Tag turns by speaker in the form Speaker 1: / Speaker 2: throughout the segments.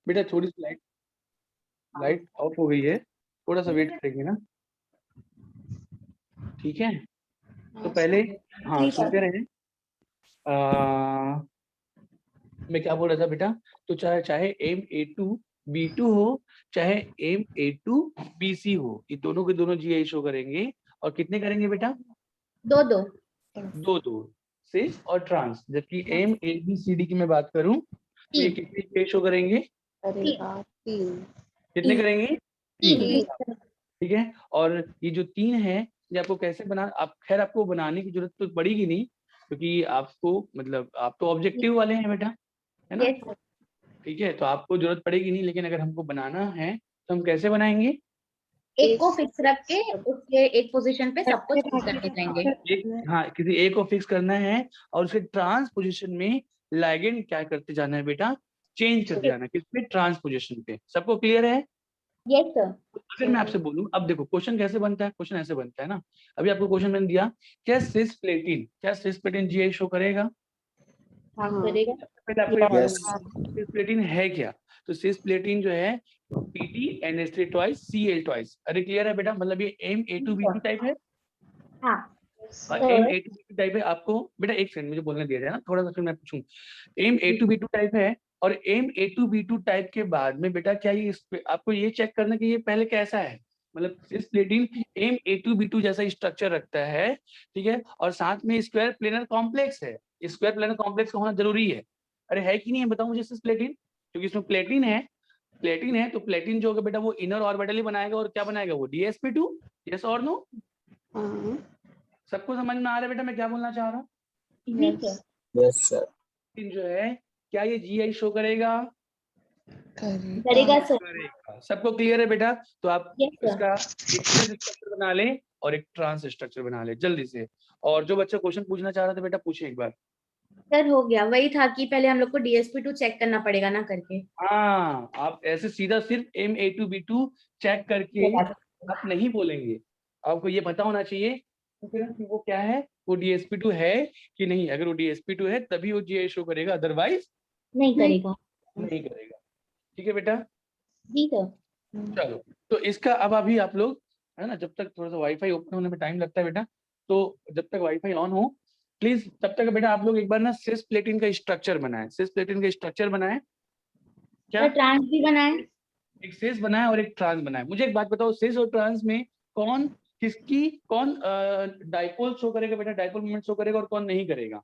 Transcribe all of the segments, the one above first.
Speaker 1: बेटा थोड़ी सी light light of हो गई है, थोड़ा सा वेट करेंगे ना, ठीक है। तो पहले हाँ सुनते रहे। मैं क्या बोल रहा था बेटा, तो चाहे चाहे M A2B2 हो, चाहे M A2BC हो, ये दोनों के दोनों GI शो करेंगे। और कितने करेंगे बेटा?
Speaker 2: दो दो
Speaker 1: दो दो, सिस और ट्रांस। जबकि MABCD की मैं बात करूं तो ये कितने GI शो करेंगे? कितने करेंगे? तीन। ठीक है। और ये जो तीन है, ये आपको कैसे बना, आप खैर आपको बनाने की जरूरत तो पड़ेगी नहीं, क्योंकि आपको मतलब आप तो ऑब्जेक्टिव वाले हैं बेटा, है ना?
Speaker 2: Yes, sir.
Speaker 1: ठीक है, तो आपको जरूरत पड़ेगी नहीं, लेकिन अगर हमको बनाना है तो हम कैसे बनाएंगे?
Speaker 2: एक को फिक्स रख के उसके एक पोजीशन पे सबको चेंज करते जाएंगे।
Speaker 1: हाँ, किसी एक को फिक्स करना है और उसके ट्रांस पोजीशन में लाइगेंड क्या करते जाना है बेटा? चेंज करते जाना है। किस पे? ट्रांस पोजीशन पे। सबको क्लियर है?
Speaker 2: Yes sir.
Speaker 1: अगर मैं आपसे बोलूं, अब देखो क्वेश्चन कैसे बनता है, क्वेश्चन ऐसे बनता है ना। अभी आपको क्वेश्चन मैंने दिया, क्या सिस्प्लेटिन GI शो करेगा?
Speaker 2: हाँ करेगा।
Speaker 1: पहले आपको ये मालूम है सिस्प्लेटिन है क्या? तो सिस्प्लेटिन जो है PT NH3 twice Cl twice. अरे क्लियर है बेटा? मतलब ये MA2B2 टाइप है
Speaker 2: हाँ
Speaker 1: और MA2B2 टाइप है। आपको बेटा एक सेकंड मुझे बोलने दिया जाए ना थोड़ा सा, फिर मैं पूछूं। MA2B2 टाइप है और MA2B2 टाइप के बाद में बेटा क्या ये आपको ये चेक करना कि ये पहले कैसा है, मतलब सिस्प्लेटिन MA2B2 जैसा स्ट्रक्चर रखता है, ठीक है। और साथ में स्क्वायर प्लेनर कॉम्प्लेक्स है, स्क्वायर प्लेनर कॉम्प्लेक्स का होना जरूरी है। अरे है कि नहीं है बताओ मुझे सिस्प्लेटिन, क्योंकि इसमें प्लेटिन है, तो प्लेटिन जो होगा बेटा वो इनर ऑर्बिटल ही बनाएगा और क्या बनाएगा वो DsP2। यस और नो? सबको समझ में आ रहा है बेटा मैं क्या बोलना चाह रहा हूँ?
Speaker 3: Yes sir.
Speaker 1: जो है क्या ये GI शो करेगा?
Speaker 2: करेगा सर।
Speaker 1: करेगा। सबको क्लियर है बेटा? तो आप
Speaker 2: यस सर।
Speaker 1: इसका एक सिस स्ट्रक्चर बना ले और एक ट्रांस स्ट्रक्चर बना ले जल्दी से। और जो बच्चा क्वेश्चन पूछना चाह रहा था बेटा पूछे एक बार।
Speaker 2: सर हो गया, वही था कि पहले हम लोग को DSP2 चेक करना पड़ेगा ना करके।
Speaker 1: हाँ, आप ऐसे सीधा सिर्फ MA2B2 चेक करके आप नहीं बोलेंगे, आपको ये पता होना चाहिए तो फिर कि वो क्या है, वो DSP2 है कि नहीं। अगर वो DSP2 है तभी वो GI शो करेगा, अदरवाइज
Speaker 2: नहीं करेगा।
Speaker 1: नहीं करेगा। ठीक है बेटा?
Speaker 2: जी सर।
Speaker 1: चलो, तो इसका अब अभी आप लोग है ना, जब तक थोड़ा सा वाईफाई ओपन होने में टाइम लगता है बेटा, तो जब तक वाईफाई ऑन हो प्लीज तब तक बेटा आप लोग एक बार ना सिस प्लेटिन का स्ट्रक्चर बनाएं। सिस प्लेटिन का स्ट्रक्चर बनाएं। क्या?
Speaker 2: सर ट्रांस भी बनाए।
Speaker 1: एक सिस बनाए और एक ट्रांस बनाए। मुझे एक बात बताओ, सिस और ट्रांस में कौन किसकी कौन डाइपोल शो करेगा बेटा, डाइपोल मोमेंट शो करेगा और कौन नहीं करेगा?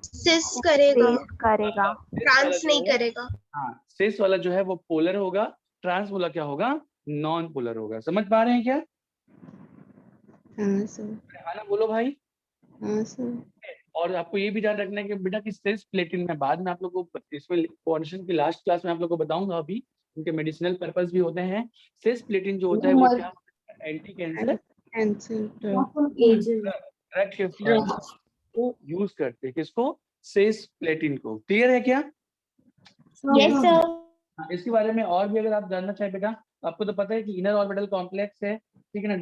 Speaker 4: सिस करेगा,
Speaker 5: करेगा,
Speaker 4: ट्रांस नहीं करेगा।
Speaker 1: हाँ, सिस वाला जो है वो पोलर होगा, ट्रांस वाला क्या होगा? नॉन पोलर होगा। समझ पा रहे हैं क्या?
Speaker 3: हाँ सर।
Speaker 1: हाँ ना, बोलो भाई।
Speaker 3: हाँ सर।
Speaker 1: और आपको ये भी ध्यान रखना है कि बेटा कि सिस प्लेटिन में बाद में आप लोग को इसमें कोऑर्डिनेशन की लास्ट क्लास में आप लोग को बताऊंगा, अभी उनके मेडिसिनल पर्पस भी होते हैं। सिस प्लेटिन जो होता है वो क्या होता है? एंटी कैंसर ड्रग के फॉर्म को यूज करते हैं। किसको? सिस प्लेटिन को। क्लियर है क्या?
Speaker 2: Yes sir.
Speaker 1: हाँ, इसके बारे में और भी अगर आप जानना चाहें बेटा, आपको तो पता है कि इनर ऑर्बिटल कॉम्प्लेक्स है, ठीक है ना।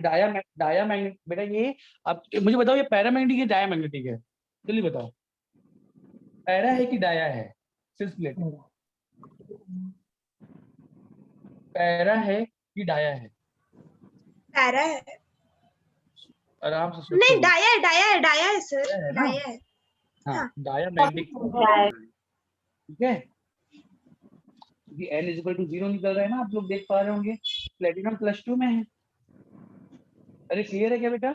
Speaker 1: डायामैग्नेटिक बेटा ये आप मुझे बताओ, ये पैरामैग्नेटिक है डायामैग्नेटिक है? जल्दी बताओ, पैरा है कि डाया है? सिस प्लेटिन पैरा है कि डाया है?
Speaker 4: पैरा है।
Speaker 1: आराम से
Speaker 4: नहीं,
Speaker 1: सोचो।
Speaker 4: डाया है, डाया है, डाया है सर,
Speaker 1: डाया है ना?
Speaker 4: डाया है।
Speaker 1: हाँ, डायामैग्नेटिक ठीक है, क्योंकि N=0 निकल रहा है ना, आप लोग देख पा रहे होंगे। प्लेटिनम +2 में है। अरे क्लियर है क्या बेटा?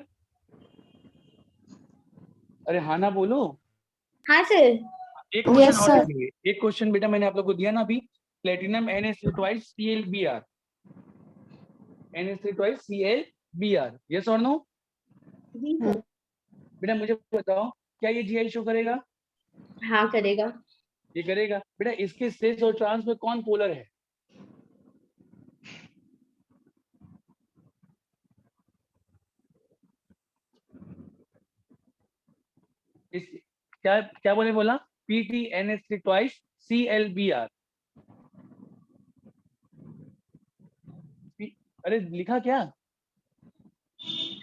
Speaker 1: अरे हाँ ना बोलो।
Speaker 2: हाँ सर।
Speaker 1: एक क्वेश्चन और देखेंगे, एक क्वेश्चन बेटा मैंने आप लोग को दिया ना अभी, platinum NH3 twice ClBr, NH3 twice ClBr, yes और नो?
Speaker 2: जी सर।
Speaker 1: बेटा मुझे बताओ, क्या ये GI शो करेगा?
Speaker 2: हाँ करेगा।
Speaker 1: ये करेगा। बेटा इसके सिस और ट्रांस में कौन पोलर है? इस क्या क्या बोला? PT NH3 twice ClBr। अरे लिखा क्या?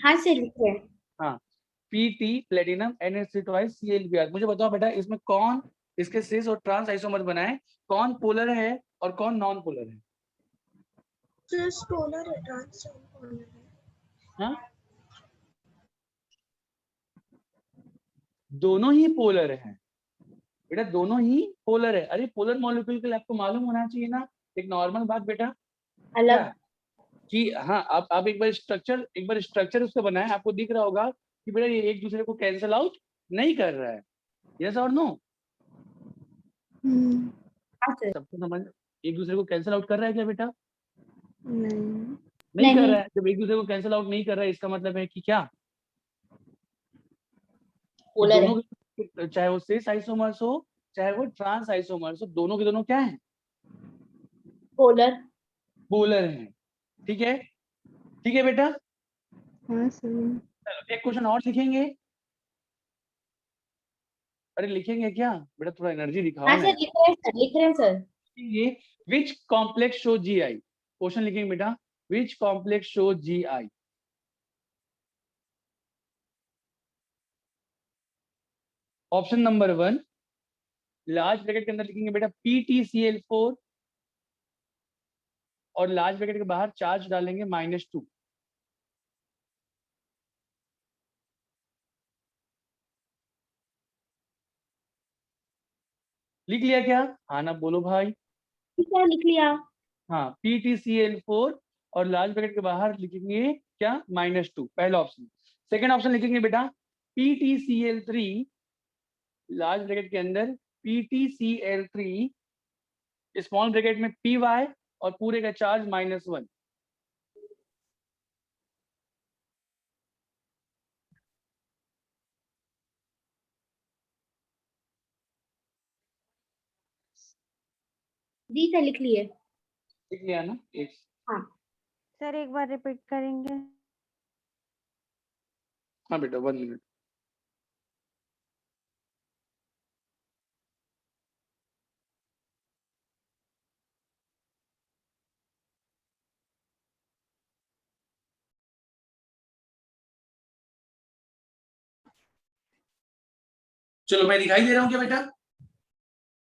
Speaker 2: हाँ सर लिखे।
Speaker 1: हाँ, PT platinum NH3 twice ClBr। मुझे बताओ बेटा इसमें कौन इसके सिस और ट्रांस आइसोमर बनाए, कौन पोलर है और कौन नॉन पोलर है?
Speaker 4: सिस पोलर है, ट्रांस पोलर है।
Speaker 1: हाँ, दोनों ही पोलर हैं बेटा, दोनों ही पोलर है। अरे पोलर मॉलिक्यूल के लिए आपको मालूम होना चाहिए ना एक नॉर्मल बात बेटा,
Speaker 2: अलग
Speaker 1: कि हाँ आप एक बार स्ट्रक्चर उसका बनाए, आपको दिख रहा होगा कि बेटा ये एक दूसरे को कैंसिल आउट नहीं कर रहा है। यस और नो? सबको समझ, एक दूसरे को कैंसिल आउट कर रहा है क्या बेटा? नहीं कर रहा है। जब एक दूसरे को कैंसिल आउट नहीं कर रहा है, इसका मतलब है कि क्या?
Speaker 2: पोलर है।
Speaker 1: दोनों, चाहे वो सिस आइसोमर्स हो चाहे वो ट्रांस आइसोमर्स हो, दोनों के दोनों क्या है?
Speaker 2: पोलर
Speaker 1: पोलर हैं। ठीक है, ठीक है बेटा।
Speaker 3: हाँ सर।
Speaker 1: चलो एक क्वेश्चन और लिखेंगे। अरे लिखेंगे क्या बेटा, थोड़ा एनर्जी दिखाओ
Speaker 2: हाँ
Speaker 1: ना।
Speaker 2: सर, लिख रहे हैं सर।
Speaker 1: ये which complex show GI, question लिखेंगे बेटा, which complex show GI? Option number 1, large bracket के अंदर लिखेंगे बेटा PtCl4 और लार्ज ब्रैकेट के बाहर चार्ज डालेंगे -2। लिख लिया क्या? हाँ ना बोलो भाई।
Speaker 2: क्या लिख लिया?
Speaker 1: हाँ, PtCl4 और लार्ज ब्रैकेट के बाहर लिखेंगे क्या? -2, पहला ऑप्शन। सेकंड ऑप्शन लिखेंगे बेटा PtCl3, लार्ज ब्रैकेट के अंदर PtCl3 स्मॉल ब्रैकेट में Py और पूरे का चार्ज -1।
Speaker 2: जी सर, लिख लिए।
Speaker 1: लिख लिया ना? एक
Speaker 2: हाँ
Speaker 5: सर एक बार रिपीट करेंगे?
Speaker 1: हाँ बेटा 1 मिनट। चलो मैं दिखाई दे रहा हूँ क्या बेटा?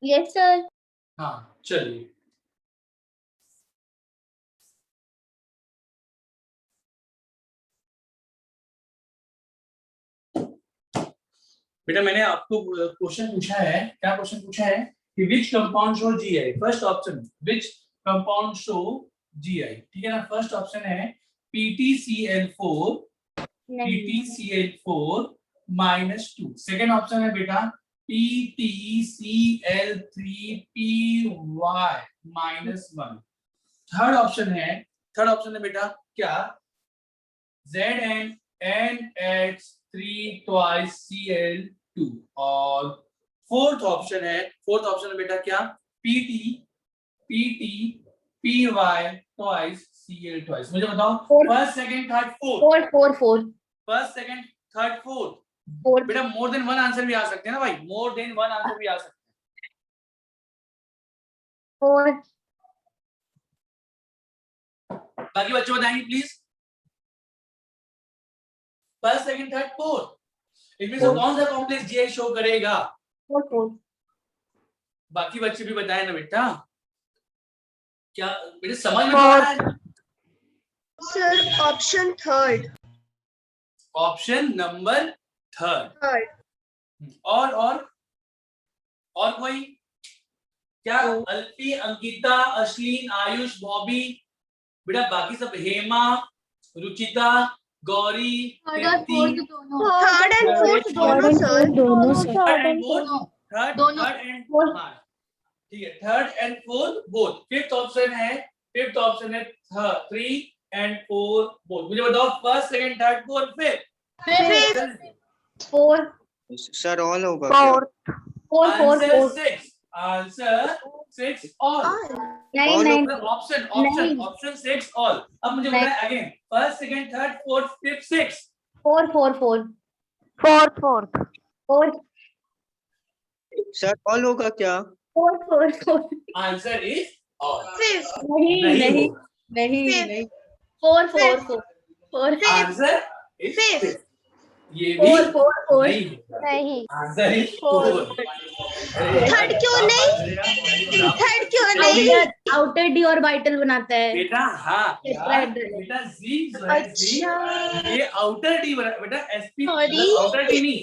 Speaker 2: Yes sir.
Speaker 1: हाँ चलिए। बेटा मैंने आपको क्वेश्चन पूछा है, क्या क्वेश्चन पूछा है कि विच compound show GI? First option which compound show GI, ठीक है ना? फर्स्ट ऑप्शन है PtCl4 -2। सेकंड ऑप्शन है बेटा PtCl3Py -1। थर्ड ऑप्शन है बेटा क्या? ZnNH3 twice Cl2। और फोर्थ ऑप्शन है बेटा क्या? PtPy twice Cl twice। मुझे बताओ first second third fourth. First second third fourth. बेटा मोर देन वन आंसर भी आ सकते हैं ना भाई, मोर देन वन आंसर भी आ सकते हैं। बाकी बच्चे बताएंगे please. First second third fourth, इनमें से कौन सा कॉम्प्लेक्स GI शो करेगा? बाकी बच्चे भी बताए ना बेटा, क्या बेटा समझ में आ रहा है?
Speaker 4: Sir option third.
Speaker 1: Option number third. और कोई क्या? अल्पी, अंकिता, अश्लीन, आयुष, बॉबी, बेटा बाकी सब Hema, Ruchita, Gauri,
Speaker 4: third and fourth दोनों सर।
Speaker 1: थर्ड एंड फोर्थ, हाँ ठीक है, third and fourth both. Fifth option है 3 एंड 4 बोथ। मुझे बताओ first second third fourth fifth.
Speaker 3: Sir all होगा
Speaker 1: आंसर 6 ऑल। Option 6 all. अब मुझे बताएं again, first second third fourth fifth six.
Speaker 5: Fourth.
Speaker 3: Sir all होगा क्या?
Speaker 1: Answer is all.
Speaker 2: नहीं।
Speaker 1: Answer is
Speaker 4: fifth.
Speaker 1: ये भी
Speaker 5: नहीं।
Speaker 1: Answer is 4।
Speaker 4: थर्ड क्यों नहीं? थर्ड क्यों नहीं?
Speaker 2: आउटर डी ऑर्बिटल बनाता है
Speaker 1: बेटा हाँ यार,
Speaker 2: टेट्राहेड्रल।
Speaker 1: बेटा जिंक जो है जिंक,
Speaker 4: अच्छा
Speaker 1: ये आउटर डी बना बेटा sp
Speaker 4: Sorry.
Speaker 1: आउटर डी नहीं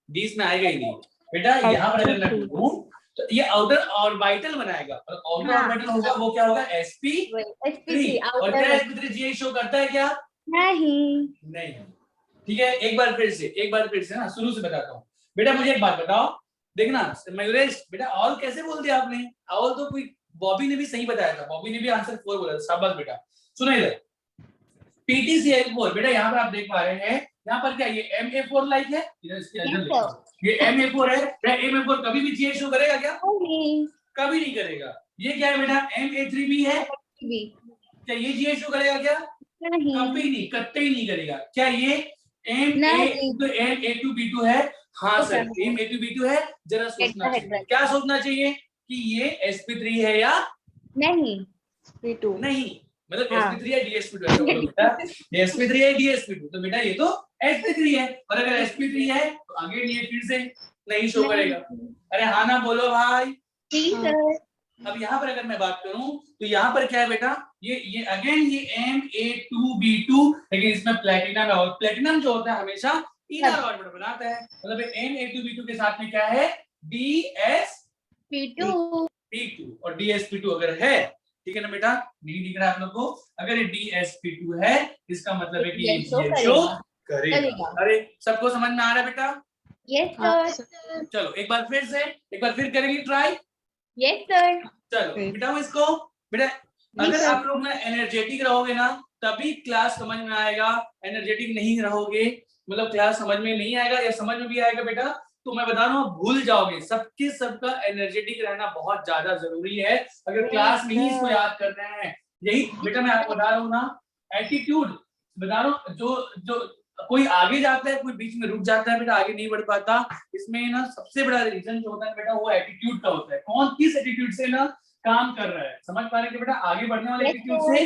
Speaker 1: डी इसमें आएगा ही नहीं बेटा। यहाँ पर अगर मैं बोलूं तो ये आउटर ऑर्बिटल बनाएगा और आउटर
Speaker 2: हाँ।
Speaker 1: ऑर्बिटल होगा वो क्या होगा sp3
Speaker 2: sp3
Speaker 1: और क्या
Speaker 2: आउटर
Speaker 1: sp3 GH शो करता है क्या?
Speaker 2: नहीं
Speaker 1: नहीं। ठीक है एक बार फिर से ना शुरू से बताता हूँ बेटा। मुझे एक बात बताओ, देखना मयूरेश बेटा ऑल कैसे बोल दिया आपने? ऑल तो कोई बॉबी ने भी सही बताया था, बॉबी ने भी आंसर 4 बोला था। शाबाश बेटा। सुनो इधर PTCl4 बेटा, यहाँ पर आप देख पा रहे हैं यहाँ पर क्या ये Ma4 लाइक है, इधर इसके अंदर लिखो ये Ma4 है। Ma4 कभी भी GH शो करेगा क्या? कभी नहीं करेगा। ये क्या है बेटा? Ma3b है, क्या ये GH शो करेगा क्या?
Speaker 2: नहीं
Speaker 1: कभी नहीं, कतई ही नहीं करेगा। क्या ये Ma2B2 है? हाँ सर Ma2B2 है। जरा सोचना चाहिए, क्या सोचना चाहिए कि ये sp3 है या
Speaker 2: नहीं
Speaker 1: नहीं, मतलब
Speaker 2: हाँ।
Speaker 1: sp3 है dsp2 ऐसा बोलो बेटा। ये sp3 है dsp2 तो बेटा ये तो sp3 है, और अगर sp3 है तो आगे ये फिर से नहीं शो करेगा। अरे हाँ ना बोलो भाई। अब यहाँ पर अगर मैं बात करूं तो यहाँ पर क्या है बेटा? ये अगेन ये Ma2B2, लेकिन इसमें प्लेटिनम है और प्लेटिनम जो होता है हमेशा इनर ऑर्बिटल बनाता है। मतलब Ma2B2 के साथ में क्या है? dsp2 और dsp2 अगर है, ठीक है ना बेटा? नहीं दिख रहा है आप लोग को? अगर ये dsp2 है इसका मतलब है कि ये शो करेगा। अरे सबको समझ में आ रहा है बेटा?
Speaker 2: यस सर
Speaker 1: चलो एक बार फिर करेंगे ट्राई।
Speaker 2: यस सर
Speaker 1: चलो मिटाओ इसको बेटा। अगर आप लोग ना एनर्जेटिक रहोगे ना तभी क्लास समझ में आएगा, एनर्जेटिक नहीं रहोगे मतलब क्लास समझ में नहीं आएगा, या समझ में भी आएगा बेटा तो मैं बता रहा हूँ भूल जाओगे। सबका एनर्जेटिक रहना बहुत ज्यादा जरूरी है अगर क्लास में ही इसको याद करना है। यही बेटा मैं आपको बता रहा हूँ ना, एटीट्यूड बता रहा हूँ। जो कोई आगे जाता है कोई बीच में रुक जाता है बेटा, आगे नहीं बढ़ पाता। इसमें ना सबसे बड़ा रीजन जो होता है बेटा वो एटीट्यूड का होता है। कौन किस एटीट्यूड से ना काम कर रहा है, समझ पा रहे हैं बेटा? आगे बढ़ने वाले एटीट्यूड से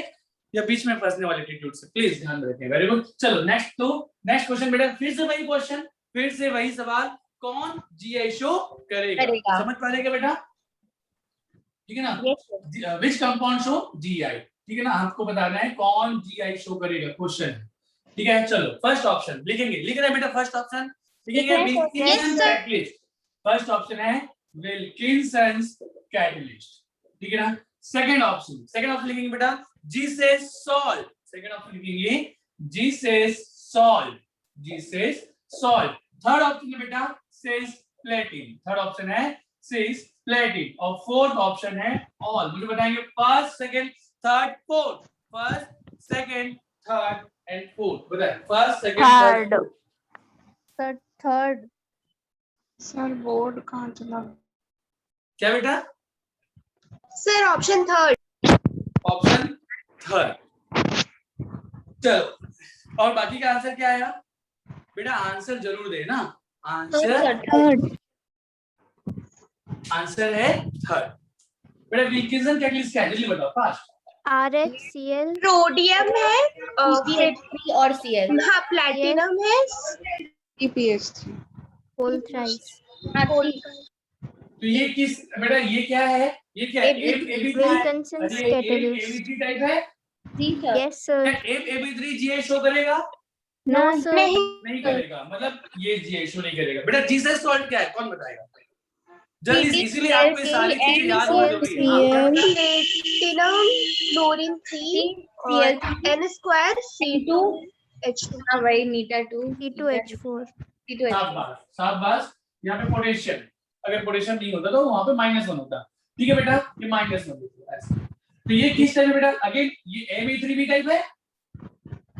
Speaker 1: या बीच में फंसने वाले एटीट्यूड से? प्लीज ध्यान रखें। Very good. चलो नेक्स्ट क्वेश्चन बेटा, फिर से वही क्वेश्चन, फिर से वही सवाल, कौन GI शो करेगा? समझ पा रहे हैं बेटा? ठीक है ना? विच कंपाउंड शो GI, ठीक है ना? आपको बताना है कौन GI शो करेगा, क्वेश्चन। ठीक है चलो फर्स्ट ऑप्शन लिखेंगे, लिख रहे हैं बेटा? फर्स्ट ऑप्शन लिखेंगे विल्किंसन कैटलिस्ट। फर्स्ट ऑप्शन है विल्किंसन्स कैटलिस्ट, ठीक है ना? सेकंड ऑप्शन लिखेंगे बेटा G से सॉल्ट। सेकंड ऑप्शन लिखेंगे G से सॉल्ट। थर्ड ऑप्शन है बेटा सिस प्लेटिन। थर्ड ऑप्शन है सिस प्लेटिन और फोर्थ ऑप्शन है ऑल। मुझे बताएंगे first second third fourth, first second third and fourth. बताएं first second third
Speaker 5: sir third.
Speaker 4: Sir board कहाँ चला?
Speaker 1: क्या बेटा?
Speaker 4: Sir option third.
Speaker 1: चलो और बाकी का आंसर क्या आया बेटा? आंसर जरूर दे ना। आंसर है थर्ड बेटा। विल्किंसन कैटलिस्ट क्या है जल्दी बताओ फास्ट।
Speaker 5: RHCl
Speaker 4: रोडियम है
Speaker 2: CH3 और Cl।
Speaker 4: हाँ प्लैटिनम है
Speaker 3: PPH3
Speaker 5: whole thrice
Speaker 1: तो ये किस बेटा ये क्या है? ये क्या है?
Speaker 5: Wilkinson's catalyst।
Speaker 1: AB3 टाइप है?
Speaker 5: yes sir
Speaker 1: AB3 GH show करेगा?
Speaker 5: no sir
Speaker 1: नहीं करेगा, मतलब ये GH शो नहीं करेगा बेटा। जी से सॉल्ट क्या है कौन बताएगा जल्दी से? इसीलिए आपको ये सारी चीजें याद होना जरूरी है।
Speaker 4: Platinum chlorine 3 N square C2H2
Speaker 2: हाँ वही मीटा 2
Speaker 5: C2H4
Speaker 1: शाबाश। यहाँ पे पोटेशियम, अगर पोटेशियम नहीं होता तो वहां पे -1 होता। ठीक है बेटा ये -1 ऐसे। तो ये किस टाइप है बेटा? अगेन ये Ma3b टाइप है?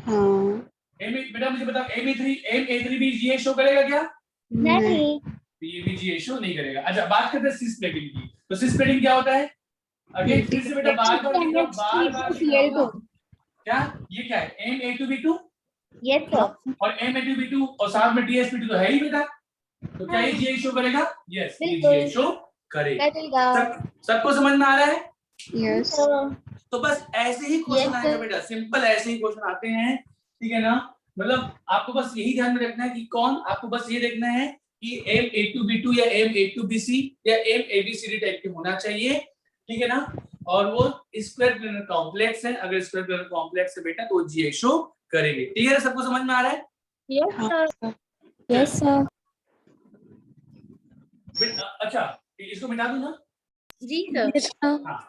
Speaker 3: हाँ
Speaker 1: बेटा मुझे बताओ Ma3b GH शो करेगा क्या?
Speaker 2: नहीं
Speaker 1: तो ये भी GH शो नहीं करेगा। अच्छा बात करते हैं सिस प्लेटिन की। तो सिस प्लेटिन क्या होता है? अगेन फिर से बेटा बार-बार क्या ये क्या है? Ma2b2
Speaker 2: यस सर
Speaker 1: और Ma2b2 और साथ में dsp2 तो है ही बेटा। तो क्या ये GH शो करेगा? यस ये GH शो करेगा। सबको समझ में आ रहा है?
Speaker 3: यस
Speaker 1: तो बस ऐसे ही क्वेश्चन आएगा बेटा, सिंपल ऐसे ही क्वेश्चन आते हैं। ठीक है ना? मतलब आपको बस यही ध्यान में रखना है कि कौन, आपको बस ये देखना है कि M A2B2 या M A2BC या MABCD टाइप के होना चाहिए, ठीक है ना। और वो स्क्वायर प्लेनर कॉम्प्लेक्स है, अगर स्क्वायर प्लेनर कॉम्प्लेक्स है बेटा तो GI शो करेंगे। ठीक है, सबको समझ में आ रहा है?
Speaker 2: Yes sir.
Speaker 5: Yes, sir.
Speaker 1: अच्छा, इसको मिटा दूं ना?
Speaker 2: जी सर।
Speaker 5: Yes, sir.
Speaker 1: हाँ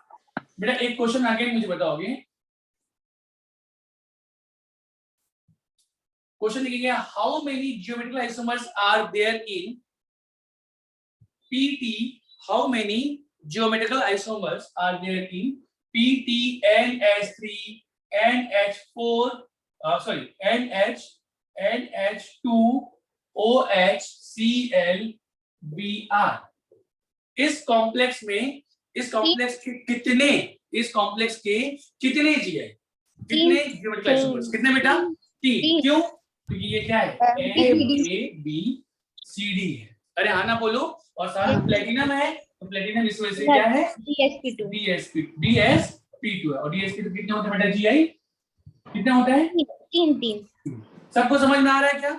Speaker 1: बेटा, एक क्वेश्चन आगे मुझे बताओगे। क्वेश्चन लिखेंगे, how many geometrical isomers are there in PT? How many geometrical isomers are there in PT NH3 NH4 sorry NH2 OH Cl Br? इस कॉम्प्लेक्स में, इस कॉम्प्लेक्स के कितने, इस कॉम्प्लेक्स के कितने GI, कितने ज्योमेट्रिकल आइसोमर्स, कितने बेटा? 3। क्यों? क्योंकि ये क्या है, ABCD है। अरे आना बोलो। और सारा प्लेटिनम है, तो प्लेटिनम इस वजह से क्या है, DsP2 है। और DsP2 कितने होते हैं बेटा GI, कितना होता है?
Speaker 2: 3।
Speaker 1: सबको समझ में आ रहा है क्या?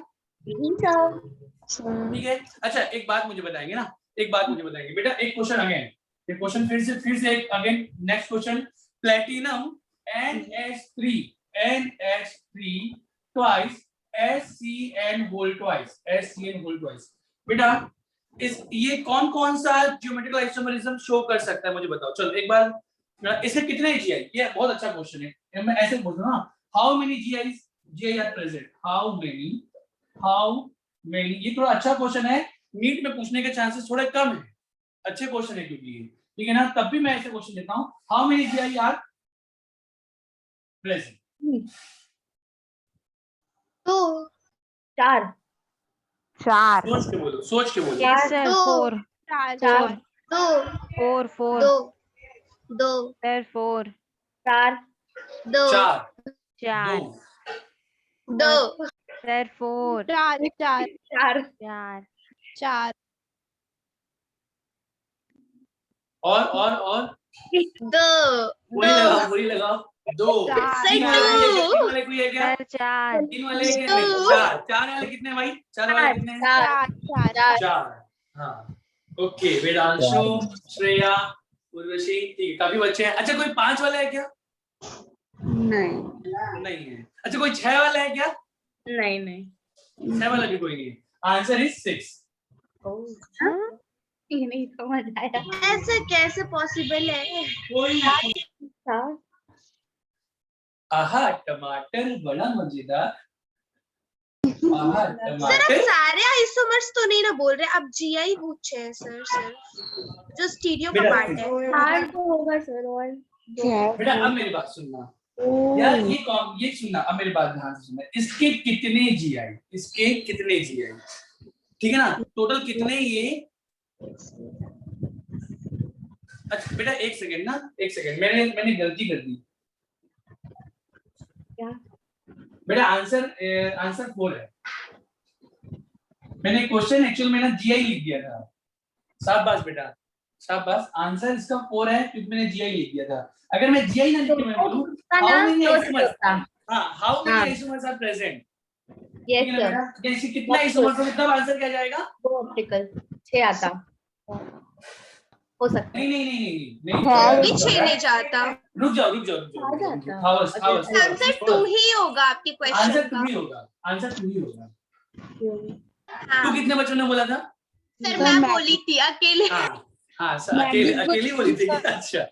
Speaker 3: Sir.
Speaker 1: ठीक है। अच्छा, एक बात मुझे बताएंगे ना, एक बात मुझे बताएंगे बेटा। एक क्वेश्चन अगेन, ये क्वेश्चन फिर से एक again next question. Platinum NH3 twice SCN whole twice. बेटा इस ये कौन कौन सा ज्योमेट्रिकल आइसोमरिज्म शो कर सकता है मुझे बताओ। चलो एक बार, इसके कितने GI? ये बहुत अच्छा क्वेश्चन है। मैं ऐसे बोल रहा हूं, how many GI are present, how many. ये थोड़ा अच्छा क्वेश्चन है, नीट में पूछने के चांसेस थोड़े कम है, अच्छे क्वेश्चन है क्योंकि ये, ठीक है ना। तब भी मैं ऐसे क्वेश्चन लेता हूं, how many GI are present?
Speaker 4: 2
Speaker 2: 4
Speaker 1: सोच के बोलो, सोच के बोलो।
Speaker 5: Yes, sir.
Speaker 4: 2
Speaker 5: 4.
Speaker 2: 4
Speaker 4: 2
Speaker 5: 4. 4.
Speaker 4: 2 2
Speaker 5: Sir, 4.
Speaker 2: 4
Speaker 4: 2
Speaker 1: 4
Speaker 5: 4.
Speaker 4: 2
Speaker 5: Sir, 4.
Speaker 4: 4
Speaker 2: 4
Speaker 5: 4.
Speaker 4: 4
Speaker 1: और
Speaker 4: 2
Speaker 1: वही लगाओ 2। तीन वाले कोई है क्या?
Speaker 5: Sir, 4.
Speaker 1: 3 वाले हैं क्या? नहीं, 4 वाले कितने भाई? 4 वाले कितने हैं? 4। हाँ ओके, वेदांशु, श्रेया, उर्वशी, ठीक है, काफी बच्चे हैं। अच्छा, कोई 5 वाला है क्या? नहीं है। अच्छा, कोई 6 वाला है क्या?
Speaker 2: नहीं
Speaker 1: 6 वाला भी कोई नहीं है। Answer is 6।
Speaker 2: ये नहीं समझ आया।
Speaker 4: ऐसे कैसे पॉसिबल है?
Speaker 1: कोई नहीं।
Speaker 2: हाँ,
Speaker 1: आहा टमाटर बड़ा मजेदार। आहा
Speaker 4: सर आप
Speaker 1: टमाटर।
Speaker 4: सारे आइसोमर्स तो नहीं ना बोल रहे, आप GI पूछे हैं सर, जो स्टीरियो का
Speaker 1: बेटा,
Speaker 4: पार्ट है।
Speaker 2: हार्ड तो होगा सर। और
Speaker 1: बेटा अब मेरी बात सुनना यार, ये सुनना, अब मेरी बात ध्यान से सुनना। इसके कितने GI, इसके कितने GI, ठीक है ना, टोटल कितने ये। अच्छा बेटा एक सेकंड ना, एक सेकंड, मैंने गलती कर दी।
Speaker 2: क्या?
Speaker 1: बेटा आंसर 4 है। मैंने क्वेश्चन एक्चुअल में ना GI लिख दिया था। शाबाश बेटा, शाबाश। आंसर इसका 4 है क्योंकि मैंने GI लिख दिया था। अगर मैं GI ना लिख के मैं बोलूं how many isomers, how many isomers are present,
Speaker 2: yes sir.
Speaker 1: जैसे कितना आइसोमर्स होगा तब आंसर क्या जाएगा?
Speaker 2: 2 ऑप्टिकल 6 आता हो सकता है।
Speaker 1: नहीं,
Speaker 4: ये 6 नहीं जाता।
Speaker 1: रुक जाओ।
Speaker 4: आंसर 2 ही होगा आपके क्वेश्चन
Speaker 1: आंसर
Speaker 4: का।
Speaker 1: 2 ही होगा, आंसर 2 ही होगा।
Speaker 4: हाँ
Speaker 1: तू कितने बच्चों ने बोला था?
Speaker 4: सर, मैं बोली थी अकेले।
Speaker 1: हाँ अकेली बोली थी। अच्छा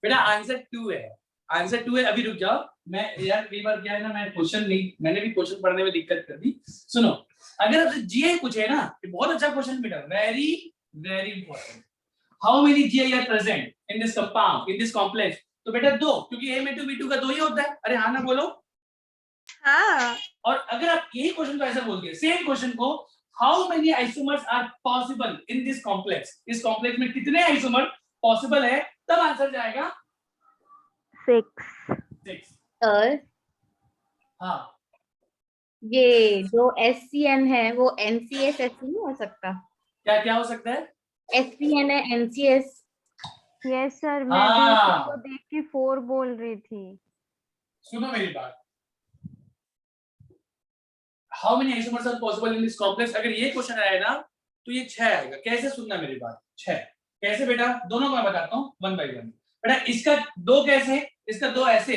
Speaker 1: बेटा आंसर 2 है, आंसर 2 है। अभी रुक जाओ, मैं यार कई बार क्या है ना, मैं क्वेश्चन नहीं, मैंने भी क्वेश्चन पढ़ने में दिक्कत कर दी। सुनो, अगर आपसे GI पूछे ना, ये बहुत अच्छा क्वेश्चन बेटा, very very important. How many GI are present in this compound, in this complex? तो बेटा 2, क्योंकि A2B2 का 2 ही होता है। अरे हाँ ना बोलो।
Speaker 4: हाँ
Speaker 1: और अगर आप यही क्वेश्चन को ऐसा बोल दिए, सेम क्वेश्चन को, how many isomers are possible in this complex, इस कॉम्प्लेक्स में कितने आइसोमर पॉसिबल है, तब आंसर जाएगा 6।
Speaker 2: सर
Speaker 1: हाँ
Speaker 2: ये जो SCN है वो NCS नहीं हो सकता?
Speaker 1: क्या हो सकता है?
Speaker 2: SCN है NCS।
Speaker 5: यस सर, मैं भी इसको देख के 4 बोल रही थी।
Speaker 1: सुनो मेरी बात, how many isomers are possible in this complex, अगर ये क्वेश्चन आया ना तो ये 6 आएगा। कैसे सुनना मेरी बात, 6 कैसे बेटा, दोनों को मैं बताता हूँ 1 by 1। बेटा इसका 2 कैसे, इसका 2 ऐसे,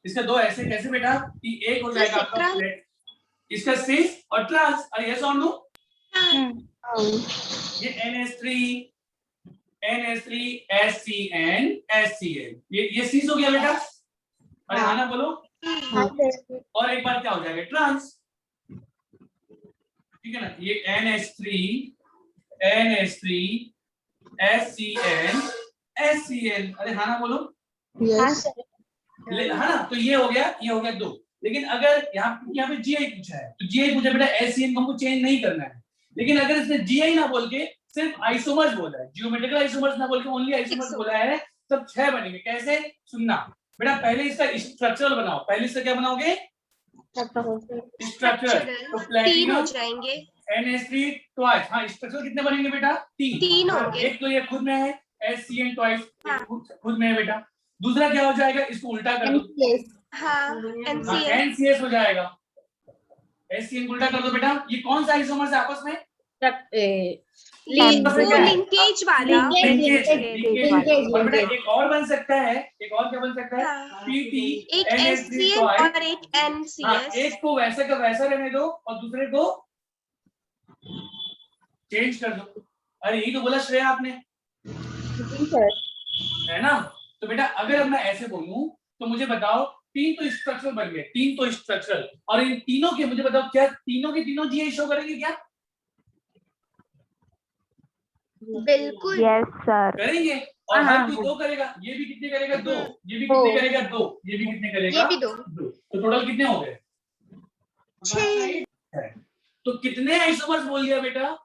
Speaker 1: इसका 2 ऐसे कैसे बेटा कि एक हो जाएगा आपका फ्लैट, इसका सिस और ट्रांस। अरे यस और नो, ये NH3 SCN HCl, ये सिस हो गया बेटा। अरे हाँ ना बोलो। और एक बार क्या हो जाएगा ट्रांस, ठीक है ना, ये NH3 SCN HCl। अरे हाँ ना बोलो।
Speaker 3: Yes.
Speaker 1: हाँ ना, तो ये हो गया 2। लेकिन अगर यहाँ पे GI पूछा है तो GI पूछा बेटा SCN को हमको चेंज नहीं करना है। लेकिन अगर इसने GI ना बोल के सिर्फ आइसोमर्स बोला है, जियोमेट्रिकल आइसोमर्स ना बोल के ओनली आइसोमर्स बोला है, तब 6 बनेंगे। कैसे सुनना बेटा, पहले इसका स्ट्रक्चरल बनाओ। पहले इसका क्या बनाओगे, स्ट्रक्चर। तो
Speaker 4: 3
Speaker 1: प्लैटिनम
Speaker 4: हो जाएंगे।
Speaker 1: NH3 twice. हाँ स्ट्रक्चर कितने बनेंगे बेटा, 3
Speaker 4: होंगे।
Speaker 1: एक तो ये खुद में है SCN ट्वाइस,
Speaker 4: हाँ।
Speaker 1: खुद में है बेटा। दूसरा क्या हो जाएगा, इसको उल्टा कर दो।
Speaker 4: हाँ NCl।
Speaker 1: NCS हो जाएगा। SCN उल्टा कर दो बेटा। ये कौन सा आइसोमर्स है आपस में,
Speaker 4: वो लिंकेज वाला।
Speaker 1: और बेटा एक और बन सकता है, एक और क्या बन सकता है,
Speaker 4: हाँ।
Speaker 1: PT
Speaker 4: एक
Speaker 1: NH3
Speaker 4: HCl
Speaker 1: ट्वाइस।
Speaker 4: और एक
Speaker 1: हाँ,
Speaker 4: NCS।
Speaker 1: एक को वैसे का वैसा रहने दो और दूसरे को चेंज कर दो। अरे यही तो बोला श्रेया आपने, है ना। तो बेटा अगर मैं ऐसे बोलूं तो मुझे बताओ 3 तो स्ट्रक्चरल बन गए, 3 तो स्ट्रक्चरल, और इन तीनों के मुझे बताओ क्या तीनों के तीनों GI शो करेंगे क्या,
Speaker 4: बिल्कुल
Speaker 5: यस सर।
Speaker 1: करेंगे। और हर कोई 2 करेगा, ये भी कितने करेगा 2, ये भी कितने करेगा 2, ये भी कितने करेगा,
Speaker 4: ये भी 2।
Speaker 1: तो टोटल कितने हो गए,
Speaker 4: 6।
Speaker 1: तो कितने आइसोमर्स बोल दिया बेटा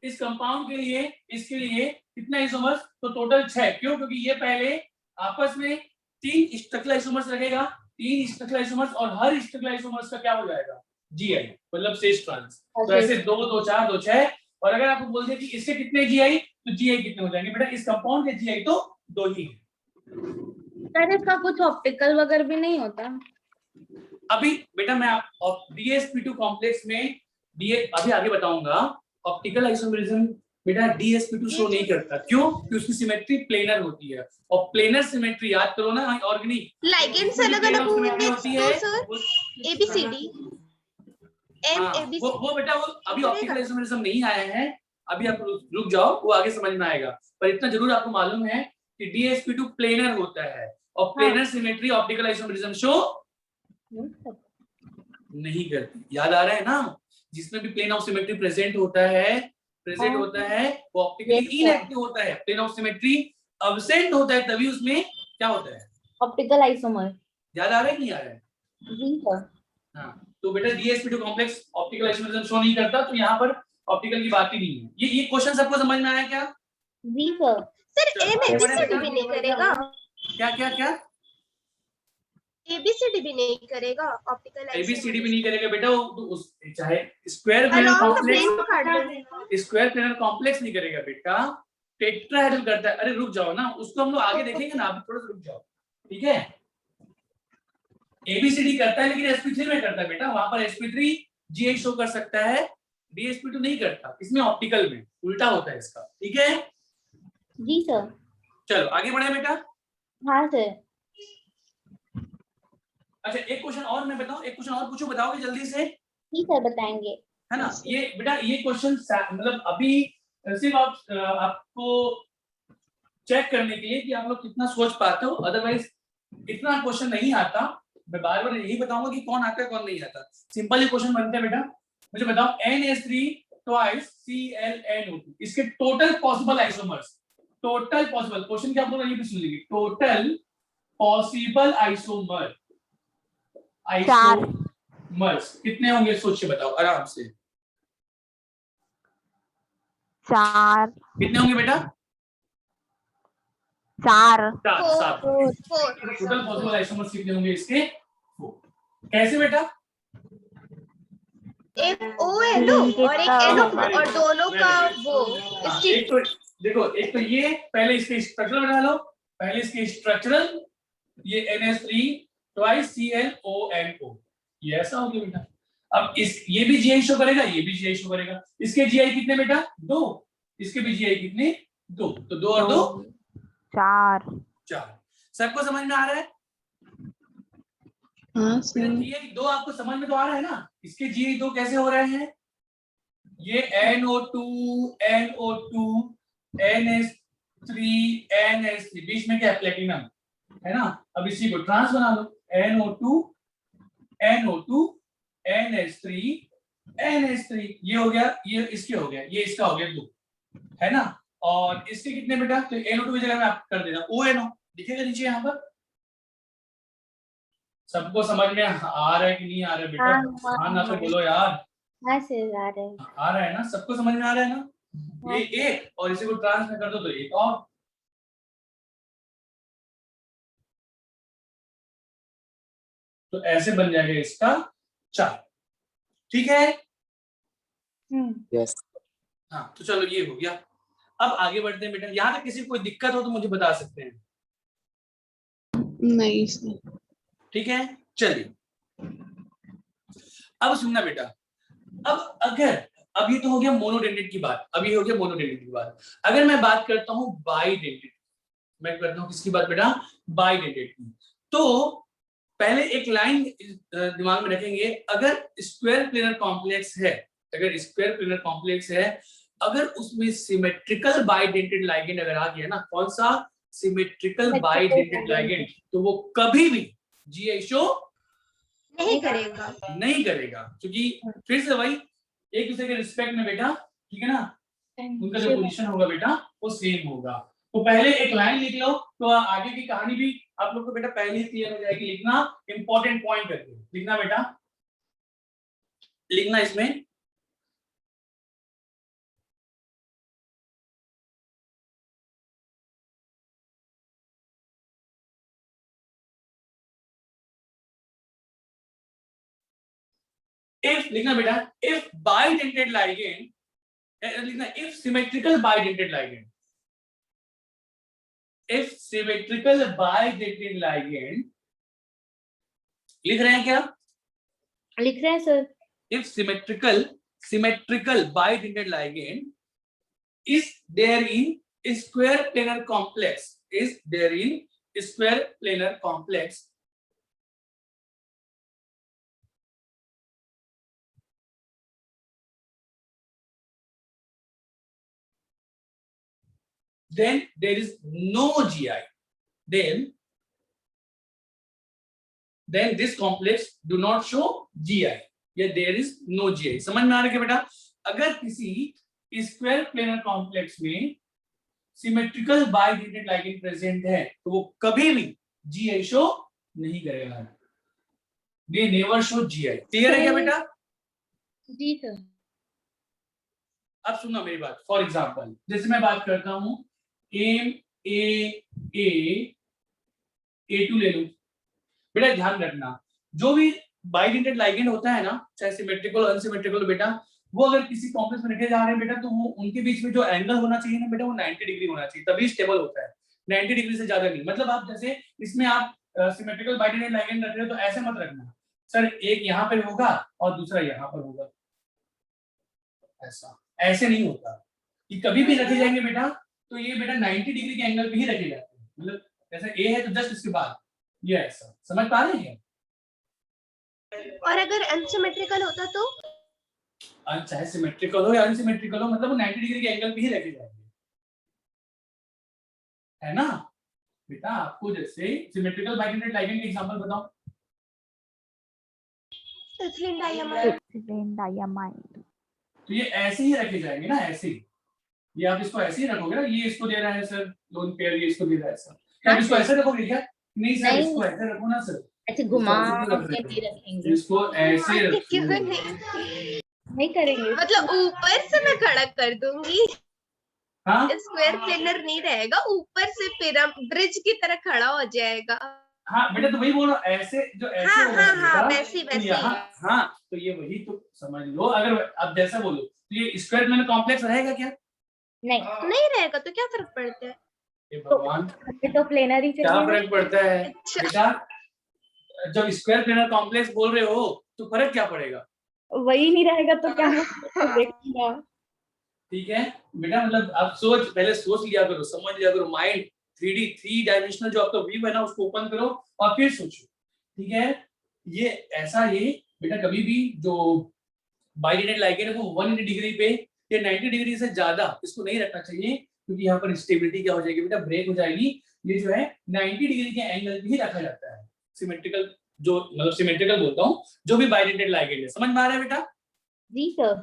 Speaker 1: इस कंपाउंड के लिए, इसके लिए कितने आइसोमर्स, तो टोटल 6। क्यों, क्योंकि ये पहले आपस में 3 स्ट्रक्चरल आइसोमर्स रखेगा, 3 स्ट्रक्चरल आइसोमर्स, और हर स्ट्रक्चरल आइसोमर्स का क्या हो जाएगा, GI, मतलब सिस ट्रांस। तो ऐसे 2 2 4 2 6। और अगर आपको बोल दिया कि इसके कितने GI, तो GI कितने हो जाएंगे बेटा, इस कंपाउंड के GI तो 2 ही है।
Speaker 2: सर इसका कुछ ऑप्टिकल वगैरह भी नहीं होता।
Speaker 1: अभी बेटा मैं DsP2 कॉम्प्लेक्स में अभी आगे बताऊंगा। ऑप्टिकल आइसोमेरिज्म बेटा DsP2 शो नहीं करता। क्यों, क्योंकि उसकी सिमेट्री प्लेनर होती है, और प्लेनर सिमेट्री याद करो ना ऑर्गेनिक
Speaker 4: लाइगेंड्स अलग-अलग होंगे
Speaker 1: होती है
Speaker 4: तो सर ABCD MABC।
Speaker 1: वो बेटा वो अभी ऑप्टिकल आइसोमेरिज्म नहीं आया है, अभी आप रुक जाओ, वो आगे समझ में आएगा। पर इतना जरूर आपको मालूम है कि DsP2 प्लेनर होता है, और planar symmetry optical isomerism show नहीं करती। याद आ रहा है ना, जिसमें भी प्लेन ऑफ सिमेट्री प्रेजेंट होता है वो ऑप्टिकली इनएक्टिव होता है। प्लेन ऑफ सिमेट्री अब्सेंट होता है तभी उसमें क्या होता है,
Speaker 2: ऑप्टिकल आइसोमर।
Speaker 1: याद आ रहा है नहीं आ रहा है,
Speaker 2: जी सर।
Speaker 1: हाँ। तो बेटा DsP2 complex optical isomerism show नहीं करता, तो यहाँ पर ऑप्टिकल की बात ही नहीं है। ये क्वेश्चन सबको समझ में आया क्या,
Speaker 2: जी सर।
Speaker 4: सर ABCD भी नहीं करेगा,
Speaker 1: क्या क्या क्या
Speaker 4: ABCD भी नहीं करेगा ऑप्टिकल
Speaker 1: ABCD भी नहीं करेगा बेटा, वो चाहे स्क्वायर प्लेनर कॉम्प्लेक्स नहीं करेगा बेटा, टेट्राहेड्रल करता है। अरे रुक जाओ ना, उसको हम लोग आगे देखेंगे ना, आप थोड़ा सा रुक जाओ, ठीक है। ABCD करता है लेकिन sp3 में करता है बेटा, वहां पर sp3 GI शो कर सकता है, DsP2 नहीं करता। इसमें ऑप्टिकल में उल्टा होता है इसका, ठीक है।
Speaker 2: जी सर।
Speaker 1: चलो आगे बढ़े बेटा।
Speaker 2: हाँ सर।
Speaker 1: अच्छा एक क्वेश्चन और मैं बताऊं, एक क्वेश्चन और पूछो, बताओगे जल्दी से,
Speaker 2: ठीक है बताएंगे,
Speaker 1: है ना। ये बेटा ये क्वेश्चन मतलब अभी सिर्फ आपको चेक करने के लिए कि आप लोग कितना सोच पाते हो, अदरवाइज इतना क्वेश्चन नहीं आता। मैं बार बार यही बताऊंगा कि कौन आता है कौन नहीं आता। सिंपल ही क्वेश्चन बनते हैं बेटा। मुझे बताओ NH3 ट्वाइस ClNO2, इसके total possible isomers, total possible, question क्या आप लोग ये भी सुन लीजिए, टोटल पॉसिबल आइसोमर्स कितने होंगे, सोच के बताओ आराम से।
Speaker 5: 4
Speaker 1: कितने होंगे बेटा,
Speaker 5: 4
Speaker 1: 7। टोटल पॉसिबल आइसोमर्स कितने होंगे इसके, 4। कैसे बेटा,
Speaker 4: एक ONO और एक NO और दोनों का वो
Speaker 1: एक तो देखो, एक तो ये पहले इसके स्ट्रक्चरल बना लो, पहले इसके स्ट्रक्चरल, ये NH3 ट्वाइस ClONO, ये ऐसा हो गया बेटा। अब इस ये भी GI शो करेगा, ये भी GI शो करेगा। इसके GI कितने बेटा, 2, इसके भी GI कितने 2, तो 2 और 2
Speaker 5: 4।
Speaker 1: 4। सबको समझ में आ रहा है?
Speaker 3: हाँ
Speaker 1: बेटा
Speaker 3: सर।
Speaker 1: GI 2 आपको समझ में तो आ रहा है ना? इसके GI 2 कैसे हो रहे हैं? ये NO2 NO2 NH3 NH3, बीच में क्या है? प्लेटिनम है ना। अब इसी को ट्रांस बना लो, NO2 NO2 NH3 NH3, ये हो गया, ये इसके हो गया, ये इसका हो गया 2, है ना। और इसके कितने बेटा? तो NO2 की जगह में आप कर देना ONO, दिखेगा नीचे यहाँ पर। सबको समझ में आ रहा है कि नहीं आ रहा है बेटा? हाँ ना तो बोलो यार।
Speaker 2: हाँ सर आ रहा है।
Speaker 1: आ रहा है ना? सबको समझ में आ रहा है ना? ये एक, और इसी को ट्रांस में कर दो तो एक और। तो ऐसे बन जाएगा इसका 4, ठीक है?
Speaker 6: यस।
Speaker 1: हाँ तो चलो ये हो गया। अब आगे बढ़ते हैं बेटा। यहाँ तक किसी को कोई दिक्कत हो तो मुझे बता सकते हैं,
Speaker 3: नहीं सर।
Speaker 1: ठीक है? चलिए अब सुनना बेटा। अब अगर, अब ये तो हो गया मोनोडेंडेट की बात, अब ये हो गया मोनोडेंडेट की बात। अगर मैं बात करता हूँ बाइडेंडेट, मैं करता हूँ किसकी बात बेटा? बाइडेंडेट की। तो पहले एक लाइन दिमाग में रखेंगे, अगर स्क्वायर प्लेनर कॉम्प्लेक्स है, अगर स्क्वायर प्लेनर कॉम्प्लेक्स है, अगर उसमें सिमेट्रिकल बाइडेंटेड लाइगेंड अगर आ गया ना, कौन सा? सिमेट्रिकल बाइडेंटेड लाइगेंड, तो वो कभी भी GI शो
Speaker 4: नहीं करेगा।
Speaker 1: नहीं करेगा, क्योंकि फिर से भाई एक दूसरे के रिस्पेक्ट में बेटा, ठीक है ना, उनका जो पोजीशन होगा बेटा वो सेम होगा। तो पहले एक लाइन लिख लो, तो आगे की कहानी भी आप लोग को बेटा पहले ही क्लियर हो जाएगी। लिखना इंपॉर्टेंट पॉइंट करके लिखना बेटा, लिखना इसमें if, लिखना बेटा if bidentate ligand, लिखना if symmetrical bidentate ligand, if symmetrical bidentate ligand, लिख रहे हैं क्या?
Speaker 2: लिख रहे हैं sir.
Speaker 1: If symmetrical bidentate ligand is there in square planar complex, is there in square planar complex, then there is no GI, then this complex do not show GI, या there is no GI। समझ में आ रहा है बेटा? अगर किसी square planar complex में सिमेट्रिकल बाइडेंटेड लाइगेंड प्रेजेंट है तो वो कभी भी GI शो नहीं करेगा, they never show GI। Clear है क्या बेटा?
Speaker 2: जी सर।
Speaker 1: अब सुनो मेरी बात। फॉर एग्जांपल जैसे मैं बात करता हूं A2 ले लूं बेटा, ध्यान रखना जो भी बाइडेंटेड लाइगेंड होता है ना, चाहे सिमेट्रिकल और अनसिमेट्रिकल बेटा, वो अगर किसी कॉम्प्लेक्स में रखे जा रहे हैं बेटा, तो वो उनके बीच में जो एंगल होना चाहिए ना बेटा, वो 90 डिग्री होना चाहिए, तभी स्टेबल होता है। 90 डिग्री से ज्यादा नहीं। मतलब आप जैसे इसमें आप सिमेट्रिकल बाइडेंटेड लाइगेंड रख रहे हो तो ऐसे मत रखना सर, एक यहाँ पर होगा और दूसरा यहाँ पर होगा, ऐसा ऐसे नहीं होता। कि कभी भी रखे जाएंगे बेटा तो ये बेटा 90 डिग्री के एंगल पे ही रखे जाते हैं। मतलब जैसे A है तो जस्ट इसके बाद ये ऐसा, समझ पा रहे हैं?
Speaker 4: और अगर अनसिमेट्रिकल होता तो?
Speaker 1: चाहे सिमेट्रिकल हो या अनसिमेट्रिकल हो, मतलब वो 90 डिग्री के एंगल पे ही रखे जाएंगे, है ना बेटा? आपको जैसे सिमेट्रिकल बाइडेंटेड लाइगेंड के एग्जांपल बताओ।
Speaker 4: एथिलीन डायमाइड।
Speaker 1: तो ये ऐसे ही रखे जाएंगे ना, ऐसे ही। ये आप इसको ऐसे ही रखोगे ना, ये इसको दे रहा है सर लोन पेयर, ये इसको दे रहा है सर, क्या आप इसको ऐसे रखोगे क्या? नहीं सर, इसको ऐसे रखो ना सर,
Speaker 2: ऐसे घुमा के नहीं रखेंगे,
Speaker 1: इसको ऐसे
Speaker 4: क्यों
Speaker 1: रखो।
Speaker 2: नहीं करेंगे।
Speaker 4: मतलब ऊपर से मैं खड़ा कर दूंगी,
Speaker 1: हाँ
Speaker 4: स्क्वायर प्लेनर नहीं रहेगा, ऊपर से पिरामिड ब्रिज की तरह खड़ा हो जाएगा।
Speaker 1: हाँ बेटा, तो वही बोलो, ऐसे जो ऐसे
Speaker 4: हाँ
Speaker 1: होगा
Speaker 4: हाँ हाँ,
Speaker 1: बेटा,
Speaker 4: वैसे
Speaker 1: तो
Speaker 4: वैसे।
Speaker 1: हाँ तो ये वही तो समझ लो। अगर आप जैसा बोलो तो ये स्क्वायर प्लेनर कॉम्प्लेक्स रहेगा क्या?
Speaker 4: नहीं रहेगा तो क्या फर्क पड़ता है?
Speaker 1: हे भगवान,
Speaker 2: तो प्लेनर ही
Speaker 1: क्या
Speaker 2: चाहिए।
Speaker 1: फर्क पड़ता है बेटा? जब स्क्वायर प्लेनर कॉम्प्लेक्स बोल रहे हो तो फर्क क्या पड़ेगा?
Speaker 2: वही नहीं रहेगा तो क्या देखूंगा।
Speaker 1: ठीक है बेटा, मतलब आप पहले सोच लिया करो, समझ लिया करो, माइंड 3D 3 डायमेंशनल जो आपका व्यू है ना उसको ओपन करो और फिर सोचो। ठीक है, ये ऐसा ये बेटा कभी भी जो बाइडेंट लाइगेंड है वो 180 डिग्री पे या 90 डिग्री से ज्यादा इसको नहीं रखना चाहिए, क्योंकि यहाँ पर स्टेबिलिटी क्या हो जाएगी बेटा, ब्रेक हो जाएगी। ये जो है 90 डिग्री के एंगल पे ही रखा जाता है सिमेट्रिकल, जो मतलब सिमेट्रिकल बोलता हूँ, जो भी बाइडेंट लाइगेंड है। समझ में आ रहा है बेटा?
Speaker 2: जी सर।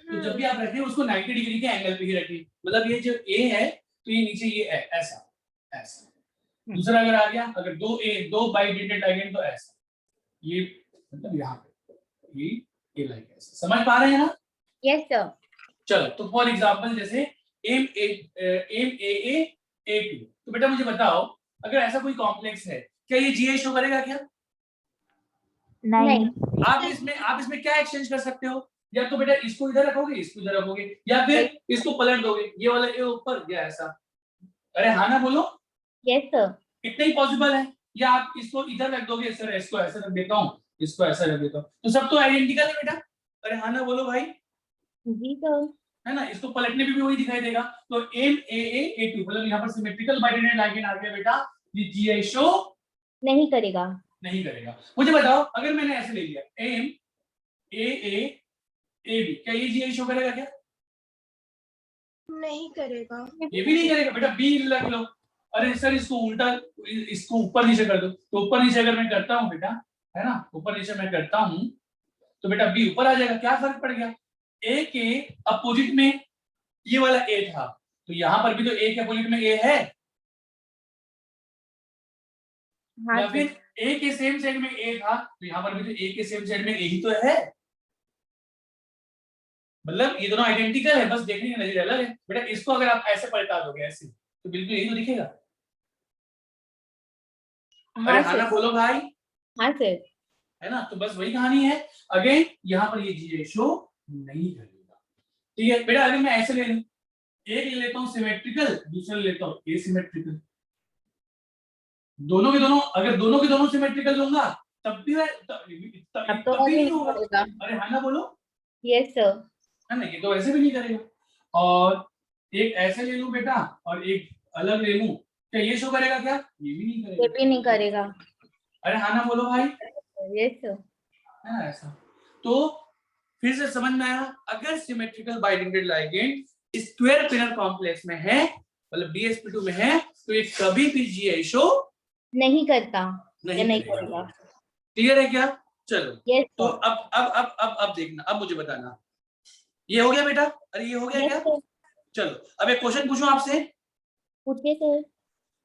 Speaker 1: तो जब भी आप रखें उसको 90 डिग्री के एंगल पे ही रखिए, मतलब ये जो ए है तो ये नीचे ये है ऐसा ऐसा। दूसरा अगर आ गया, अगर दो बाइडेंटेड लाइगेंड तो ऐसा, ये मतलब यहाँ पे ये लाइक ऐसा। समझ पा रहे हैं ना?
Speaker 2: Yes sir.
Speaker 1: चलो, तो फॉर एग्जांपल जैसे एम ए टू, तो बेटा मुझे बताओ अगर ऐसा कोई कॉम्प्लेक्स है क्या ये जीए शो करेगा क्या?
Speaker 5: नहीं।
Speaker 1: आप इसमें क्या एक्सचेंज कर सकते हो, या तो बेटा इसको इधर रखोगे, इसको इधर रखोगे, या फिर इसको पलट दोगे, ये वाला ए ऊपर या ऐसा। अरे हाँ ना बोलो।
Speaker 2: Yes sir.
Speaker 1: इतना ही पॉसिबल है, या आप इसको इधर रख दोगे, सर इसको ऐसे रख देता हूँ, इसको ऐसा रख देता हूँ, तो सब तो आइडेंटिकल है बेटा। अरे हाँ ना बोलो भाई।
Speaker 2: जी सर।
Speaker 1: है ना, इसको पलटने पे भी वही दिखाई देगा। तो एम ए टू मतलब यहाँ पर सिमेट्रिकल बाइडेंटेड लाइगेंड आ गया बेटा, ये जीआई शो
Speaker 2: नहीं करेगा।
Speaker 1: नहीं करेगा। मुझे बताओ अगर मैंने ऐसे ले लिया एम ए बी, क्या ये जीआई शो करेगा क्या?
Speaker 4: नहीं करेगा।
Speaker 1: ये भी नहीं करेगा बेटा, बी रख लो। अरे सर इसको उल्टा, इसको ऊपर नीचे कर दो, तो ऊपर नीचे अगर मैं करता हूँ बेटा, है ना, ऊपर नीचे मैं करता हूँ तो बेटा बी ऊपर आ जाएगा। क्या फर्क पड़ गया? ए के अपोजिट में ये वाला ए था, तो यहां पर भी तो ए के अपोजिट में ए है,
Speaker 2: हाँ
Speaker 1: या फिर ए के सेम साइड में ए था तो यहां पर भी तो ए के सेम साइड में ए ही तो है। मतलब ये दोनों आइडेंटिकल है, बस देखने का नजरिया अलग है। बेटा इसको अगर आप ऐसे पलटा दोगे ऐसे, तो बिल्कुल यही तो दिखेगा। अरे हाँ ना बोलो भाई।
Speaker 2: हाँ सर।
Speaker 1: है ना, तो बस वही कहानी है। अगेन यहाँ पर ये जीए शो नहीं करेगा। ठीक है बेटा, अगर मैं ऐसे ले लूं, एक ले लेता हूँ सिमेट्रिकल, दूसरा ले लेता हूँ एसिमेट्रिकल, दोनों के दोनों, अगर दोनों के दोनों सिमेट्रिकल लूंगा तब भी तब भी नहीं होगा। अरे हाँ ना बोलो।
Speaker 2: Yes sir.
Speaker 1: है ना, ये तो वैसे भी नहीं करेगा। और एक ऐसे ले लूं बेटा और एक अलग ले लूं, क्या ये शो करेगा क्या? ये भी नहीं करेगा।
Speaker 2: ये भी नहीं करेगा।
Speaker 1: अरे हाँ ना बोलो भाई।
Speaker 2: Yes sir.
Speaker 1: है ना ऐसा। तो फिर से समझ में आया, अगर सिमेट्रिकल बाइडेंटेड लाइगेंड स्क्वायर पिनर कॉम्प्लेक्स में है, मतलब DsP2 में है, तो ये कभी भी जीआई शो
Speaker 2: नहीं करता।
Speaker 1: नहीं
Speaker 2: करेगा।
Speaker 1: क्लियर है क्या? चलो
Speaker 2: यस
Speaker 1: तो अब देखना, अब मुझे बताना, ये हो गया बेटा? अरे ये हो गया क्या? चलो अब एक क्वेश्चन पूछूं आपसे।
Speaker 2: पूछिए सर।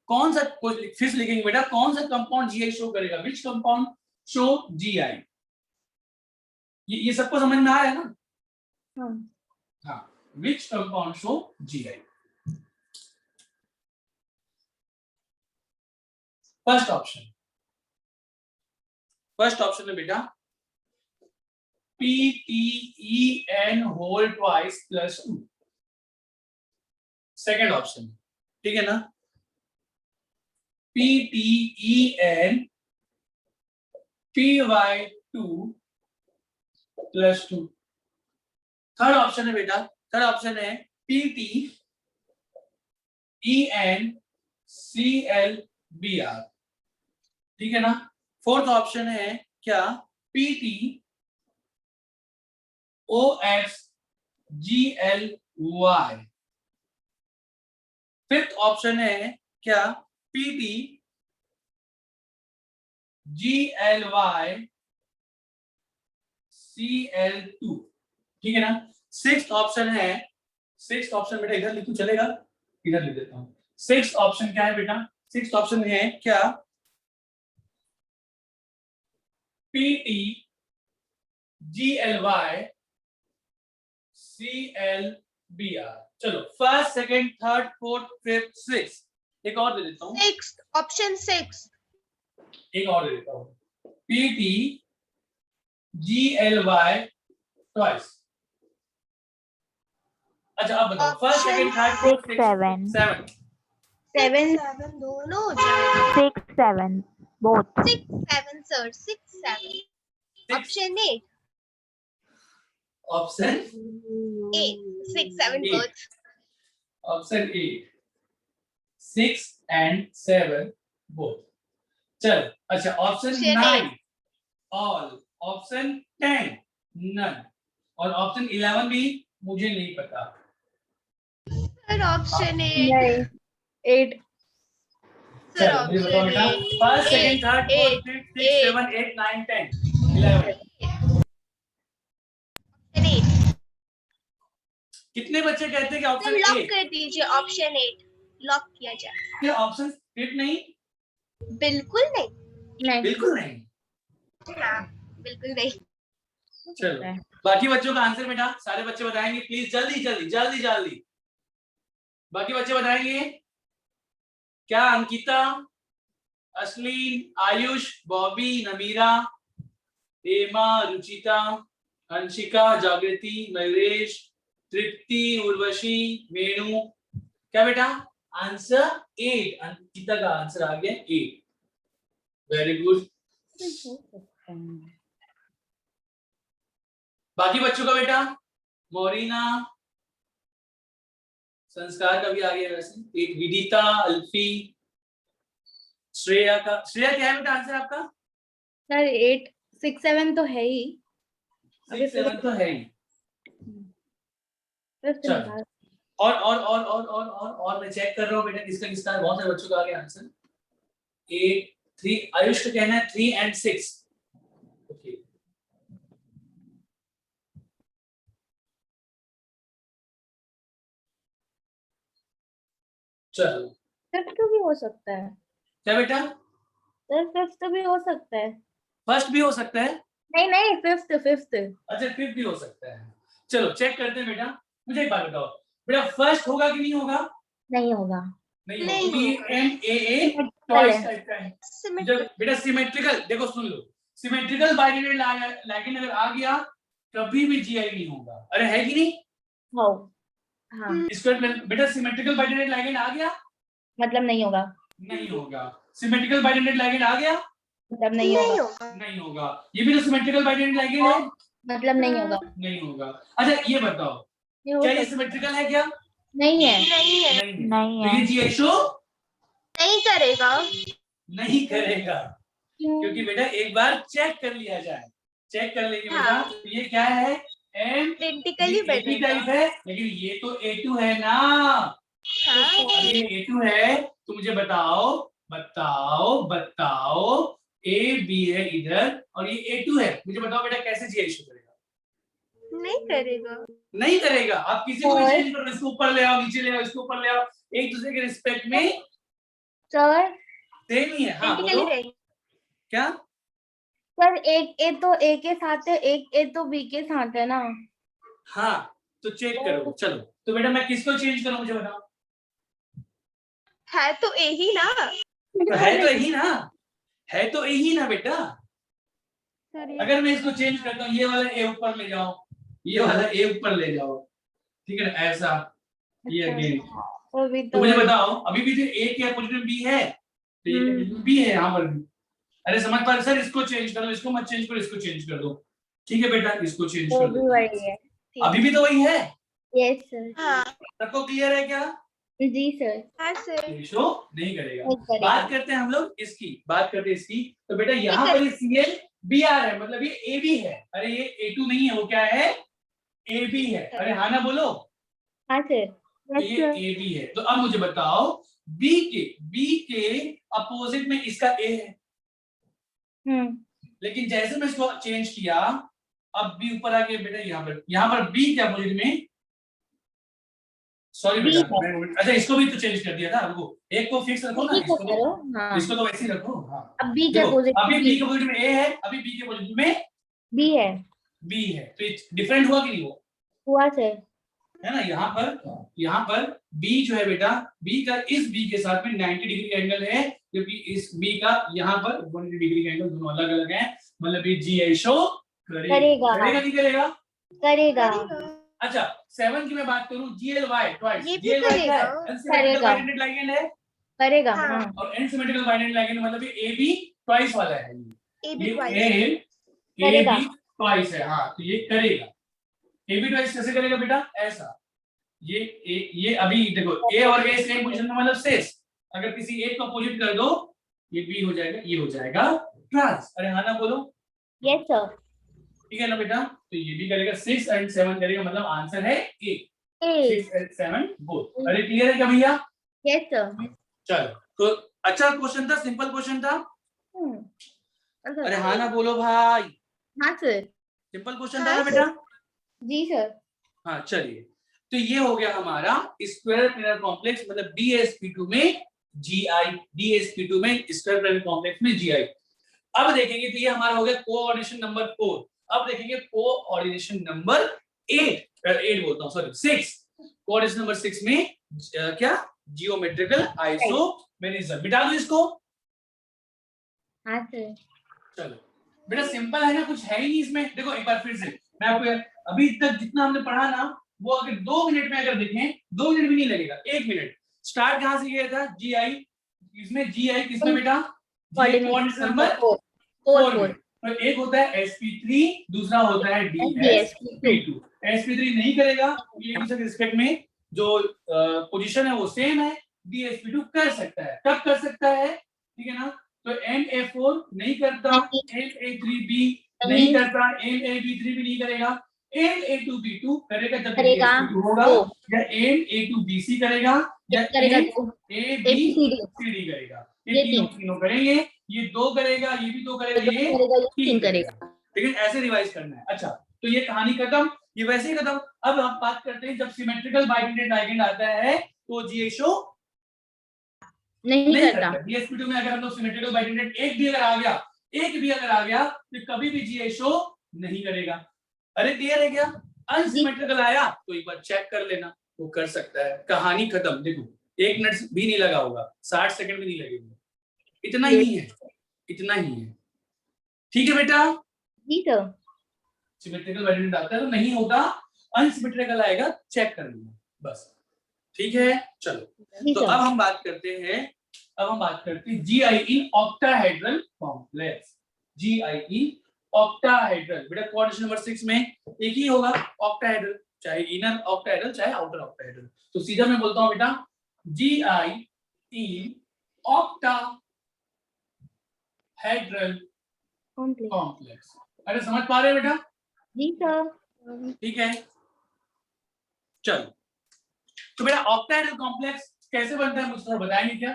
Speaker 1: कौन सा, फिर से लिखेंगे बेटा, कौन सा कंपाउंड जीआई शो करेगा? Which compound show GI? ये सबको समझ में आ रहा है ना? हाँ, which compound show GI? First option है बेटा PTEN whole twice plus 2। Second option, ठीक है ना, PTEN PY2 plus 2। Third option है बेटा, थर्ड ऑप्शन है PTEN CLBR, ठीक है ना। फोर्थ ऑप्शन है क्या? PTOXGLY, फिफ्थ ऑप्शन है क्या? PTGLY CL2, ठीक है ना। सिक्स्थ ऑप्शन है, सिक्स्थ ऑप्शन बेटा इधर लिखूं चलेगा? इधर लिख देता हूं। सिक्स्थ ऑप्शन क्या है बेटा? सिक्स्थ ऑप्शन है क्या? PTGLY CLBR। चलो first, second, third, fourth, fifth, sixth, एक और दे देता हूँ।
Speaker 4: Sixth, option 6।
Speaker 1: एक और दे देता हूँ, PTGLY ट्वाइस। अच्छा अब बताओ, first, second, third, fourth, sixth, seven.
Speaker 4: 7 दोनों हो जाएगा।
Speaker 5: 6, 7 both.
Speaker 4: 6, 7 sir, 6, 7। Option 8।
Speaker 1: Option
Speaker 4: 8, 6, 7
Speaker 1: 8.
Speaker 4: both.
Speaker 1: Option 8, 6 and 7 both. चल अच्छा, option
Speaker 4: Option
Speaker 1: 9 all, option 10 none, और ऑप्शन 11 भी मुझे नहीं पता।
Speaker 4: Sir, option 8.
Speaker 5: नहीं 8
Speaker 4: Sir,
Speaker 1: चलो मुझे बताओ
Speaker 4: option
Speaker 1: बेटा,
Speaker 4: 8.
Speaker 1: First second third fourth
Speaker 4: 8,
Speaker 1: fifth 6 7 8 9 10 11
Speaker 4: 8.
Speaker 1: कितने बच्चे कहते हैं कि ऑप्शन
Speaker 4: लॉक
Speaker 1: 8?
Speaker 4: कर दीजिए, ऑप्शन 8 लॉक किया जाए।
Speaker 1: क्या ऑप्शन फिट नहीं?
Speaker 4: बिल्कुल नहीं।
Speaker 5: नहीं
Speaker 1: बिल्कुल नहीं।
Speaker 4: हाँ, बिल्कुल नहीं।
Speaker 1: चलो बाकी बच्चों का आंसर बेटा सारे बच्चे बताएंगे प्लीज, जल्दी जल्दी जल्दी जल्दी। बाकी बच्चे बताएंगे क्या? अंकिता, अश्लीन, आयुष, बॉबी, नमीरा, हेमा, रुचिता, अंशिका, जागृति, मयूरेश, तृप्ति, उर्वशी, वेणु। क्या बेटा? आंसर 8। अंकिता का आंसर आ गया 8। Very good. बाकी बच्चों का बेटा, मोरिना, संस्कार का भी आ गया वैसे 8, विदिता, अल्फी, श्रेया का। श्रेया क्या है बेटा आंसर आपका?
Speaker 5: सर 8 6 7 तो है ही,
Speaker 1: 6 7 तो है ही।
Speaker 5: फिफ्थ
Speaker 1: चलो।
Speaker 5: निकाल।
Speaker 1: और मैं चेक कर रहा हूँ बेटा किसका किसका है। बहुत सारे बच्चों का आ गया आंसर 8 3। आयुष का कहना है 3 and 6। ओके चलो।
Speaker 5: फिफ्थ भी हो सकता है
Speaker 1: क्या बेटा?
Speaker 5: सर, फिफ्थ भी हो सकता है।
Speaker 1: फर्स्ट भी हो सकता है।
Speaker 5: नहीं नहीं फिफ्थ फिफ्थ।
Speaker 1: अच्छा फिफ्थ भी हो सकता है। चलो चेक करते हैं बेटा। मुझे एक बात बताओ बेटा, फर्स्ट होगा कि नहीं होगा?
Speaker 5: नहीं होगा।
Speaker 1: नहीं
Speaker 4: नहीं
Speaker 1: होगा।
Speaker 4: होगा।
Speaker 1: MAA ट्वाइस टाइप का है। जब बेटा सिमेट्रिकल, देखो सुन लो, सिमेट्रिकल बाइनरी लैगिन अगर आ गया कभी भी GI नहीं होगा। अरे है कि नहीं?
Speaker 5: हो हाँ,
Speaker 1: इसको बेटा सिमेट्रिकल बाइनरी लैगिन आ गया
Speaker 5: मतलब नहीं होगा।
Speaker 1: नहीं होगा। सिमेट्रिकल बाइनरी लैगिन आ गया
Speaker 5: मतलब नहीं
Speaker 4: नहीं
Speaker 5: होगा।
Speaker 4: होगा।
Speaker 1: नहीं होगा। ये भी तो सिमेट्रिकल बाइनरी लैगिन है।
Speaker 5: मतलब नहीं होगा।
Speaker 1: नहीं होगा। अच्छा ये बताओ
Speaker 5: ये हो
Speaker 1: क्या ये
Speaker 5: सकता
Speaker 1: सिमेट्रिकल है क्या?
Speaker 5: नहीं है।
Speaker 4: नहीं है।
Speaker 1: नहीं है।
Speaker 5: नहीं
Speaker 1: तो
Speaker 5: है।
Speaker 1: ये GI शो
Speaker 4: नहीं करेगा।
Speaker 1: नहीं करेगा, क्योंकि बेटा एक बार चेक कर लिया जाए। चेक कर लेंगे बेटा।
Speaker 4: हाँ।
Speaker 1: तो ये क्या है?
Speaker 4: आइडेंटिकली
Speaker 1: AB टाइप है, लेकिन ये तो A2 है ना।
Speaker 4: हाँ।
Speaker 1: ये A2 है तो मुझे बताओ बताओ बताओ, AB है इधर और ये A2 है, मुझे बताओ बेटा कैसे GI शो करेगा?
Speaker 4: नहीं करेगा।
Speaker 1: नहीं करेगा। आप किसी को भी चेंज करो, इसको ऊपर ले आओ, नीचे ले आओ, इसको ऊपर ले आओ, एक दूसरे के रिस्पेक्ट में
Speaker 5: सर
Speaker 1: सेम ही है। हाँ
Speaker 4: आइडेंटिकली
Speaker 1: बोलो
Speaker 4: रहेगा।
Speaker 1: क्या?
Speaker 5: सर एक ए तो ए के साथ है, एक ए तो बी के साथ है ना।
Speaker 1: हाँ तो चेक करो। चलो तो बेटा मैं किसको चेंज करूं मुझे बताओ।
Speaker 4: है तो ए ही ना।
Speaker 1: तो है तो यही ना, है तो यही ना बेटा।
Speaker 5: सर ये
Speaker 1: अगर मैं इसको चेंज करता हूँ, ये वाला ए ऊपर ले जाओ, ये वाला ए ऊपर ले जाओ, ठीक है ना, ऐसा ये अगेन।
Speaker 5: तो भी
Speaker 1: तो मुझे बताओ अभी भी ए के अपोजिट में बी है, तो ये बी है यहाँ पर भी। अरे समझ पा रहे सर, इसको चेंज कर दो, इसको मत चेंज करो, इसको चेंज कर दो, ठीक है बेटा, इसको चेंज
Speaker 5: तो
Speaker 1: कर
Speaker 5: भी
Speaker 1: दो।
Speaker 5: वही है।
Speaker 1: अभी भी तो वही है।
Speaker 5: Yes sir.
Speaker 4: हाँ।
Speaker 1: सबको क्लियर है क्या?
Speaker 5: जी सर।
Speaker 4: हाँ सर।
Speaker 1: ये शो नहीं करेगा।
Speaker 5: नहीं करेगा।
Speaker 1: बात करते हैं हम लोग इसकी, बात करते हैं इसकी। तो बेटा यहाँ पर ये Cl Br है, मतलब ये AB है। अरे ये A2 नहीं है, वो क्या है? AB है। अरे हाँ ना बोलो।
Speaker 5: हाँ सर।
Speaker 1: तो ये AB है। तो अब मुझे बताओ B के अपोजिट में इसका A है, लेकिन जैसे मैं इसको चेंज किया, अब B ऊपर आके बेटा यहाँ पर B के अपोजिट में, सॉरी बेटा, अच्छा इसको भी तो चेंज कर दिया था। रुको, एक को फिक्स रखो ना, इसको तो वैसे ही रखो। हाँ
Speaker 5: अब बी के
Speaker 1: देखो,
Speaker 5: अपोजिट
Speaker 1: अभी B के अपोजिट में A है, अभी B के अपोजिट में
Speaker 5: बी है।
Speaker 1: B है। तो डिफरेंट हुआ कि नहीं
Speaker 5: हुआ सर।
Speaker 1: है ना। यहाँ पर B जो है बेटा, B का इस B के साथ में 90 डिग्री का एंगल है, क्योंकि इस B का यहाँ पर 180 डिग्री का एंगल, दोनों अलग अलग हैं। मतलब ये GI शो करेगा नहीं करेगा?
Speaker 5: करेगा।
Speaker 1: अच्छा 7 की मैं बात करूं, GLY ट्वाइस,
Speaker 4: ये भी
Speaker 1: GLY क्या है?
Speaker 4: करेगा।
Speaker 1: अनसिमेट्रिकल बाइडेंडेड लिगेंड है।
Speaker 5: करेगा।
Speaker 4: हाँ।
Speaker 5: हाँ।
Speaker 1: और एनसिमेट्रिकल बाइडेंडेड लिगेंड मतलब ये AB ट्वाइस वाला है।
Speaker 4: ए भी
Speaker 1: ये
Speaker 4: ट्वाइस।
Speaker 1: A
Speaker 5: करेगा।
Speaker 1: AB ट्वाइस है। हाँ तो ये करेगा। AB2H कैसे करेगा बेटा? ऐसा, ये अभी देखो A और A सेम पोजीशन में, मतलब शेष। अगर किसी एक को अपोजिट कर दो, ये B हो जाएगा, ये हो जाएगा ट्रांस। अरे हाँ ना बोलो।
Speaker 2: Yes sir.
Speaker 1: ठीक है ना बेटा? तो ये भी करेगा 6 और 7 करेगा, मतलब आंसर है A। 6 और 7 बोथ। अरे क्लियर है क्या भैया?
Speaker 2: Yes sir.
Speaker 1: चलो, तो अच्छा क्वेश्चन था, सिंपल क्वेश्चन था। अरे हाँ ना बोलो भाई।
Speaker 2: हाँ सर।
Speaker 1: सिंपल क्वेश्चन था ना बेटा?
Speaker 2: जी सर।
Speaker 1: हाँ चलिए, तो ये हो गया हमारा स्क्वायर प्लेनर कॉम्प्लेक्स, मतलब DSP2 में GI, DSP2 में स्क्वायर प्लेनर कॉम्प्लेक्स में GI। अब देखेंगे, तो ये हमारा हो गया कोऑर्डिनेशन नंबर 4। अब देखेंगे कोऑर्डिनेशन नंबर 8 बोलता हूँ, सॉरी 6। कोऑर्डिनेशन नंबर 6 में क्या? Geometrical isomerism. मिटा दो इसको।
Speaker 2: हाँ सर।
Speaker 1: चलो बेटा, सिंपल है ना, कुछ है ही नहीं इसमें। देखो एक बार फिर से मैं आपको अभी तक जितना हमने पढ़ा ना, वो अगर 2 मिनट में अगर देखें, 2 मिनट भी नहीं लगेगा, 1 मिनट। स्टार्ट कहां से किया था? GI। इसमें GI किसमें बेटा? Coordination number 4। तो एक होता है sp3, दूसरा होता है dsp2। sp3 नहीं करेगा, ये इसके रिस्पेक्ट में जो पोजीशन है वो सेम है। dsp2 कर सकता है। कब कर सकता है? ठीक है ना? तो ma4 नहीं करता, ma3b नहीं करता, ma3b भी नहीं करेगा, ma2b2 करेगा जब dsp2 होगा, या ma2bc करेगा, या abcd करेगा। ये तीनों करेंगे, ये 2 करेगा, ये भी 2 करेगा, ये 3 करेगा। लेकिन ऐसे रिवाइज करना है। अच्छा, तो ये कहानी खत्म, ये वैसे ही खत्म। अब हम बात करते हैं, जब सिमेट्रिकल बाइडेंडेड लाइगेंड आता है तो GI शो नहीं करता। DSP2 में अगर हम लोग सिमेट्रिकल बाइडेंडेड एक भी अगर आ गया तो कभी भी GI शो नहीं करेगा। अरे क्लियर है क्या? अनसिमेट्रिकल आया तो एक बार चेक कर लेना, वो कर सकता है। कहानी खत्म। देखो 1 मिनट भी नहीं लगा होगा, 60 सेकंड भी नहीं लगेगा, इतना ही है, इतना ही है। ठीक है बेटा?
Speaker 2: जी सर।
Speaker 1: सिमेट्रिकल बाइडेंडेड आता है तो नहीं होता, अनसिमेट्रिकल आएगा, चेक कर लेना बस। ठीक है, चलो तो अब हम बात करते हैं, GI in octahedral complex. GI in octahedral, बेटा कोऑर्डिनेशन नंबर 6 में एक ही होगा, ऑक्टाहेड्रल, चाहे इनर ऑक्टाहेड्रल चाहे आउटर ऑक्टाहेड्रल। तो सीधा मैं बोलता हूं बेटा, GI इन ऑक्टाहेड्रल कॉम्प्लेक्स। अरे समझ पा रहे हैं बेटा?
Speaker 2: जी सर।
Speaker 1: ठीक है, चलो तो बेटा ऑक्टाहेड्रल कॉम्प्लेक्स कैसे बनता है मुझे थोड़ा बताएंगे क्या?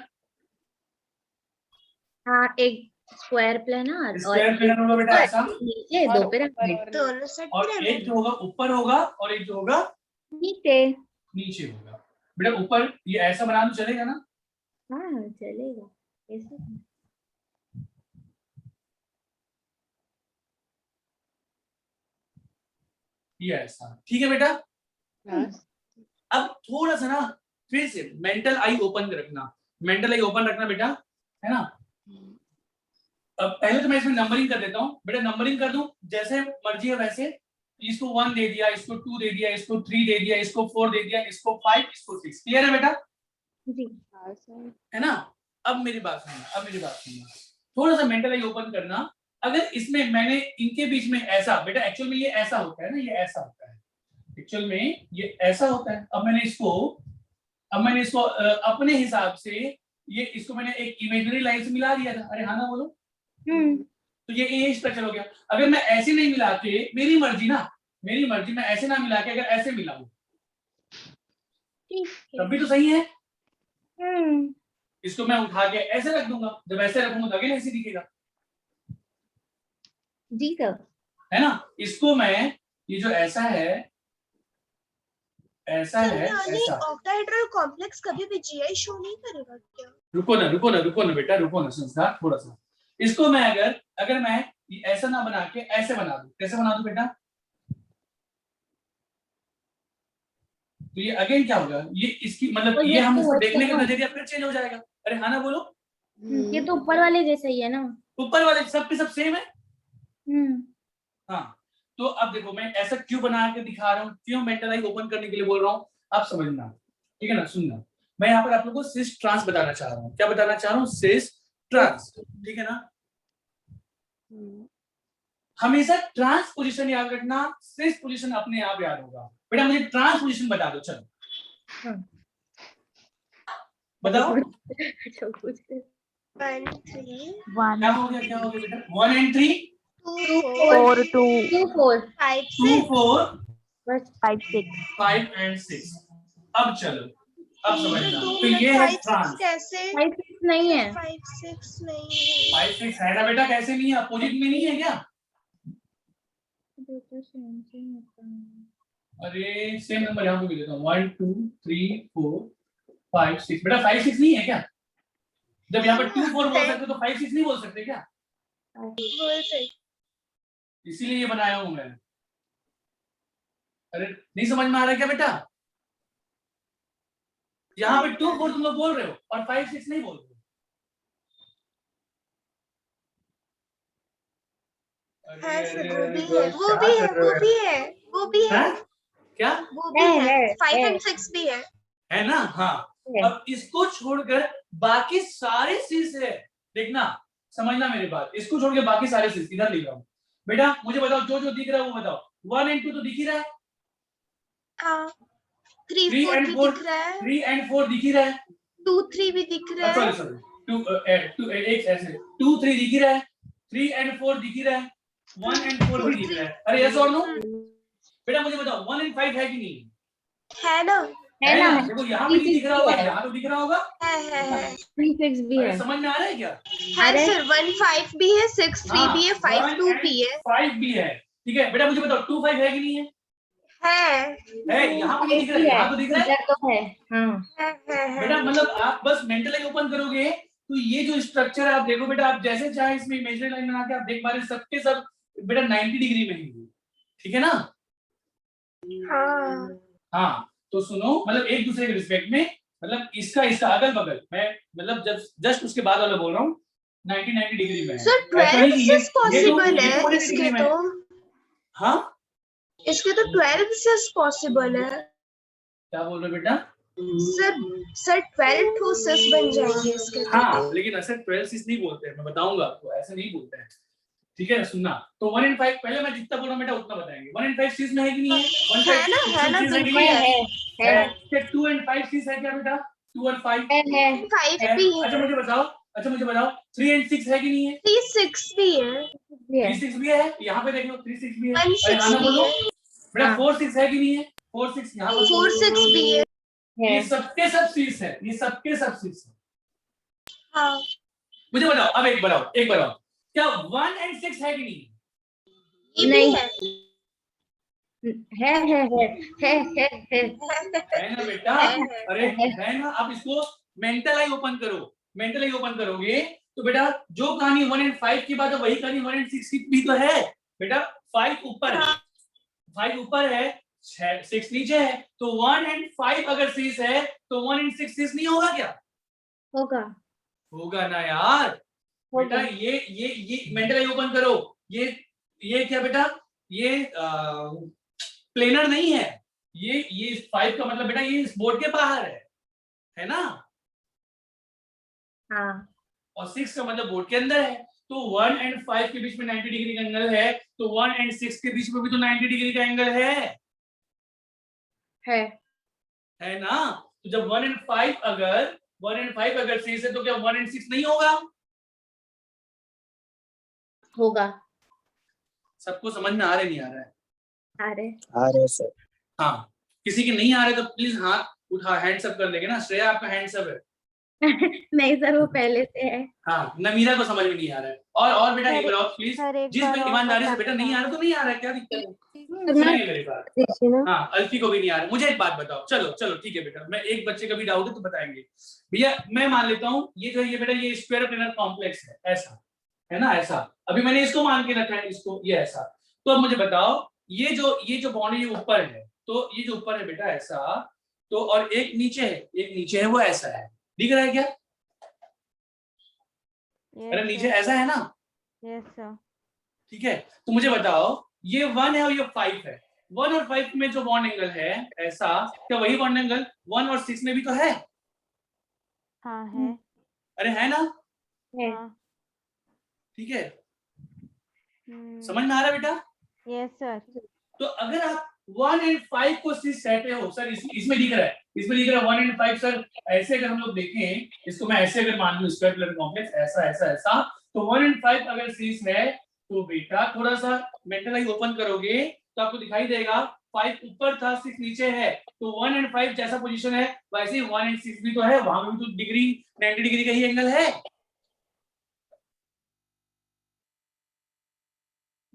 Speaker 2: हाँ, एक स्क्वायर प्लेनर
Speaker 1: स्क्वायर प्लेनर होगा बेटा ऐसा,
Speaker 2: नीचे 2 पिरामिड,
Speaker 4: दोनों साइड
Speaker 1: और एक जो होगा ऊपर होगा और एक जो होगा नीचे होगा। बेटा ऊपर ये ऐसा बना दो, चलेगा ना?
Speaker 2: हाँ चलेगा। ऐसे
Speaker 1: ये ऐसा, ठीक है बेटा?
Speaker 3: Yes.
Speaker 1: अब थोड़ा सा ना फिर से मेंटल आई ओपन रखना, मेंटल आई ओपन रखना बेटा, है ना? अब पहले तो मैं इसमें नंबरिंग कर देता हूँ बेटा, नंबरिंग कर दूं जैसे मर्जी है वैसे। इसको 1 दे दिया, इसको 2 दे दिया, इसको 3 दे दिया, इसको 4 दे दिया, इसको 5, इसको 6। क्लियर है बेटा?
Speaker 2: जी
Speaker 1: है ना? अब मेरी बात सुनना, थोड़ा सा मेंटल आई ओपन करना। अगर इसमें मैंने इनके बीच में ऐसा, बेटा एक्चुअल में ये ऐसा होता है ना, ये ऐसा होता है, एक्चुअल में ये ऐसा होता है। अब मैंने इसको अपने हिसाब से इसको मैंने एक इमेजिनरी लाइन से मिला दिया था। अरे हाँ ना बोलो? तो ये स्ट्रक्चर हो गया। अगर मैं ऐसे नहीं मिला के, मेरी मर्जी, मैं ऐसे ना मिला के अगर ऐसे मिलाऊं तब भी तो सही है। इसको मैं उठा के ऐसे रख दूंगा, जब ऐसे रखूंगा तो अगेन ऐसे दिखेगा।
Speaker 2: जी सर।
Speaker 4: है ना? इसको मैं ये जो ऐसा है ऐसा ऑक्टाहेड्रल कॉम्प्लेक्स कभी भी जीआई शो नहीं करेगा क्या?
Speaker 1: रुको ना बेटा, रुको ना संस्कार थोड़ा सा। इसको मैं अगर मैं ऐसा ना बना के ऐसे बना दूं, कैसे बना दूं बेटा? तो ये अगेन क्या होगा, ये इसकी मतलब ये हम इसको देखने का नजरिया फिर चेंज हो जाएगा। अरे हाँ ना बोलो?
Speaker 2: ये तो ऊपर वाले जैसा ही है ना,
Speaker 1: ऊपर वाले सब के सब सेम है। हाँ, तो अब देखो मैं ऐसा क्यों बना के दिखा रहा हूँ, क्यों मेंटल आई ओपन करने के लिए बोल रहा हूँ, आप समझना, ठीक है ना? सुनना, मैं यहाँ पर आप लोगों को सिस ट्रांस बताना चाह रहा हूँ। क्या बताना चाह रहा हूँ? सिस ट्रांस, ठीक है ना? हमेशा ट्रांसपोजिशन याद रखना, सिस पोजीशन अपने आप याद होगा। बेटा मुझे ट्रांसपोजिशन बता दो, चलो बताओ।
Speaker 4: 1 3
Speaker 1: क्या हो गया बेटा? 1 and 3
Speaker 4: 2
Speaker 5: 4 2
Speaker 2: 2 4
Speaker 4: 5
Speaker 1: 2
Speaker 4: 6
Speaker 1: 4
Speaker 5: बस 5 6
Speaker 1: 5 and 6। अब चलो, अब समझना।
Speaker 4: तो
Speaker 1: तो ये है
Speaker 4: 5 6
Speaker 1: ट्रांस।
Speaker 4: कैसे?
Speaker 2: 5 6 नहीं है।
Speaker 4: 5 6 नहीं है।
Speaker 1: 5 6 है ना बेटा, कैसे नहीं है? अपोजिट में नहीं है क्या? अरे सेम नंबर यहाँ पे भी देता हूँ, 1 2 3 4 5 6। बेटा 5 6 नहीं है क्या? जब यहाँ पर 2 4 बोल सकते हो तो 5 6 नहीं बोल सकते क्या?
Speaker 4: बोल सकते।
Speaker 1: इसीलिए ये बनाया हूँ मैं। अरे नहीं समझ में आ रहा है क्या बेटा? यहाँ पे 2 4 तुम लोग बोल रहे हो और 5 6 नहीं बोल रहे हो।
Speaker 4: हाँ सर, वो भी है, वो भी है, वो भी है, वो भी है,
Speaker 1: क्या
Speaker 4: वो भी है, 5 and 6 भी है
Speaker 1: ना? हाँ, अब इसको छोड़कर बाकी सारे चीज है, देखना समझना मेरी बात। इसको छोड़ के बाकी सारे चीज इधर लिख रहा हूँ बेटा। मुझे बताओ जो जो दिख रहा है वो बताओ। 1 and 2 तो दिख ही रहा है।
Speaker 4: 3
Speaker 1: 3
Speaker 4: 4
Speaker 1: and
Speaker 4: भी
Speaker 1: 4
Speaker 4: दिख रहा है,
Speaker 1: 3 and 4 दिख ही रहा है।
Speaker 4: 2 3 भी दिख रहा है,
Speaker 1: सॉरी 2 एक ऐसे 2 3 दिख ही रहा है, 3 and 4 दिख ही रहा है, 1 and 4 भी दिख रहा है। अरे यस और नो? बेटा मुझे बताओ 1 and 5 है कि नहीं?
Speaker 4: है ना?
Speaker 2: है ना?
Speaker 1: देखो यहाँ पे नहीं दिख रहा होगा, यहाँ तो दिख रहा होगा।
Speaker 4: है
Speaker 2: 3 6 भी
Speaker 1: अरे
Speaker 2: है।
Speaker 1: समझ में आ रहा है क्या?
Speaker 4: है
Speaker 2: अरे
Speaker 4: सर, 1 5 भी है, 6 3 भी है, 5 2 भी है।
Speaker 1: 5 भी है, ठीक है बेटा। मुझे बताओ 2 5 है कि नहीं है?
Speaker 4: है
Speaker 1: यहाँ पे नहीं दिख रहा है, यहाँ तो दिख रहा है।
Speaker 2: इधर तो है। हाँ
Speaker 1: बेटा मतलब आप बस मेंटली ओपन करोगे तो ये जो स्ट्रक्चर है आप देखो बेटा, आप जैसे चाहे इसमें इमेजिनरी लाइन बना के आप देख पा रहे सबके सब बेटा 90 डिग्री में ही, ठीक है ना? हाँ तो सुनो, मतलब एक दूसरे के रिस्पेक्ट में, मतलब इसका अगल बगल मैं मतलब जब जस्ट उसके बाद वाला बोल रहा हूँ 90 डिग्री में है।
Speaker 4: सर 12 से पॉसिबल है इसके तो।
Speaker 1: हाँ
Speaker 4: इसके तो 12 से पॉसिबल है
Speaker 1: क्या बोल रहे हो बेटा?
Speaker 4: सर 12 टू सिस बन जाएंगे इसके तो।
Speaker 1: हाँ लेकिन ऐसे 12 सिस नहीं बोलते हैं, मैं बताऊंगा आपको, ऐसे नहीं बोलते हैं, ठीक है? सुनना तो 1 and 5 पहले मैं जितना बोल रहा हूँ बेटा उतना बताएंगे। 1 and 5 सिस में है कि नहीं है? 1
Speaker 4: है ना बिल्कुल है।
Speaker 1: 2 and 5 सिस है क्या बेटा? 2 और 5
Speaker 2: है
Speaker 4: 5 भी
Speaker 1: अच्छा
Speaker 4: है,
Speaker 1: मुझे बताओ 3 and 6 है कि नहीं है?
Speaker 4: 3 6 भी है,
Speaker 1: 3 6 भी है, यहाँ पे देख लो 3 6 भी है।
Speaker 4: 1
Speaker 1: अरे
Speaker 4: 6
Speaker 1: हाँ ना
Speaker 4: भी
Speaker 1: बोलो
Speaker 4: है,
Speaker 1: बेटा। 4 6 है कि नहीं है? 4 6 यहाँ पर
Speaker 4: 4 6 भी है।
Speaker 1: ये सबके सब सिस है, ये सबके सब सिस है।
Speaker 4: हाँ
Speaker 1: मुझे बताओ अब एक बताओ क्या 1 and 6 है कि नहीं?
Speaker 4: ये भी
Speaker 2: नहीं।
Speaker 4: है,
Speaker 1: है ना बेटा? अरे है ना? आप इसको मेंटल आई ओपन करो, मेंटल आई ओपन करोगे तो बेटा जो कहानी 1 and 5 की बात है वही कहानी 1 and 6 की भी तो है बेटा। 5 ऊपर है, 5 ऊपर है, 6 नीचे है, तो 1 and 5 अगर 6 है तो 1 and 6 6 नहीं होगा क्या? होगा ना यार बेटा। ये मेंटल आई ओपन करो। ये क्या बेटा? ये प्लेनर नहीं है, ये 5 का मतलब बेटा ये इस बोर्ड के बाहर है ना?
Speaker 2: हाँ
Speaker 1: और 6 का मतलब बोर्ड के अंदर है। तो 1 and 5 के बीच में 90 डिग्री का एंगल है, तो 1 and 6 के बीच में भी तो 90 डिग्री का एंगल है ना? तो जब 1 and 5 अगर 6 है तो क्या 1 and 6 नहीं होगा? सबको समझ में आ रहा है नहीं आ रहा है?
Speaker 6: आ रहे सर।
Speaker 1: हाँ किसी के नहीं आ रहे तो प्लीज हाथ उठा, हैंड्स अप कर देंगे ना। श्रेया आपका हैंड्स अप है?
Speaker 2: नहीं सर वो पहले से है।
Speaker 1: हाँ नमीरा को समझ में नहीं आ रहा है। और बेटा एक बार और प्लीज, जिसमें ईमानदारी से बेटा नहीं आ रहा तो नहीं आ रहा है, क्या दिक्कत है? सुनिए मेरी बात। हाँ अल्फी को भी नहीं आ रहा। मुझे एक बात बताओ, चलो ठीक है बेटा, मैं एक बच्चे का भी डाउट है तो बताएंगे भैया। मैं मान लेता हूँ ये जो ये बेटा ये स्क्वायर प्लेनर कॉम्प्लेक्स है, ऐसा है ना? ऐसा अभी मैंने इसको मान के रखा है, इसको ये ऐसा। तो अब मुझे बताओ ये जो बाउंड्री ऊपर है, तो ये जो ऊपर है बेटा ऐसा, तो और एक नीचे है वो ऐसा है, दिख रहा है क्या? अरे नीचे ऐसा है ना?
Speaker 5: Yes sir.
Speaker 1: ठीक है तो मुझे बताओ ये 1 है और ये 5 है। 1 और 5 में जो बॉन्ड एंगल है ऐसा, क्या वही बॉन्ड एंगल 1 और 6 में भी तो है?
Speaker 5: हाँ है।
Speaker 1: अरे है ना?
Speaker 5: हाँ
Speaker 1: ठीक है समझ में आ रहा है बेटा?
Speaker 5: Yes sir.
Speaker 1: तो अगर आप 1 and 5 को सेट हो सर, इसमें दिख रहा है, 1 and 5 सर, ऐसे अगर हम लोग देखें, इसको मैं ऐसे अगर मान लूं स्क्वायर प्लस कॉम्प्लेक्स, ऐसा ऐसा ऐसा, तो 1 and 5 अगर सीरीज है तो बेटा थोड़ा सा मेंटल आई ओपन करोगे तो आपको दिखाई देगा 5 ऊपर था 6 नीचे है, तो 1 and 5 जैसा पोजीशन है वैसे ही 1 and 6 भी तो है, वहां भी तो डिग्री 90 डिग्री का ही एंगल है।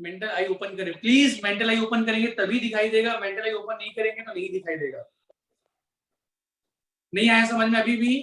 Speaker 1: मेंटल आई ओपन करें प्लीज, मेंटल आई ओपन करेंगे तभी दिखाई देगा, मेंटल आई ओपन नहीं करेंगे तो नहीं दिखाई देगा। नहीं आया समझ में अभी भी?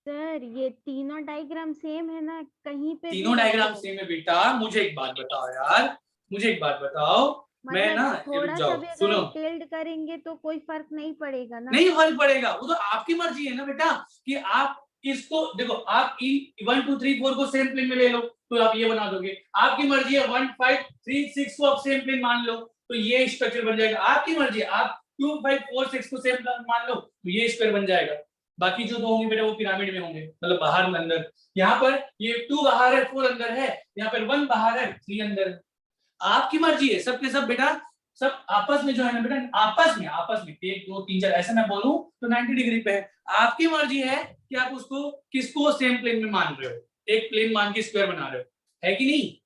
Speaker 5: सर ये तीनों डायग्राम सेम है ना, कहीं पे
Speaker 1: तीनों डायग्राम सेम है बेटा। मुझे एक बात बताओ यार, मुझे एक बात बताओ, मैं ना
Speaker 5: थोड़ा सा भी
Speaker 1: सुनो,
Speaker 5: अगर टेल्ड करेंगे तो कोई फर्क नहीं पड़ेगा ना।
Speaker 1: नहीं फर्क पड़ेगा, वो तो आपकी मर्जी है ना बेटा कि आप इसको देखो, आप 1 2 3 4 को सेम प्लेन में ले लो तो आप ये बना दोगे, आपकी मर्जी है 1 5 3 6 को आप सेम प्लेन मान लो तो ये स्ट्रक्चर बन जाएगा, आपकी मर्जी है। आप 2 5 4 6 को सेम मान लो तो ये स्क्वायर बन जाएगा। बाकी जो दो होंगे बेटा वो पिरामिड में होंगे, मतलब बाहर अंदर। यहाँ पर ये 2 बाहर है 4 अंदर है, यहाँ पर 1 बाहर है 3 अंदर है। आपकी मर्जी है, सबके सब बेटा सब आपस में जो है ना बेटा, आपस में 1 2 3 4 ऐसा मैं बोलूं तो 90 डिग्री पे है। आपकी मर्जी है कि आप उसको किसको सेम प्लेन में मान रहे हो, एक प्लेन मान के स्क्वायर बना रहे हो, है कि नहीं?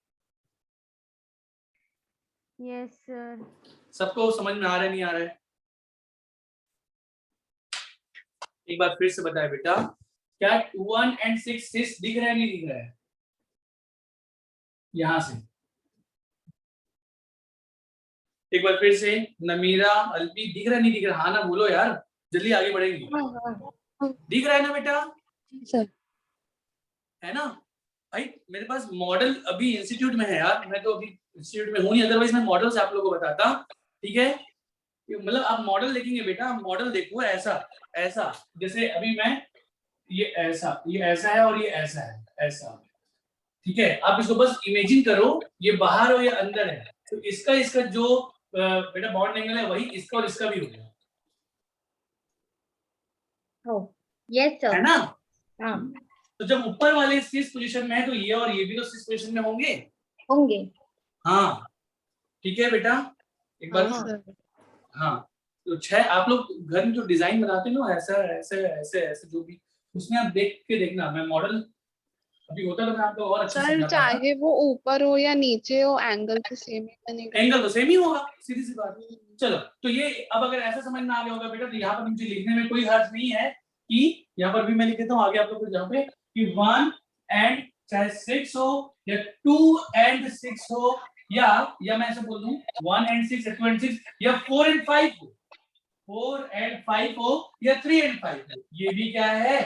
Speaker 5: Yes sir.
Speaker 1: सबको समझ में आ रहा है नहीं आ रहा है? एक बार फिर से बताए बेटा, क्या 1 and 6 दिख रहा है नहीं दिख रहा है? यहां से एक बार फिर से, नमीरा अल्पी दिख रहा है नहीं दिख रहा? हाँ ना बोलो यार, जल्दी आगे बढ़ेंगे। दिख रहा है ना बेटा?
Speaker 3: सर
Speaker 1: है ना भाई? मेरे पास मॉडल अभी इंस्टीट्यूट में है यार, मैं तो अभी इंस्टीट्यूट में हूं नहीं, अदरवाइज मैं मॉडल से आप लोगों को बताता। ठीक है, मतलब आप मॉडल देखेंगे बेटा, आप मॉडल देखो ऐसा ऐसा, जैसे अभी मैं ये ऐसा है और ये ऐसा है ऐसा, ठीक है? आप इसको बस इमेजिन करो, ये बाहर हो या अंदर है, तो इसका जो बेटा बॉन्ड एंगल है वही इसका और इसका भी हो गया।
Speaker 2: Yes sir.
Speaker 1: है ना?
Speaker 2: हाँ
Speaker 1: तो जब ऊपर वाले इस पोजीशन में है तो ये और ये भी तो इस पोजीशन में होंगे। हाँ ठीक है बेटा, एक बार हाँ। तो 6 आप लोग घर में जो डिजाइन बनाते हो ना, ऐसा ऐसे ऐसे ऐसे जो भी, उसमें आप देख के देखना। मैं मॉडल अभी होता तो मैं आपको और अच्छे से
Speaker 3: सर चाहे वो ऊपर हो या नीचे हो, एंगल तो सेम ही बनेगा।
Speaker 1: एंगल तो सेम ही होगा, सीधी सी बात। चलो तो ये अब अगर ऐसा समझ में आ गया होगा बेटा, तो यहाँ पर मुझे लिखने में कोई हर्ज नहीं है कि यहाँ पर भी मैं लिख देता हूँ आगे आप लोग को, जहाँ पे कि 1 and चाहे 6 हो या 2 and 6 हो, या मैं ऐसे बोल दूं 1 and 6 या 2 and 6 या 4 and 5 हो, 4 and 5 हो या 3 and 5 हो, ये भी क्या है?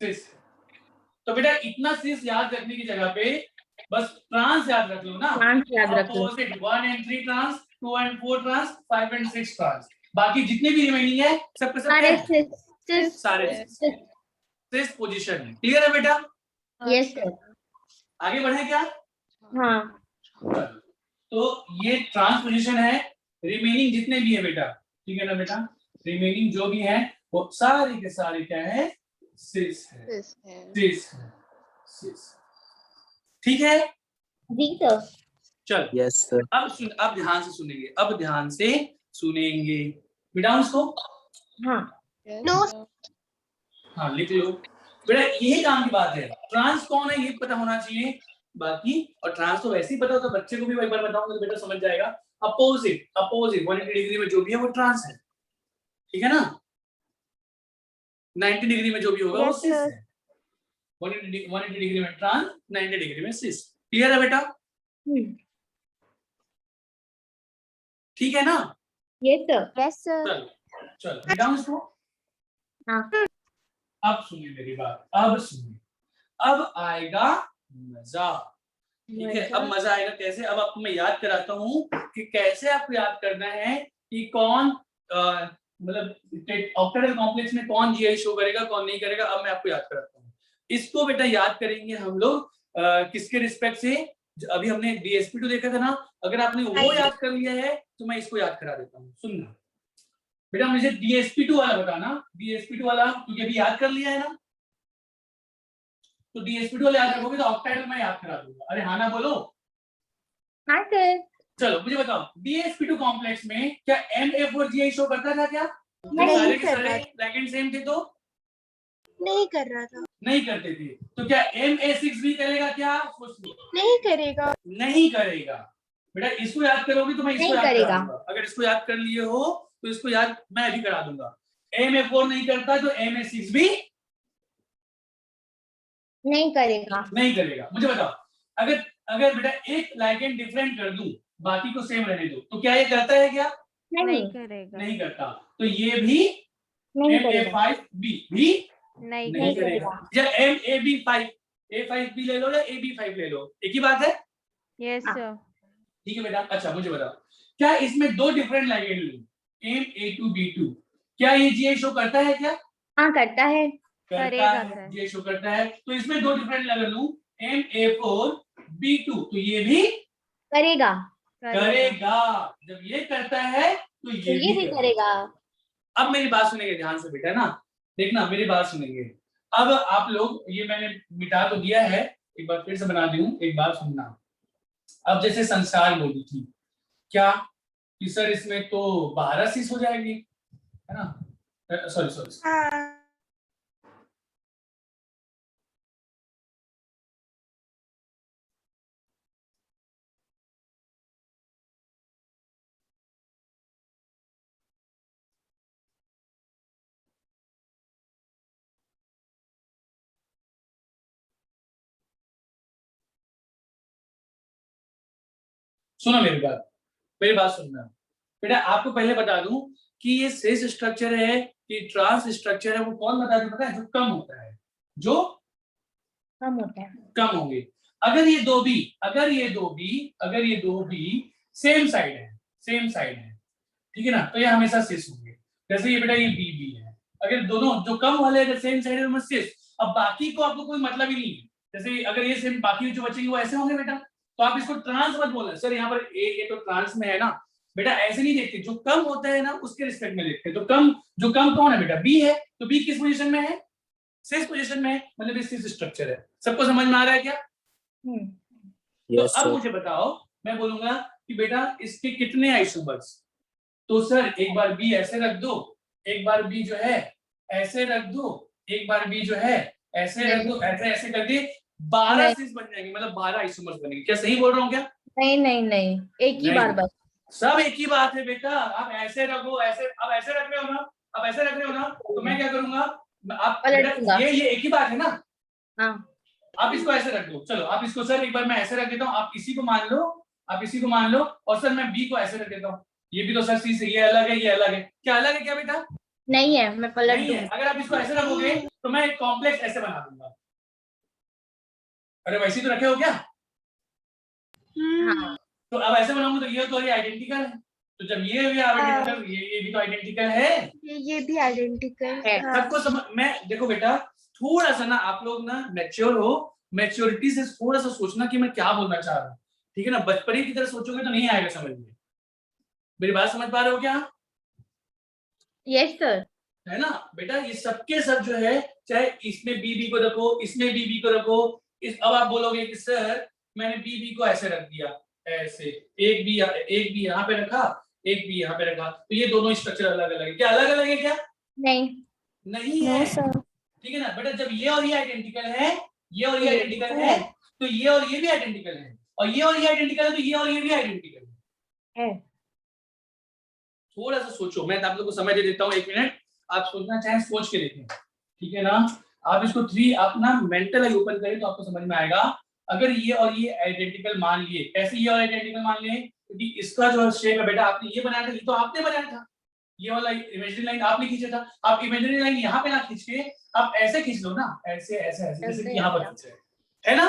Speaker 1: 6। तो बेटा इतना चीज याद रखने की जगह पे बस ट्रांस याद रख लो ना,
Speaker 2: ट्रांस याद रख लो।
Speaker 1: 1 and 3 trans, 2 and 4 trans, 5 and 6 trans, बाकी जितने भी रिमेनिंग है सबके सब सारे 6 पोजीशन है। क्लियर है बेटा?
Speaker 2: Yes sir.
Speaker 1: आगे बढ़े क्या?
Speaker 2: हाँ
Speaker 1: तो ये ट्रांस पोजीशन है, रिमेनिंग जितने भी है बेटा, ठीक है ना बेटा? रिमेनिंग जो भी है वो सारे के सारे क्या है? 6 है, 6 है, 6। ठीक है
Speaker 2: जी सर।
Speaker 1: चल
Speaker 6: यस सर।
Speaker 1: अब ध्यान से सुनेंगे, अब ध्यान से सुनेंगे। मिटाऊं इसको?
Speaker 2: हाँ
Speaker 4: नो
Speaker 1: हाँ लिख लो बेटा, यही काम की बात है। ट्रांस कौन है ये पता होना चाहिए, बाकी और ट्रांस तो वैसे ही पता होता, बच्चे को भी एक बार बताऊंगा तो बेटा समझ जाएगा। अपोजिट 180 डिग्री में जो भी है वो ट्रांस है, ठीक है ना? 90 डिग्री में जो भी होगा वो सिस है। 180 डिग्री में ट्रांस, 90 डिग्री में सिस। क्लियर है बेटा? ठीक है ना?
Speaker 2: Yes sir.
Speaker 1: चल मिटाऊं इसको?
Speaker 2: हाँ
Speaker 1: अब सुनिए मेरी बात, अब सुनिए, अब आएगा मजा। ठीक है, अब मजा आएगा कैसे? अब आपको मैं याद कराता हूँ कि कैसे आपको याद करना है कि कौन मतलब ऑक्टेडल कॉम्प्लेक्स में कौन जीआई शो करेगा कौन नहीं करेगा। अब मैं आपको याद कराता हूँ। इसको बेटा याद करेंगे हम लोग किसके रिस्पेक्ट से? अभी हमने DSP2 देखा था ना, अगर आपने वो याद कर लिया है तो मैं इसको याद करा देता हूँ। सुनना बेटा, मुझे DSP2 वाला बताना, DSP2 वाला क्योंकि अभी याद कर लिया है ना। तो DsP2 याद रखोगे तो ऑक्टेट मैं याद करा दूंगा। अरे हाँ ना बोलो।
Speaker 2: हाँ सर।
Speaker 1: चलो मुझे बताओ DsP2 कॉम्प्लेक्स में क्या MA4GI शो करता था क्या?
Speaker 2: नहीं
Speaker 1: सारे के
Speaker 4: कर
Speaker 1: सारे
Speaker 4: रहा
Speaker 1: लिगेंड सेम थे तो
Speaker 4: नहीं कर रहा था,
Speaker 1: नहीं करते थे। तो क्या MA6 भी करेगा क्या? सोच लो।
Speaker 4: नहीं करेगा,
Speaker 1: नहीं करेगा। बेटा इसको याद करोगे तो मैं इसको
Speaker 2: नहीं
Speaker 1: याद
Speaker 2: करेगा।
Speaker 1: करा दूंगा। अगर इसको याद कर लिए हो तो इसको याद मैं अभी करा दूंगा। MA4 नहीं करता तो MA6 भी
Speaker 2: नहीं करेगा।
Speaker 1: नहीं करेगा। मुझे बताओ अगर अगर बेटा एक लिगेंड डिफरेंट कर दूं बाकी को सेम रहने दो तो क्या ये करता है क्या?
Speaker 5: नहीं करेगा।
Speaker 1: नहीं करता। तो ये भी
Speaker 2: नहीं करेगा।
Speaker 1: MA5B भी
Speaker 5: नहीं
Speaker 1: नहीं
Speaker 5: करेगा।
Speaker 1: करेगा। या MAB5 A5B ले लो या AB5 ले लो, एक ही बात है।
Speaker 5: Yes sir.
Speaker 1: ठीक है बेटा। अच्छा मुझे बताओ क्या इसमें दो डिफरेंट लिगेंड लूं MA2B2 क्या ये GI शो करता है क्या?
Speaker 2: हाँ करता है।
Speaker 1: करता
Speaker 5: करेगा
Speaker 1: है।
Speaker 5: सर।
Speaker 1: GI शो करता है। तो इसमें दो डिफरेंट लिगेंड लूं MA4B2 तो ये भी
Speaker 2: करेगा।
Speaker 1: करेगा। जब ये करता है तो
Speaker 2: तो
Speaker 1: ये
Speaker 2: ये भी करेगा।
Speaker 1: अब मेरी बात सुनेंगे ध्यान से बेटा ना, देखना मेरी बात सुनेंगे। अब आप लोग ये मैंने मिटा तो दिया है, एक बार फिर से बना दूं, एक बार सुनना। अब जैसे संस्कार बोली थी क्या कि सर इसमें तो 12 सीस हो जाएगी, है ना? सॉरी सॉरी
Speaker 4: हाँ
Speaker 1: सुनो मेरी बात सुनना बेटा। आपको पहले बता दूं कि ये सिस स्ट्रक्चर है कि ट्रांस स्ट्रक्चर है, वो कौन बता दे पता है? जो कम होता है, जो
Speaker 2: कम होता है।
Speaker 1: कम होंगे। अगर ये दो भी सेम साइड है, ठीक है ना, तो ये हमेशा सिस होंगे। जैसे ये बेटा ये बी है, अगर दोनों जो कम वाले अगर सेम साइड है तो सिस। अब बाकी को आपको कोई मतलब ही नहीं है। जैसे अगर ये सेम बाकी जो बचेंगे वो ऐसे होंगे बेटा, तो आप इसको ट्रांस मत बोलना सर यहाँ पर ए तो ट्रांस में है ना। बेटा ऐसे नहीं देखते, जो कम होता है ना उसके रिस्पेक्ट में देखते हैं। तो जो कम कौन है बेटा? बी है। तो बी किस पोजीशन में है? सिस पोजीशन में है, मतलब ये सिस स्ट्रक्चर है। सबको समझ में आ रहा है क्या? तो अब मुझे बताओ, मैं बोलूंगा कि बेटा इसके कितने आइसोमर्स? तो सर एक बार बी ऐसे रख दो, एक बार बी जो है ऐसे रख दो, एक बार बी जो है ऐसे रख दो, ऐसे ऐसे करके 12 सिस बन जाएंगे, मतलब 12 आइसोमर्स बनेंगे। क्या सही बोल रहा हूँ क्या?
Speaker 2: नहीं नहीं नहीं, एक ही
Speaker 1: नहीं।
Speaker 2: बार बस।
Speaker 1: सब एक ही बात है बेटा। आप ऐसे रखो, ऐसे अब ऐसे रख रहे हो ना, अब ऐसे रख रहे हो ना, तो मैं क्या करूंगा? आप बेटा ये एक ही बात है ना।
Speaker 2: हाँ
Speaker 1: आप इसको ऐसे रख दो। चलो आप इसको सर एक बार मैं ऐसे रख देता हूँ, आप इसी को मान लो, और सर मैं बी को ऐसे रख देता हूँ। ये भी तो सर सी से ये अलग है, ये अलग है। क्या अलग है क्या बेटा?
Speaker 2: नहीं है, मैं पलट
Speaker 1: नहीं है। अगर आप इसको ऐसे रखोगे तो मैं एक कॉम्प्लेक्स ऐसे बना दूंगा। अरे वैसे तो रखे हो क्या?
Speaker 2: हाँ।
Speaker 1: तो अब ऐसे बनाऊंगा तो ये तो आइडेंटिकल है। तो जब ये भी आइडेंटिकल, ये भी तो आइडेंटिकल है।
Speaker 4: ये भी आइडेंटिकल है।
Speaker 1: सबको समझ मैं देखो बेटा, थोड़ा सा ना आप लोग ना मैच्योर हो, मैच्योरिटी से थोड़ा सा सोचना कि मैं क्या बोलना चाह रहा हूँ, ठीक है ना? बचपने की तरह सोचोगे तो नहीं आएगा समझ में। मेरी बात समझ पा रहे हो क्या?
Speaker 2: Yes sir.
Speaker 1: है ना बेटा? ये सबके सब जो है, चाहे इसमें बी को रखो, इसमें बी को रखो, अब आप बोलोगे कि सर मैंने बी को ऐसे रख दिया, ऐसे एक बी यहाँ पे रखा, एक बी यहाँ पे रखा, तो ये दोनों स्ट्रक्चर अलग अलग है। क्या अलग अलग है क्या? नहीं है सर। ठीक है ना बेटा? जब ये और ये आइडेंटिकल है, ये और ये आइडेंटिकल है, तो ये और ये भी आइडेंटिकल है, और ये और ये आइडेंटिकल है, तो ये और ये भी आइडेंटिकल है। थोड़ा सा सोचो, मैं आप लोग को समय दे देता हूँ 1 मिनट, आप सोचना चाहे सोच के देखें, ठीक है ना? आप इसको 3 आप ना मेंटल ओपन करें तो आपको समझ में आएगा। अगर ये और ये आइडेंटिकल मान लिए, कैसे ये और आइडेंटिकल मान लिए? क्योंकि इसका जो शेप है बेटा आपने ये बनाया था, ये तो आपने बनाया था, ये वाला इमेजिनरी लाइन आपने खींचा था। आप इमेजिनरी लाइन यहाँ पे ना खींच के आप ऐसे खींच लो ना, ऐसे ऐसे ऐसे, जैसे यहाँ पर खींच रहे है ना?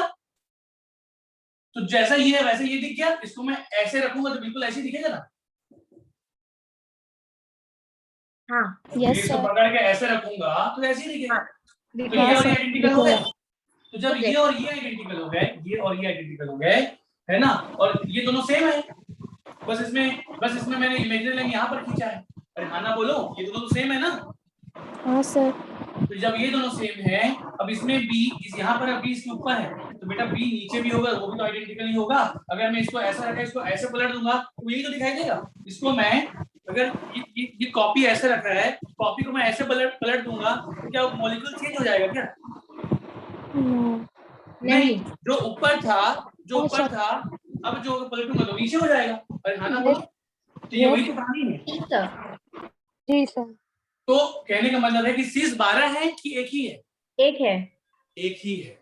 Speaker 1: तो जैसा ये है वैसे ये दिख गया। इसको मैं ऐसे रखूंगा तो बिल्कुल ऐसे दिखेगा ना?
Speaker 2: हाँ
Speaker 1: इसको पकड़ के ऐसे रखूंगा तो ऐसे ही दिखेगा। तो ये और ये आइडेंटिकल हो गए। तो जब ये और ये आइडेंटिकल हो गए, ये और ये आइडेंटिकल हो गए, है ना? और ये दोनों सेम है, बस इसमें मैंने इमेजिनरी लाइन यहाँ पर खींचा है। अरे हाँ ना बोलो, ये दोनों तो सेम है ना?
Speaker 7: हाँ सर।
Speaker 1: तो जब ये दोनों सेम है, अब इसमें बी इस यहाँ पर बी इसके ऊपर है, तो बेटा बी नीचे भी होगा, वो भी तो आइडेंटिकल ही होगा। अगर मैं इसको ऐसा रखा, इसको ऐसे पलट दूंगा तो यही तो दिखाई देगा। इसको मैं अगर ये कॉपी ऐसे रखा है, कॉपी को मैं ऐसे पलट दूंगा तो क्या मॉलिक्यूल चेंज हो जाएगा क्या? नहीं, जो ऊपर था अब जो पलटूंगा तो नीचे हो जाएगा। अरे हाँ ना बोलो, तो ये वही तो कहानी है।
Speaker 5: जी सर।
Speaker 1: तो कहने का मतलब है कि सीस 12 है कि एक ही है?
Speaker 2: एक है।
Speaker 1: एक ही है।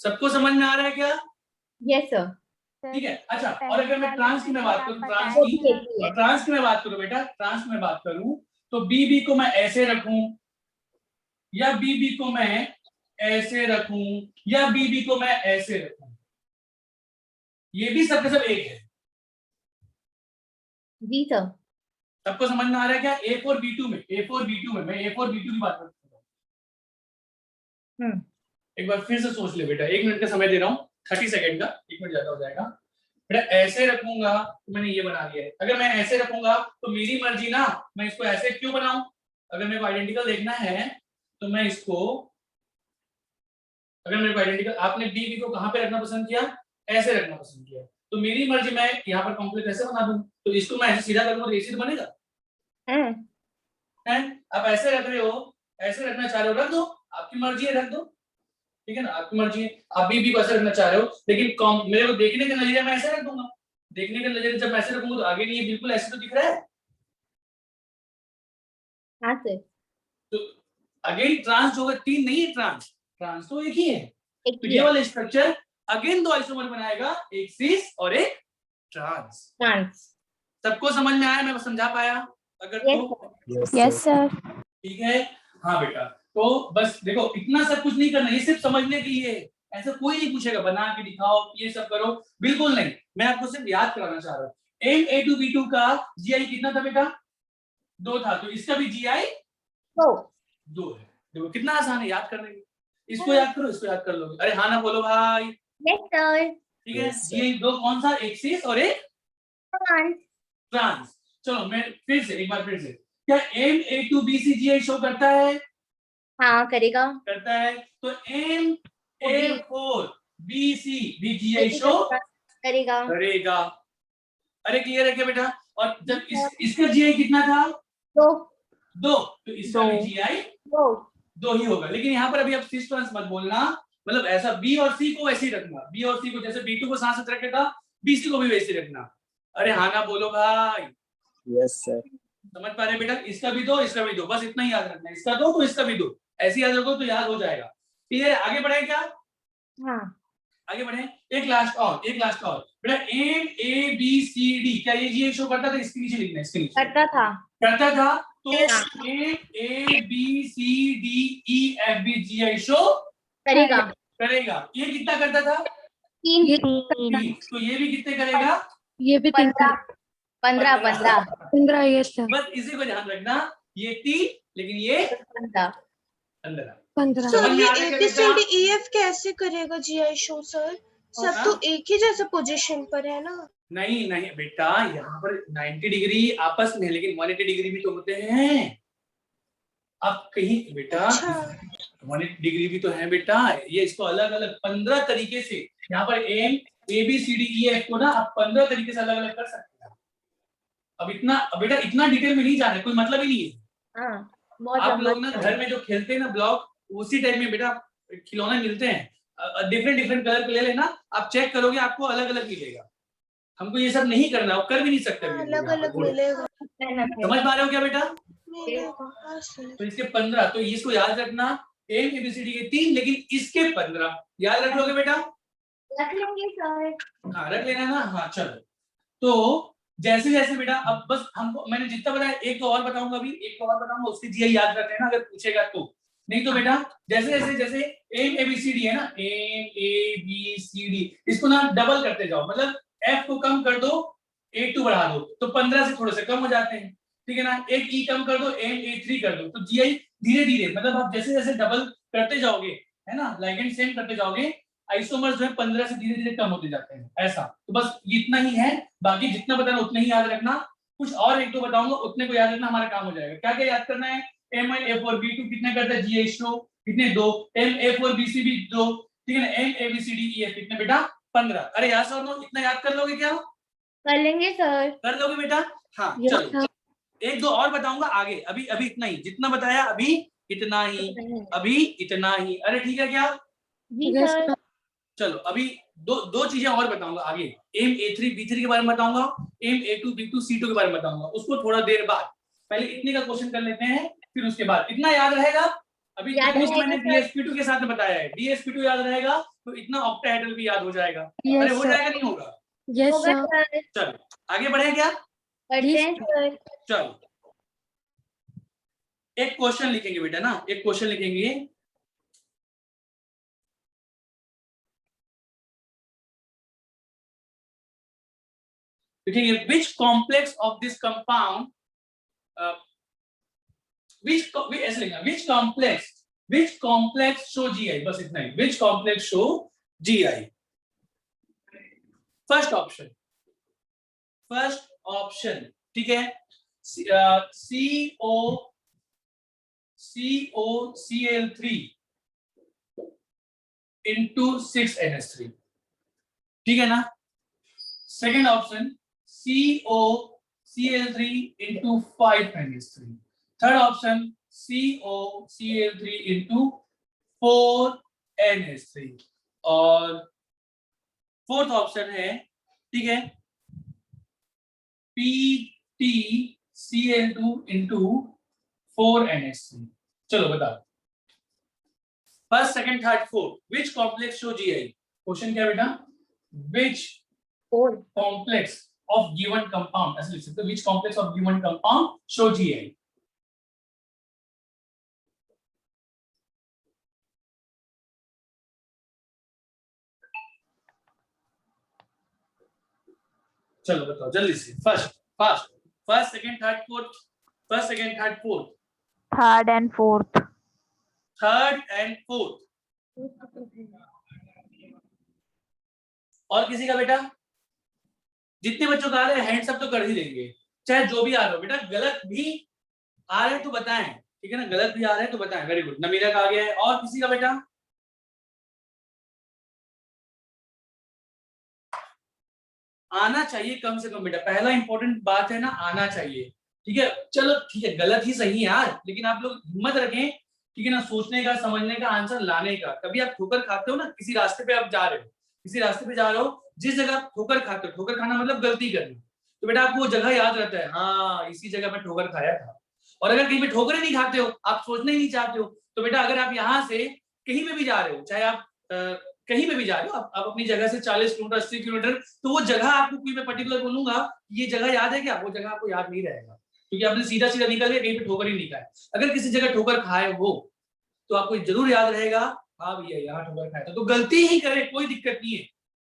Speaker 1: सबको समझ में आ रहा है क्या?
Speaker 2: Yes sir.
Speaker 1: ठीक है। अच्छा, और अगर मैं ट्रांस की मैं बात करूं, ट्रांस की मैं बात करूं बेटा, ट्रांस की मैं बात करूं तो बी को मैं ऐसे रखूं या बी को मैं ऐसे रखूं या बी को मैं ऐसे रखूं, ये भी सबके सब एक है।
Speaker 2: जी सर।
Speaker 1: सबको समझ में आ रहा है क्या? A4 B2 में, A4 B2 में, मैं A4 B2 की बात कर रहा हूं। एक बार फिर से सोच ले बेटा, 1 मिनट का समय दे रहा हूं, 30 सेकंड का, 1 मिनट ज्यादा हो जाएगा बेटा। ऐसे रखूंगा तो मैंने ये बना लिया है। अगर मैं ऐसे रखूंगा तो मेरी मर्जी ना, मैं इसको ऐसे क्यों बनाऊं? अगर मेरे को आइडेंटिकल देखना है तो मैं इसको, अगर मेरे को आइडेंटिकल, आपने बी को कहां पे रखना पसंद किया? ऐसे रखना पसंद किया, तो मेरी मर्जी मैं यहाँ पर कॉम्प्लेक्स ऐसे बना दूं, तो इसको मैं ऐसे सीधा करूंगा तो एसिड बनेगा। आप ऐसे रख रहे हो, ऐसे रखना चाह रहे हो, रख दो, आपकी मर्जी है, रख दो, ठीक है ना, आपकी मर्जी है। आप बी को ऐसे रखना चाह रहे हो, लेकिन मेरे को देखने का नजरिया मैं ऐसे रख दूंगा। देखने का नजरिया जब मैं ऐसे रखूंगा तो आगे नहीं, ये बिल्कुल ऐसे तो दिख रहा है।
Speaker 2: हाँ सर।
Speaker 1: तो अगेन ट्रांस जो है 3 नहीं है, ट्रांस तो एक ही है।
Speaker 2: एक
Speaker 1: तो
Speaker 2: ही
Speaker 1: ये
Speaker 2: है।
Speaker 1: वाला स्ट्रक्चर अगेन 2 आइसोमर बनाएगा, एक सिस और एक ट्रांस। सबको समझ में आया? मैं समझा पाया? अगर तो
Speaker 5: यस सर।
Speaker 1: ठीक है। हाँ बेटा, तो बस देखो, इतना सब कुछ नहीं करना, ये सिर्फ समझने के लिए। ऐसा कोई नहीं पूछेगा बना के दिखाओ, ये सब करो, बिल्कुल नहीं। मैं आपको सिर्फ याद कराना चाह रहा हूँ। A2B2 का GI कितना था बेटा? 2 था, तो इसका भी GI 2 है। देखो कितना आसान है याद करने में। इसको याद करो, इसको याद कर लोगे। अरे हाँ ना बोलो भाई।
Speaker 2: Yes sir.
Speaker 1: ठीक है। GI 2 कौन सा? एक सिस और एक ट्रांस। चलो मैं फिर से एक बार फिर से, क्या A2BC GI शो करता है?
Speaker 2: हाँ करेगा।
Speaker 1: करता है। तो A4BC भी GI शो
Speaker 2: करेगा।
Speaker 1: करेगा। अरे क्लियर है क्या बेटा? और जब इसका GI कितना था? 2, तो इसका भी GI 2 ही होगा। लेकिन यहाँ पर अभी आप सिस ट्रांस मत बोलना, मतलब ऐसा B और C को वैसे ही रखना। B और C को जैसे B2 को साथ साथ रखेगा, BC को भी वैसे ही रखना। अरे हाँ ना बोलो भाई।
Speaker 6: Yes sir.
Speaker 1: समझ पा रहे बेटा? इसका भी 2, इसका भी 2, बस इतना ही याद रखना। इसका 2 तो इसका भी 2, ऐसे याद रखो तो याद हो जाएगा। क्लियर? आगे बढ़े क्या?
Speaker 2: हाँ
Speaker 1: आगे बढ़े। एक लास्ट और बेटा, ABCD क्या ये GI शो करता था? इसके नीचे लिखना है, इसके नीचे करता था। तो ABCDEF भी GI शो करेगा। ये कितना करता था?
Speaker 2: 3।
Speaker 1: तो ये भी कितने करेगा?
Speaker 5: ये भी 15। Yes sir.
Speaker 1: बस इसी को ध्यान रखना, ये 3 लेकिन ये 15।
Speaker 5: 15।
Speaker 4: सर ये ABCDEF कैसे करेगा GI शो सर? सब तो एक ही जैसे पोजीशन पर है ना।
Speaker 1: नहीं बेटा, यहाँ पर 90 डिग्री आपस में है, लेकिन 180 डिग्री भी तो होते हैं। अब कहीं बेटा 180 डिग्री भी तो है बेटा। ये इसको अलग अलग 15 तरीके से, यहाँ पर ABCDEF को ना आप 15 तरीके से अलग अलग कर सकते हैं। अब बेटा इतना डिटेल में नहीं जा रहे, कोई मतलब ही नहीं है। आप लोग ना घर में जो खेलते हैं ना ब्लॉक, उसी टाइप में बेटा खिलौने मिलते हैं, डिफरेंट कलर के ले लेना, आप चेक करोगे आपको अलग अलग मिलेगा। हमको ये सब नहीं करना, कर भी नहीं सकते।
Speaker 4: अलग अलग मिलेगा।
Speaker 1: समझ पा रहे हो क्या बेटा? तो इसके 15, तो इसको याद रखना, ABCD के 3 लेकिन इसके 15 याद रख लोगे बेटा?
Speaker 2: रख लेंगे सर।
Speaker 1: हाँ रख लेना ना। हाँ चलो, तो जैसे जैसे बेटा, अब बस हमको मैंने जितना बताया, एक तो और बताऊंगा, अभी एक तो और बताऊंगा, उसकी GI याद रख लेना अगर पूछेगा तो। नहीं तो बेटा जैसे ABCD है ना, ABCD, इसको ना डबल करते जाओ, मतलब F को कम कर दो, A2 बढ़ा दो, तो 15 से थोड़े से कम हो जाते हैं। ठीक है ना, एक E कम कर दो, A3 कर दो, तो GI धीरे धीरे, मतलब आप जैसे जैसे डबल करते जाओगे, है ना, लिगेंड सेम करते जाओगे, आइसोमर्स जो है 15 से धीरे धीरे कम होते जाते हैं। ऐसा तो बस इतना ही है, बाकी जितना बताना उतना ही याद रखना। कुछ और एक दो बताऊंगा, उतने को याद रखना, हमारा काम हो जाएगा। क्या क्या याद करना है? MA4B2 कितने करता है GI शो, कितने 2, MA4BC भी 2, ठीक है ना, MABCDEF कितने बेटा 15। अरे यार सर नो इतना याद कर लोगे क्या?
Speaker 2: कर लेंगे सर।
Speaker 1: कर लोगे बेटा? हाँ चलो एक दो और बताऊंगा आगे, अभी अभी इतना ही, जितना बताया अभी इतना ही, अभी इतना ही। अरे ठीक है क्या?
Speaker 2: जी सर।
Speaker 1: चलो अभी दो चीजें और बताऊंगा आगे, MA3B3 के बारे में बताऊंगा, MA2B2C2 के बारे में बताऊंगा, उसको थोड़ा देर बाद। पहले इतने का क्वेश्चन कर लेते हैं, फिर उसके बाद इतना याद रहेगा। अभी मैंने DSP2 के साथ में बताया है, DSP2 याद रहेगा तो इतना ऑक्टाहेड्रल भी याद हो जाएगा। अरे हो जाएगा नहीं होगा?
Speaker 2: होगा सर।
Speaker 1: चलो आगे बढ़े क्या?
Speaker 2: बढ़ते हैं सर।
Speaker 1: चलो एक क्वेश्चन लिखेंगे बेटा ना, एक क्वेश्चन लिखेंगे। लिखेंगे which complex of this compound ऐसे लिखना, which complex show GI, बस इतना ही, which complex show GI। First option ठीक है, COCl3 into 6NH3, ठीक है ना। Second option COCl3 into 5NH3, third option COCl3 into 4NH3, और फोर्थ ऑप्शन है ठीक है PTCl2 into 4NH3। चलो बताओ first second third fourth, which complex show GI। Question क्या बेटा? Which complex of given compound, ऐसे लिख सकते हो, which complex of given compound show GI। चलो बताओ जल्दी से, first second third fourth, first second third fourth,
Speaker 5: third and fourth.
Speaker 1: और किसी का बेटा? जितने बच्चों का आ रहे हैं हैंड सब तो कर ही देंगे, चाहे जो भी आ रहा हो बेटा। गलत भी आ रहे हैं तो बताएं, ठीक है ना, गलत भी आ रहे हैं तो बताएं। वेरी गुड, नमीरा का आ गया है। और किसी का बेटा? आना चाहिए कम से कम बेटा, पहला इंपॉर्टेंट बात है ना, आना चाहिए, ठीक है। चलो ठीक है, गलत ही सही है यार, लेकिन आप लोग हिम्मत रखें, ठीक है ना, सोचने का, समझने का, आंसर लाने का। कभी आप ठोकर खाते हो ना, किसी रास्ते पे आप जा रहे हो, किसी रास्ते पे जा रहे हो, जिस जगह आप ठोकर खाते हो, ठोकर खाना मतलब गलती करना, तो बेटा आपको वो जगह याद रहता है, हाँ इसी जगह पे ठोकर खाया था। और अगर कहीं पे ठोकर ही नहीं खाते हो, आप सोचना ही नहीं चाहते हो, तो बेटा अगर आप यहाँ से कहीं पे भी जा रहे हो, चाहे आप कहीं पे भी जा रहे हो, आप अपनी जगह से 40 किलोमीटर 80 किलोमीटर, तो वो जगह आपको कोई मैं पर्टिकुलर बोलूंगा ये जगह याद है क्या, वो जगह आपको याद नहीं रहेगा, क्योंकि आपने सीधा सीधा निकल गया, कहीं पे ठोकर ही नहीं खाया। अगर किसी जगह ठोकर खाए हो तो आपको जरूर याद रहेगा, हाँ भैया यहाँ ठोकर खाया था। तो गलती ही करे, कोई दिक्कत नहीं है,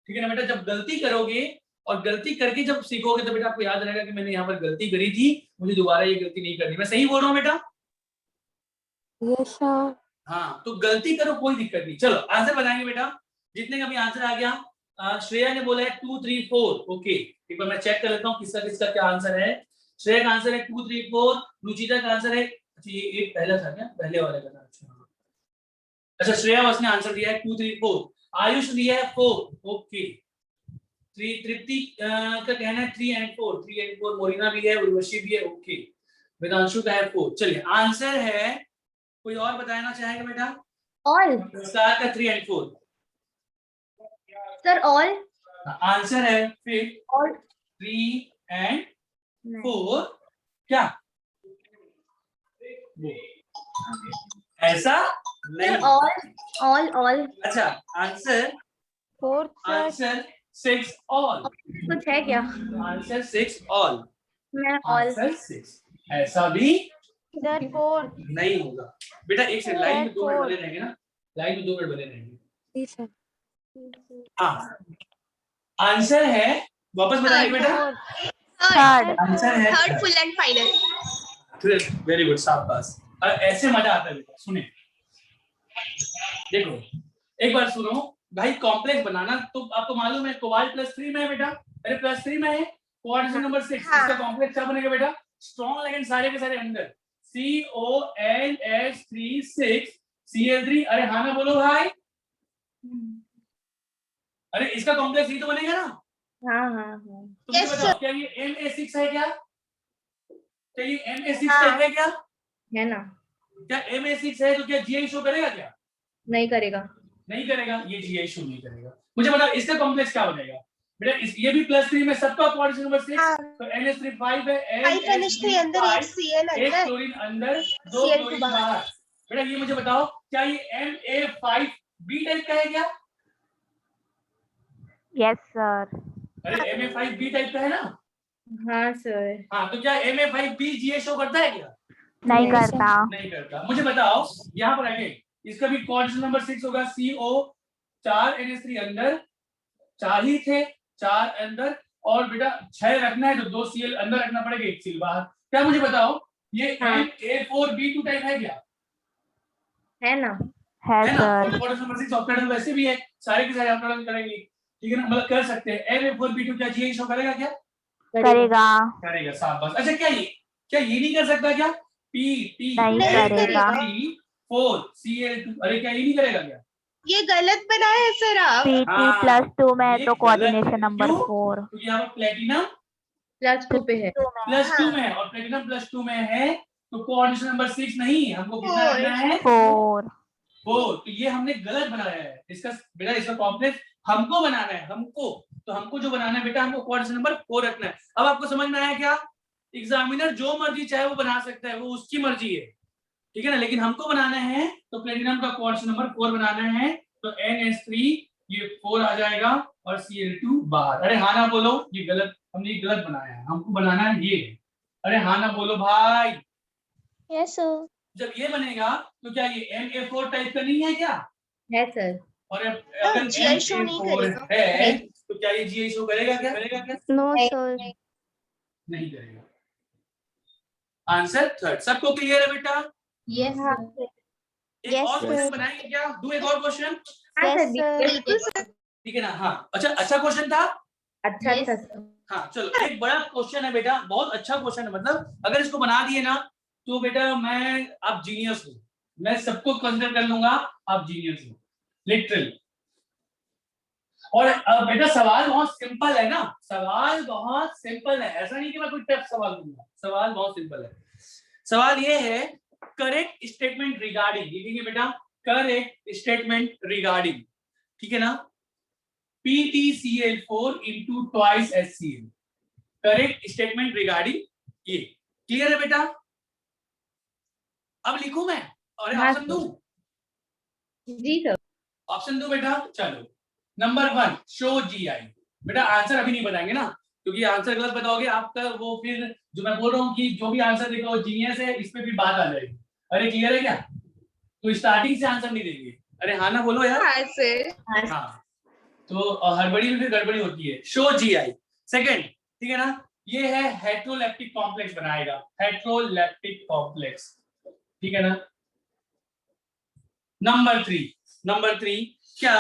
Speaker 1: ठीक है ना बेटा। जब गलती करोगे और गलती करके जब सीखोगे तो बेटा आपको याद रहेगा कि मैंने यहाँ पर गलती करी थी, मुझे दोबारा ये गलती नहीं करनी। मैं सही बोल रहा हूँ बेटा?
Speaker 5: Yes sir.
Speaker 1: हाँ तो गलती करो, कोई दिक्कत नहीं। चलो आंसर बताएंगे बेटा, जितने का भी आंसर आ गया। श्रेया ने बोला है 2 3 4, ओके। एक बार मैं चेक कर लेता हूँ किसका किसका क्या आंसर है। श्रेया का आंसर है 2 3 4, रुचिता का आंसर है, अच्छा ये एक पहला था क्या, पहले वाले का था, अच्छा श्रेया उसने आंसर दिया है 2 3 4, आयुष दिया है 4, ओके। तृप्ति का कहना है 3 and 4, मोरिना भी है, उर्वशी भी है, ओके। वेदांशु का है 4। चलिए आंसर है, कोई और बताना चाहेगा बेटा?
Speaker 2: ऑल
Speaker 1: स्टार का 3 and 4
Speaker 2: सर, ऑल
Speaker 1: आंसर है, फिर
Speaker 2: ऑल
Speaker 1: 3 and 4 क्या ऐसा नहीं?
Speaker 2: ऑल
Speaker 1: अच्छा answer
Speaker 5: fourth sir.
Speaker 1: Answer 6 all.
Speaker 2: कुछ है क्या?
Speaker 1: Answer 6 all.
Speaker 2: मैं ऑल
Speaker 1: आंसर 6 ऐसा भी
Speaker 5: सर फोर्थ।
Speaker 1: नहीं होगा बेटा। एक से लाइन में 2 मिनट बने रहेंगे ना, लाइन में 2 मिनट बने रहेंगे।
Speaker 5: जी सर।
Speaker 1: हाँ आंसर है, वापस बताइए बेटा।
Speaker 5: थर्ड।
Speaker 1: आंसर है
Speaker 4: third full and final.
Speaker 1: Very good, शाबाश। ऐसे मजा आता है बेटा। सुने देखो, एक बार सुनो भाई, कॉम्प्लेक्स बनाना तो आपको मालूम है कोबाल्ट +3 में है बेटा, अरे +3 में है, कोऑर्डिनेशन नंबर 6, इसका कॉम्प्लेक्स क्या बनेगा बेटा? स्ट्रॉन्ग लिगेंड सारे के सारे अंदर, CONH3 Cl3। अरे हाँ ना बोलो भाई। अरे इसका कॉम्प्लेक्स ही तो बनेगा ना।
Speaker 2: हाँ हाँ हाँ।
Speaker 1: तो मुझे बताओ क्या ये Na6 है क्या? क्या ये Na6 टाइप है क्या?
Speaker 2: है ना?
Speaker 1: क्या Ma6 है तो क्या GI शो करेगा क्या?
Speaker 2: नहीं करेगा।
Speaker 1: नहीं करेगा, ये GI शो नहीं करेगा। मुझे बताओ इसका कॉम्प्लेक्स क्या हो जाएगा बेटा? ये भी +3 में सबका क्वाड्रेटिक नंबर 6। तो NH3 5 है,
Speaker 4: 5 NH3 अंदर, 1 Cl
Speaker 1: एक
Speaker 4: अंदर,
Speaker 1: क्लोरीन अंदर, 2
Speaker 4: Cl2
Speaker 1: क्लोरीन
Speaker 4: बाहर।
Speaker 1: बाहर। बेटा ये मुझे बताओ क्या ये Ma5B टाइप का है क्या?
Speaker 5: Yes sir.
Speaker 1: अरे Ma5B टाइप का है ना?
Speaker 2: हाँ सर।
Speaker 1: हाँ, तो क्या Ma5B GI शो करता है क्या?
Speaker 5: नहीं करता।
Speaker 1: नहीं करता। मुझे बताओ यहाँ पर आगे इसका भी क्वाड्रेटिक नंबर 6 होगा। CO 4 NH3 अंदर, 4 ही थे, 4 अंदर, और बेटा 6 रखना है तो 2 Cl अंदर रखना पड़ेगा, 1 Cl बाहर। क्या मुझे बताओ ये Ma4B2 टाइप है क्या?
Speaker 2: है ना?
Speaker 5: है
Speaker 1: है ना?
Speaker 5: सर।
Speaker 1: और क्वाड्रेटिक नंबर 6 ऑक्टेडल वैसे भी है, सारे के सारे ऑक्टेडल करेंगे, ठीक है ना? मतलब कर सकते हैं। Ma4B2 क्या GI शो करेगा क्या?
Speaker 5: करेगा।
Speaker 1: करेगा, शाबाश। अच्छा क्या ये नहीं कर सकता क्या? P
Speaker 5: नहीं करेगा।
Speaker 1: 4 Cl2। अरे क्या ये नहीं करेगा क्या?
Speaker 4: ये गलत बनाया है सर आप।
Speaker 5: Pt+2 में है
Speaker 1: ये
Speaker 5: तो
Speaker 1: गलत
Speaker 5: कोऑर्डिनेशन
Speaker 1: है।
Speaker 5: नंबर
Speaker 1: क्यों?
Speaker 5: 4
Speaker 1: क्योंकि यहाँ पर प्लेटिनम
Speaker 2: +2 पे है।
Speaker 1: +2 में है और प्लेटिनम +2 में है, तो कोऑर्डिनेशन नंबर 6 नहीं, हमको कितना
Speaker 4: Four।
Speaker 1: रखना है?
Speaker 5: 4।
Speaker 1: 4। तो ये हमने गलत बनाया है। इसका बेटा इसका कॉम्प्लेक्स हमको बनाना है, हमको। तो हमको जो बनाना है बेटा, हमको कोऑर्डिनेशन नंबर 4 रखना है। अब आपको समझ में आया क्या? एग्जामिनर जो मर्जी चाहे वो बना सकता है, वो उसकी मर्जी है, ठीक है ना? लेकिन हमको बनाना है तो प्लेटिनम का कोऑर्डिनेशन नंबर 4 बनाना है। तो NH3 ये 4 आ जाएगा और Cl2 बाहर। अरे हाँ ना बोलो, ये गलत, हमने ये गलत बनाया है, हमको बनाना है ये। अरे हाँ ना बोलो भाई।
Speaker 4: Yes sir.
Speaker 1: जब ये बनेगा तो क्या ये Ma4 टाइप का नहीं है क्या?
Speaker 2: है सर।
Speaker 1: और अगर
Speaker 4: GI शो नहीं
Speaker 1: Ma4
Speaker 4: करेगा।
Speaker 1: है तो क्या ये GI शो करेगा क्या?
Speaker 4: No sir.
Speaker 1: नहीं करेगा। Answer third. सबको क्लियर है बेटा?
Speaker 2: Yes sir.
Speaker 1: एक
Speaker 4: Yes,
Speaker 1: और
Speaker 4: sir.
Speaker 1: क्वेश्चन बनाएंगे क्या? दो एक और क्वेश्चन,
Speaker 2: हाँ
Speaker 4: यस
Speaker 2: सर।
Speaker 4: सर। बिल्कुल सर।
Speaker 1: ठीक है ना? हाँ अच्छा क्वेश्चन था।
Speaker 2: अच्छा अच्छा सर।
Speaker 1: हाँ चलो, एक बड़ा क्वेश्चन है बेटा, बहुत अच्छा क्वेश्चन है। मतलब अगर इसको बना दिए ना तो बेटा आप जीनियस हो, मैं सबको कंसिडर कर लूंगा, आप जीनियस हो लिटरली। और बेटा सवाल बहुत सिंपल है ना, सवाल बहुत सिंपल है, ऐसा नहीं कि मैं कोई टफ सवाल दूंगा, सवाल बहुत सिंपल है। सवाल ये है करेक्ट स्टेटमेंट रिगार्डिंग, लिखेंगे बेटा करेक्ट स्टेटमेंट रिगार्डिंग, ठीक है ना? PtCl4 into twice HCl, correct statement regarding ये। क्लियर है बेटा? अब लिखूं मैं और
Speaker 2: हाँ,
Speaker 1: ऑप्शन दूं?
Speaker 2: जी सर।
Speaker 1: ऑप्शन दो बेटा। चलो नंबर 1 शो GI। बेटा आंसर अभी नहीं बताएंगे ना, क्योंकि आंसर गलत बताओगे आपका वो फिर जो मैं बोल रहा हूँ कि जो भी आंसर देगा वो जीनियस है, इस पे भी बात आ जाएगी। अरे क्लियर है क्या? तो स्टार्टिंग से आंसर नहीं देंगे। अरे हाँ ना बोलो यार।
Speaker 4: हाँ सर।
Speaker 1: हाँ तो हड़बड़ी में फिर गड़बड़ी होती है। Show GI। सेकंड, ठीक है ना? ये है हेट्रोलैक्टिक कॉम्प्लेक्स बनाएगा, हेट्रोलैक्टिक कॉम्प्लेक्स, ठीक है ना? नंबर 3 क्या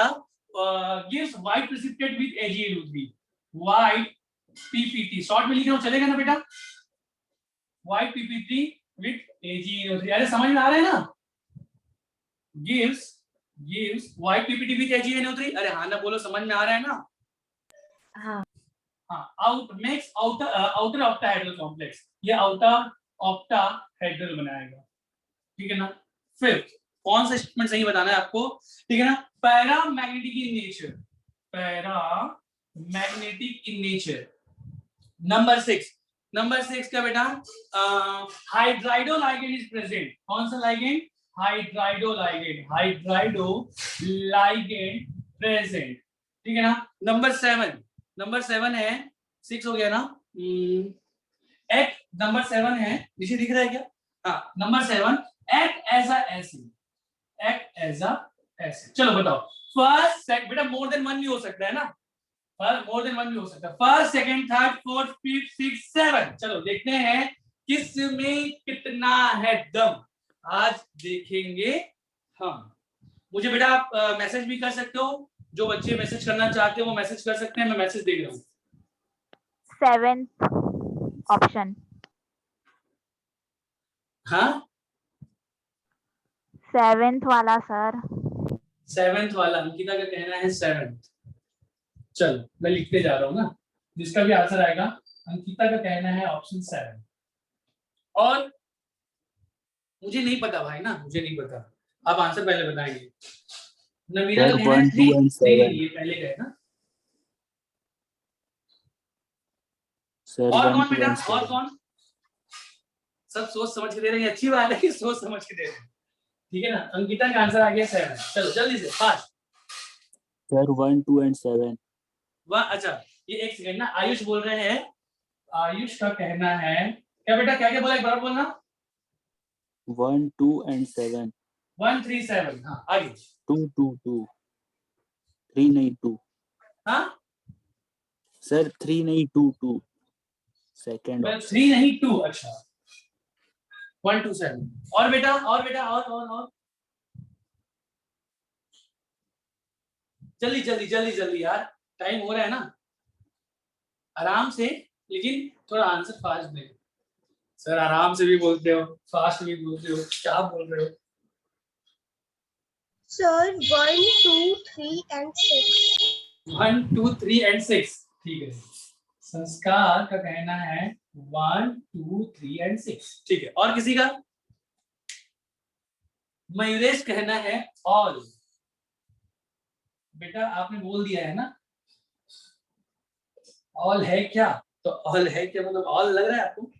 Speaker 1: gives white precipitate with AgNO3, white PPT short में लिखना चलेगा ना बेटा? White PPT with AgNO3। अरे समझ में आ रहा है ना? Gives white PPT with AgNO3। अरे हाँ ना बोलो, समझ में आ रहा है ना?
Speaker 2: हाँ
Speaker 1: मेक्स आउटर ऑक्टाहेड्रल कॉम्प्लेक्स, ये आउटर ऑक्टाहेड्रल बनाएगा, ठीक है ना? फिफ्थ, कौन सा स्टेटमेंट सही बताना है आपको, ठीक है ना? Paramagnetic in nature, paramagnetic in nature. Number 6 क्या बेटा? हाइड्राइडोलाइगेंड इज प्रेजेंट। कौन सा लाइगेंड? हाइड्राइडोलाइगेंड प्रेजेंट, ठीक है ना? नंबर 7 है, 6 हो गया ना? नंबर 7 है, नीचे दिख रहा है क्या? हाँ number 7 act as a acid. चलो बताओ फर्स्ट बेटा मोर देन वन भी हो सकता है ना, मोर देन वन भी हो सकता है। First, second, third, fourth, fifth, six, 7। चलो देखते हैं किस में कितना है दम, आज देखेंगे हम। मुझे बेटा आप मैसेज भी कर सकते हो, जो बच्चे मैसेज करना चाहते हो वो मैसेज कर सकते हैं, मैं मैसेज देख रहा हूँ।
Speaker 5: 7th option.
Speaker 1: हाँ
Speaker 5: 7th वाला सर।
Speaker 1: 7th वाला, अंकिता का कहना है 7th। चलो मैं लिखते जा रहा हूँ ना, जिसका भी आंसर आएगा। अंकिता का कहना है ऑप्शन 7। और मुझे नहीं पता भाई ना, मुझे नहीं पता, आप आंसर पहले बताएंगे। नमीरा का कहना है 3। नहीं, ये पहले गए ना। और कौन बेटा, और कौन? सब सोच समझ के दे रहे हैं, अच्छी बात है कि सोच समझ के दे रहे हैं, ठीक है ना। अंकिता का आंसर आ गया 7। चलो जल्दी से फास्ट।
Speaker 6: Sir 1, 2 and 7।
Speaker 1: अच्छा ये एक सेकंड ना, आयुष बोल रहे हैं। आयुष का कहना है क्या बेटा, क्या क्या बोला, एक बार बोलना।
Speaker 6: 1, 2 and 7।
Speaker 1: 1, 3, 7। हाँ आगे।
Speaker 6: 2, 2, 2। 3 नहीं 2।
Speaker 1: हाँ
Speaker 6: सर 3 नहीं 2, 2 सेकंड।
Speaker 1: 3 नहीं 2। अच्छा 1, 2, 7। और बेटा, और बेटा, और जल्दी जल्दी जल्दी जल्दी यार, टाइम हो रहा है ना, आराम से, लेकिन थोड़ा आंसर फास्ट दे। सर आराम से भी बोलते हो, फास्ट भी बोलते हो, क्या बोल रहे हो?
Speaker 4: Sir 1, 2, 3 and 6।
Speaker 1: 1, 2, 3 and 6। ठीक है। संस्कार का कहना है 1, 2, 3 and 6। ठीक है, और किसी का? मयूरेश कहना है ऑल। बेटा आपने बोल दिया है ना, ऑल है क्या? तो ऑल है क्या मतलब ऑल लग रहा है आपको?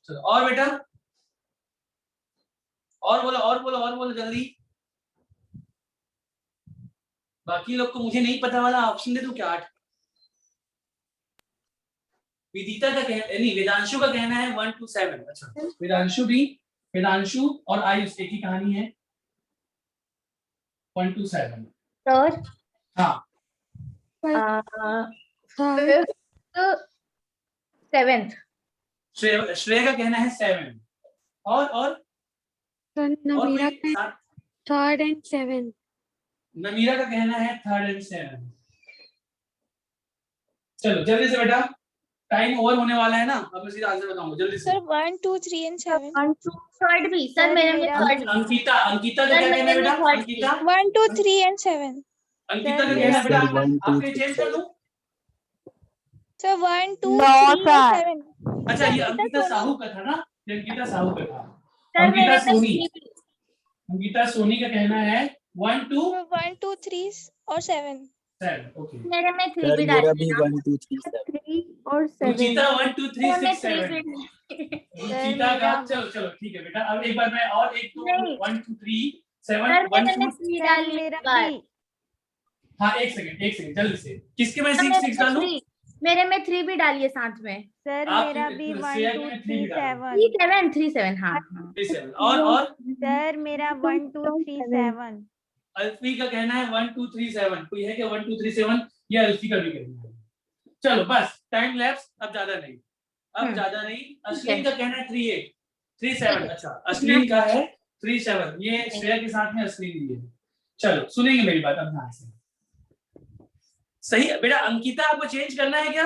Speaker 1: चलो और बेटा, और बोलो, और बोलो, और बोलो जल्दी। बाकी लोग को मुझे नहीं पता वाला ऑप्शन दे दूं क्या? 8। विदिता का कहना नहीं, वेदांशु का कहना है 1, 2, 7। अच्छा वेदांशु भी, वेदांशु और आयुष एक ही कहानी है, 1, 2, 7।
Speaker 2: सर
Speaker 1: हाँ
Speaker 2: 7th।
Speaker 1: श्रेया का कहना है 7। और
Speaker 3: नमीरा का 3rd and 7th।
Speaker 1: नमीरा का कहना है 3rd and 7। चलो जल्दी से बेटा, टाइम ओवर होने वाला है ना, अब मैं सीधा आंसर बताऊंगा जल्दी से।
Speaker 4: Sir 1, 2, 3 and 7।
Speaker 2: 1, 2 थर्ड भी सर, मेरे में थर्ड।
Speaker 1: अंकिता का क्या कहना है बेटा? अंकिता
Speaker 4: 1, 2, 3 and 7।
Speaker 1: अंकिता का कहना है बेटा, आपके चेंज कर दूं?
Speaker 4: Sir 1, 2,
Speaker 5: No,
Speaker 4: 3 and
Speaker 5: sir।
Speaker 4: 7।
Speaker 1: अच्छा ये अंकिता साहू का था ना, ये अंकिता साहू का था।
Speaker 2: सर मेरे
Speaker 1: अंकिता
Speaker 2: में
Speaker 1: सोनी,
Speaker 2: 3।
Speaker 1: अंकिता सोनी का कहना है 1, 2,
Speaker 4: 1, 2, 3 और 7।
Speaker 1: 7। ओके
Speaker 2: मेरे में 3
Speaker 6: सर
Speaker 2: भी
Speaker 6: मेरा
Speaker 2: डाल
Speaker 6: भी
Speaker 2: देना।
Speaker 6: 1, 2, 3, 7।
Speaker 5: 3 और 7।
Speaker 1: रुचिता 1, 2, 3,
Speaker 2: मेरे में
Speaker 1: 6,
Speaker 2: 3
Speaker 1: 7।
Speaker 2: भी।
Speaker 1: रुचिता का, चलो चलो ठीक है बेटा, अब एक बार मैं और एक तो
Speaker 2: नहीं।
Speaker 1: 1, 2, 3, 7,
Speaker 2: सर
Speaker 1: 1,
Speaker 2: मेरे में
Speaker 1: 2।
Speaker 2: 3
Speaker 5: सर
Speaker 2: डालिए
Speaker 5: मेरा
Speaker 2: इस बार।
Speaker 5: भी।
Speaker 1: हाँ एक सेकंड जल्दी से, किसके में
Speaker 2: सर
Speaker 1: 6 डालूं?
Speaker 2: मेरे में 3 भी डालिए साथ में।
Speaker 5: सर
Speaker 1: आप
Speaker 5: मेरा भी 1,
Speaker 1: श्रेया
Speaker 5: 2,
Speaker 1: के में 3
Speaker 5: 3,
Speaker 1: भी डालो।
Speaker 5: 7।
Speaker 2: 3, 7 हाँ हाँ।
Speaker 1: 3, 7 और
Speaker 5: सर मेरा 1, 2, 3, 7।
Speaker 1: अल्फी का कहना है 1, 2, 3, 7। कोई है क्या 1, 2, 3, 7? ये अल्फी का भी कहना है। चलो बस टाइम लैप्स, अब ज्यादा नहीं, अब ज्यादा नहीं। अश्विन का कहना है 3, 8, 3, 7। अच्छा अश्विन का है 3, 7। ये श्रेया के साथ में अश्विन भी है। चलो सुनेंगे मेरी बात अब ध्यान से। सही बेटा, अंकिता आपको चेंज करना है क्या?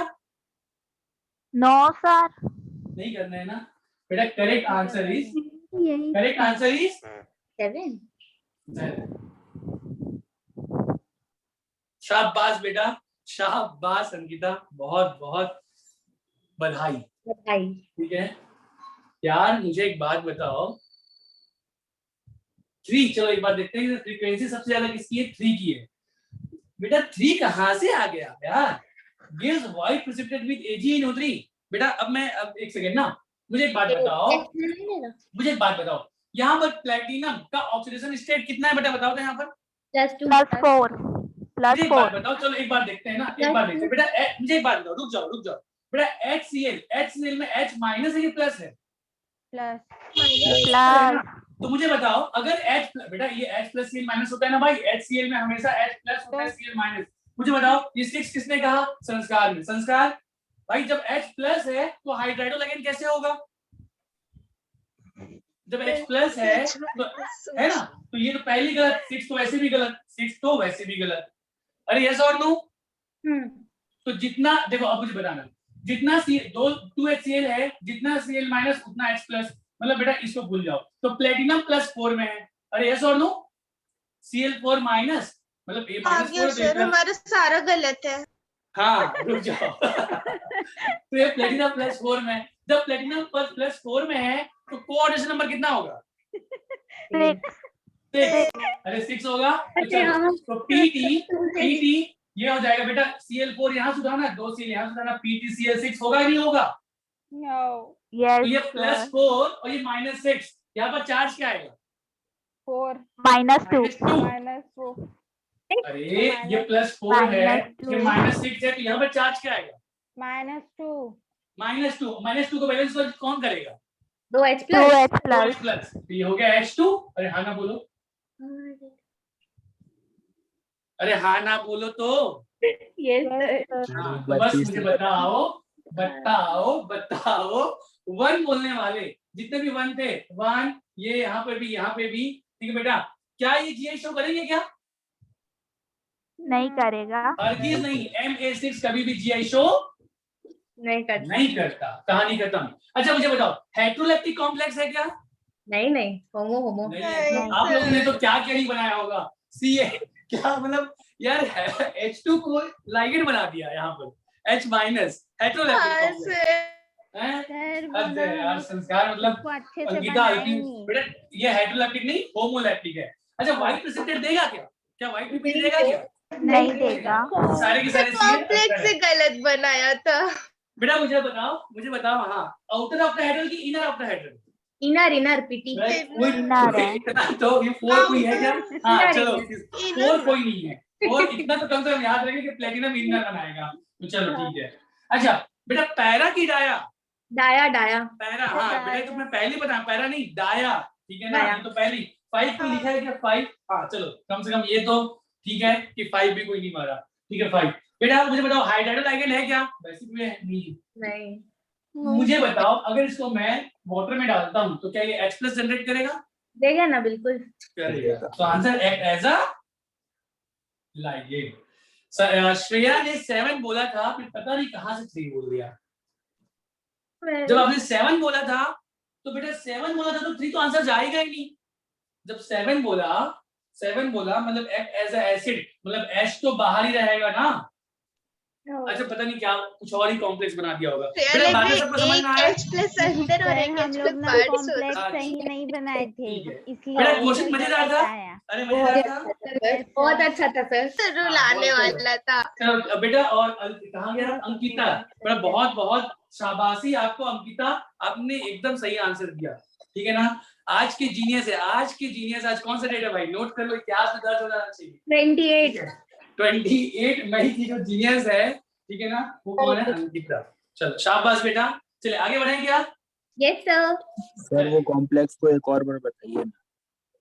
Speaker 5: No sir.
Speaker 1: नहीं करना है ना बेटा। करेक्ट आंसर इज,
Speaker 5: यही
Speaker 1: करेक्ट आंसर इज
Speaker 2: 7।
Speaker 1: शाबाश बेटा, शाबाश अंकिता, बहुत बहुत बधाई। ठीक है यार, मुझे एक बात बताओ, 3, चलो एक बात देखते हैं, फ्रीक्वेंसी सबसे ज्यादा किसकी है? 3 की है। बेटा 3 कहां से आ गया यार? Gives white precipitate with Ag-NO3। बेटा अब एक सेकंड ना, मुझे एक बात बताओ, मुझे एक बात बताओ, यहाँ पर प्लैटिनम का ऑक्सीडेशन स्टेट कितना है बेटा? बताओ तो यहाँ पर।
Speaker 5: +4
Speaker 1: मुझे एक बात बताओ, चलो एक बार देखते हैं ना, एक बार देखते हैं बेटा। मुझे एक बात बताओ, रुक जाओ बेटा। HCl में H माइनस है कि प्लस है?
Speaker 5: प्लस।
Speaker 1: तो मुझे बताओ, अगर H बेटा ये H प्लस Cl माइनस होता है ना भाई, HCl में हमेशा H प्लस होता है, Cl माइनस। मुझे बताओ ये 6 किसने कहा? संस्कार में। संस्कार भाई जब H प्लस है तो हाइड्राइडोलाइगेन कैसे होगा? जब H प्लस है तो है ना, तो ये तो पहली गलत, 6 तो वैसे भी गलत, 6 तो वैसे भी गलत। अरे यस और नो? तो जितना देखो, अब मुझे बताना, जितना 2HCl है, जितना Cl माइनस उतना H प्लस, मतलब बेटा इसको भूल जाओ। तो प्लेटिनम +4 में है, अरे यस और नो? Cl4 माइनस, मतलब ये
Speaker 4: आ
Speaker 1: -4
Speaker 4: गया
Speaker 1: है
Speaker 4: सर,
Speaker 1: तो
Speaker 4: हमारा सारा गलत है।
Speaker 1: हाँ रुक जाओ। तो ये प्लेटिनम +4 में है। जब प्लेटिनम +4 में है तो कोऑर्डिनेशन नंबर कितना होगा? 6। अरे 6 होगा तो चलो, तो पीटी ये हो जाएगा बेटा, Cl4 यहाँ सुधारना, 2 Cl यहाँ सुधारना, PtCl6 होगा कि नहीं होगा?
Speaker 3: No.
Speaker 1: तो ये
Speaker 5: Yes, sir.
Speaker 1: +4 और ये -6, यहाँ पर चार्ज क्या आएगा?
Speaker 3: 4
Speaker 5: -2.
Speaker 3: -2.
Speaker 1: अरे ये +4 है, ये
Speaker 5: -2.
Speaker 1: -6 है, तो यहाँ पर चार्ज क्या आएगा?
Speaker 3: -2.
Speaker 1: -2 को बैलेंस कौन करेगा?
Speaker 2: 2H+.
Speaker 5: 2H+.
Speaker 1: तो ये हो गया H2। अरे हाँ ना बोलो, अरे हाँ ना बोलो तो।
Speaker 2: Yes, sir.
Speaker 1: हाँ, तो बस मुझे बताओ बताओ बताओ, 1 बोलने वाले जितने भी 1 थे, 1 ये यहाँ पे भी, ठीक है बेटा, क्या ये GI शो करेंगे क्या?
Speaker 5: नहीं करेगा।
Speaker 1: हरगिज नहीं, Ma6 कभी भी GI शो
Speaker 2: नहीं करता।
Speaker 1: नहीं करता। कहानी खत्म। अच्छा मुझे बताओ, हेटेरोलैक्टिक कॉम्प्लेक्स है क्या?
Speaker 2: नहीं, होमो।
Speaker 1: नहीं है। आप लोगों ने तो क्या नहीं बनाया होगा, Ca क्या मतलब यार, H2 को लाइगेंड बना दिया यहाँ पर, H- हेटेरोलैक्टिक
Speaker 4: हाँ
Speaker 1: कॉम्प्लेक्स
Speaker 4: सर।
Speaker 1: हैं?
Speaker 5: सर
Speaker 1: हद है यार,
Speaker 5: हम
Speaker 1: संस्कार मतलब
Speaker 5: इसको अच्छे से
Speaker 1: अंकिता
Speaker 5: बनाएंगे।
Speaker 1: बेटा, ये हेटेरोलैक्टिक नहीं होमोलैक्टिक है। अच्छा वाइट प्रेसिपिटेट देगा क्या? क्या वाइट प्रेसिपिटेट देगा क्या?
Speaker 5: नहीं देगा।
Speaker 1: सारे के सारे
Speaker 4: कॉम्प्लेक्स से गलत बनाया था।
Speaker 1: बेटा मुझे बताओ हाँ, आउटर ऑफ द हेड्रल की inner octahedral?
Speaker 2: Inner पीटी।
Speaker 5: इनर है।
Speaker 1: इतना तो ये 4 कोई है क्या? हाँ चलो, 4 कोई नहीं है, और इतना तो कम से कम याद रखें कि प्लेटिनम इनर बनाएगा, तो चलो ठीक है। अच्छा बेटा पैरा की डाया?
Speaker 2: डाया।
Speaker 1: पैरा, हाँ बेटा तो मैं पहले बताया, पैरा नहीं डाया, ठीक है ना? ये तो पहली 5 को लिखा है क्या? 5, हाँ चलो कम से कम ये तो ठीक है कि 5 भी कोई नहीं मारा, ठीक है 5। बेटा मुझे बताओ हाइड्रोजन लाइगेंड है क्या? वैसे भी है नहीं। मुझे बताओ अगर इसको मैं वाटर में डालता हूँ तो क्या ये H+ जनरेट करेगा?
Speaker 2: देगा ना, बिल्कुल
Speaker 1: करेगा। तो answer act as a ligand. Shreya ने 7 बोला था, फिर पता नहीं कहां से 3 बोल दिया। जब आपने 7 बोला था तो बेटा 7 बोला था तो 3 तो आंसर जाएगा ही नहीं। जब 7 बोला मतलब एक्ट एज अ एसिड, मतलब H तो बाहर ही रहेगा ना। अच्छा पता नहीं क्या कुछ और ही कॉम्प्लेक्स बना दिया होगा। बेटा बातें सबको समझ में आया?
Speaker 4: H+ अंदर और एक
Speaker 5: हम
Speaker 4: H+
Speaker 5: लोग ना
Speaker 4: बाहर
Speaker 5: कॉम्प्लेक्स
Speaker 1: अच्छा,
Speaker 5: सही नहीं बनाए थे,
Speaker 1: ठीक है।
Speaker 5: इसलिए
Speaker 1: बेटा
Speaker 5: आंसर
Speaker 1: क्वेश्चन मजेदार
Speaker 5: गलत
Speaker 1: था?
Speaker 5: आया।
Speaker 1: अरे मजेदार था?
Speaker 2: बहुत अच्छा था सर।
Speaker 4: रुलाने वाला था।
Speaker 1: चलो बेटा, और कहाँ गया अंकिता? बड़ा बहुत बहुत शाबाशी आपको अंकिता, आपने एकदम सही आंसर दिया, ठीक है ना? आज के जीनियस है, आज कौन सा डेट है भाई? नोट कर लो, इतिहास में दर्ज हो जाना चाहिए। 28 मई की जो जीनियस है, ठीक है ना, वो कौन है? अंकिता। चलो शाबाश बेटा, चलिए आगे बढ़ें क्या?
Speaker 2: Yes sir.
Speaker 6: सर वो कॉम्प्लेक्स को एक और बार बताइए ना।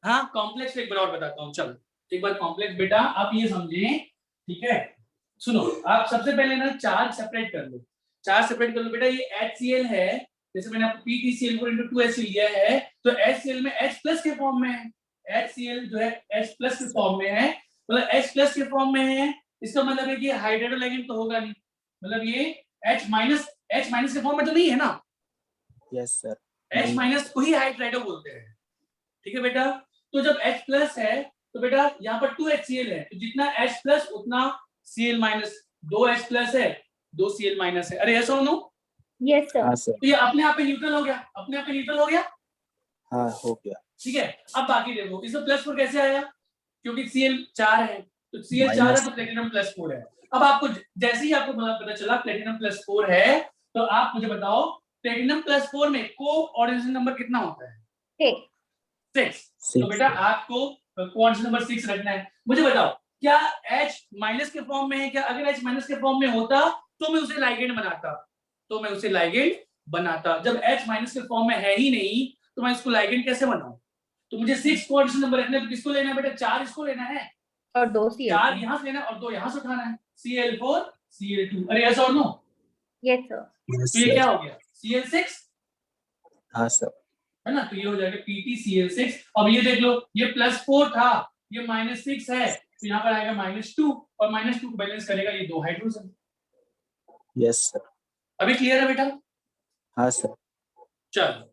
Speaker 1: हाँ कॉम्प्लेक्स एक बार और बताता हूँ। चलो एक बार कॉम्प्लेक्स बेटा आप ये समझें, ठीक है? सुनो, आप सबसे पहले ना चार्ज सेपरेट कर लो बेटा। ये HCl है, जैसे मैंने आपको PtCl × 2HCl लिया है, तो HCl में H+ के फॉर्म में है। HCl जो है H+ के फॉर्म में है, मतलब H+ के फॉर्म में है, इसका मतलब है कि हाइड्रोजन लिगेंड तो होगा नहीं, मतलब ये H- के फॉर्म में तो नहीं है ना?
Speaker 6: Yes sir.
Speaker 1: H- को ही हाइड्राइडो बोलते हैं, ठीक है बेटा? तो जब H+ है तो बेटा यहाँ पर 2HCl है, तो जितना H+ उतना Cl-, 2 H+ है 2 Cl- है। अरे ऐसा हो नो?
Speaker 2: यस
Speaker 6: हाँ
Speaker 2: सर।
Speaker 6: सर।
Speaker 1: तो ये अपने आप पे न्यूट्रल हो गया,
Speaker 6: हाँ हो गया।
Speaker 1: ठीक है? अब बाकी देखो इसमें +4 कैसे आया? क्योंकि Cl 4 है, तो Cl 4 है तो प्लेटिनम +4 है। अब आपको जैसे ही आपको पता चला प्लेटिनम +4 है, तो आप मुझे बताओ प्लेटिनम +4 में कोऑर्डिनेशन नंबर कितना होता है? 6। तो बेटा आपको कोऑर्डिनेशन नंबर 6 रखना है। मुझे बताओ क्या H- के फॉर्म में है क्या? अगर H- के फॉर्म में होता तो मैं उसे लाइगेंड बनाता, जब H- के फॉर्म में है ही नहीं तो मैं इसको लाइगेंड कैसे बनाऊं? तो मुझे 6 कोऑर्डिनेशन नंबर रखना है। तो किसको लेना है बेटा? 4 इसको लेना है
Speaker 2: और 2 Cl।
Speaker 1: 4 यहाँ से लेना है और 2 यहाँ से उठाना है, Cl4 Cl2। अरे ऐसा और नो?
Speaker 2: Yes sir.
Speaker 1: तो ये क्या हो गया? Cl6,
Speaker 6: हाँ सर।
Speaker 1: है ना? तो ये हो जाएगा PtCl6। अब ये देख लो, ये +4 था, ये -6 है, तो यहाँ पर आएगा -2, और -2 को बैलेंस करेगा ये 2 हाइड्रोजन।
Speaker 6: Yes sir.
Speaker 1: अभी क्लियर है बेटा?
Speaker 6: हाँ सर।
Speaker 1: चलो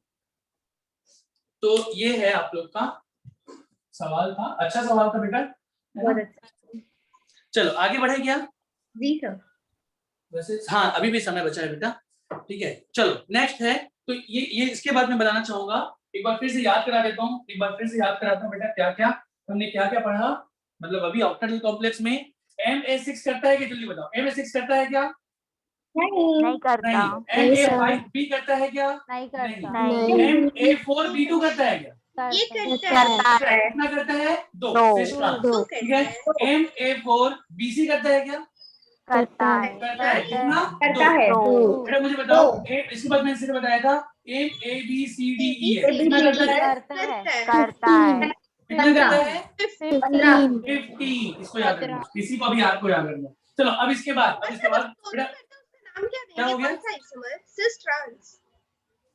Speaker 1: तो ये है आप लोग का सवाल था, अच्छा सवाल था बेटा,
Speaker 2: बहुत अच्छा।
Speaker 1: चलो आगे बढ़े क्या?
Speaker 2: जी सर।
Speaker 1: वैसे हाँ अभी भी समय बचा है बेटा, ठीक है। चलो नेक्स्ट है, तो ये इसके बाद मैं बताना चाहूंगा, एक बार फिर से याद करा देता हूँ, एक बार फिर से याद कराता हूँ बेटा, क्या क्या हमने क्या क्या पढ़ा। मतलब अभी ऑक्टेनॉल कॉम्प्लेक्स में Ma6 करता है क्या, जल्दी बताओ, Ma6 करता है क्या?
Speaker 5: नहीं करता।
Speaker 1: नहीं। Ma5B करता है क्या?
Speaker 5: नहीं करता।
Speaker 1: Ma4B2 करता है क्या?
Speaker 4: ये
Speaker 5: करता
Speaker 4: करता है।
Speaker 1: कितना करता है? 2।
Speaker 5: दो।
Speaker 1: ठीक है। Ma4BC करता है क्या?
Speaker 5: करता है।
Speaker 1: करता है कितना?
Speaker 2: करता है।
Speaker 5: दो।
Speaker 1: बेटा मुझे बताओ, इसके बाद मैंने सिर्फ बताया था MABCDE कितना करता है?
Speaker 5: करता है।
Speaker 1: कितना करता है?
Speaker 2: 15।
Speaker 1: 50। इसको याद रखना, किसी को भी आपको याद रखना। चलो अब इसके बाद बेटा
Speaker 4: नाम क्या
Speaker 1: क्या हो
Speaker 4: देंगे?
Speaker 1: गया?
Speaker 4: कौन सा आइसोमर? सिस ट्रांस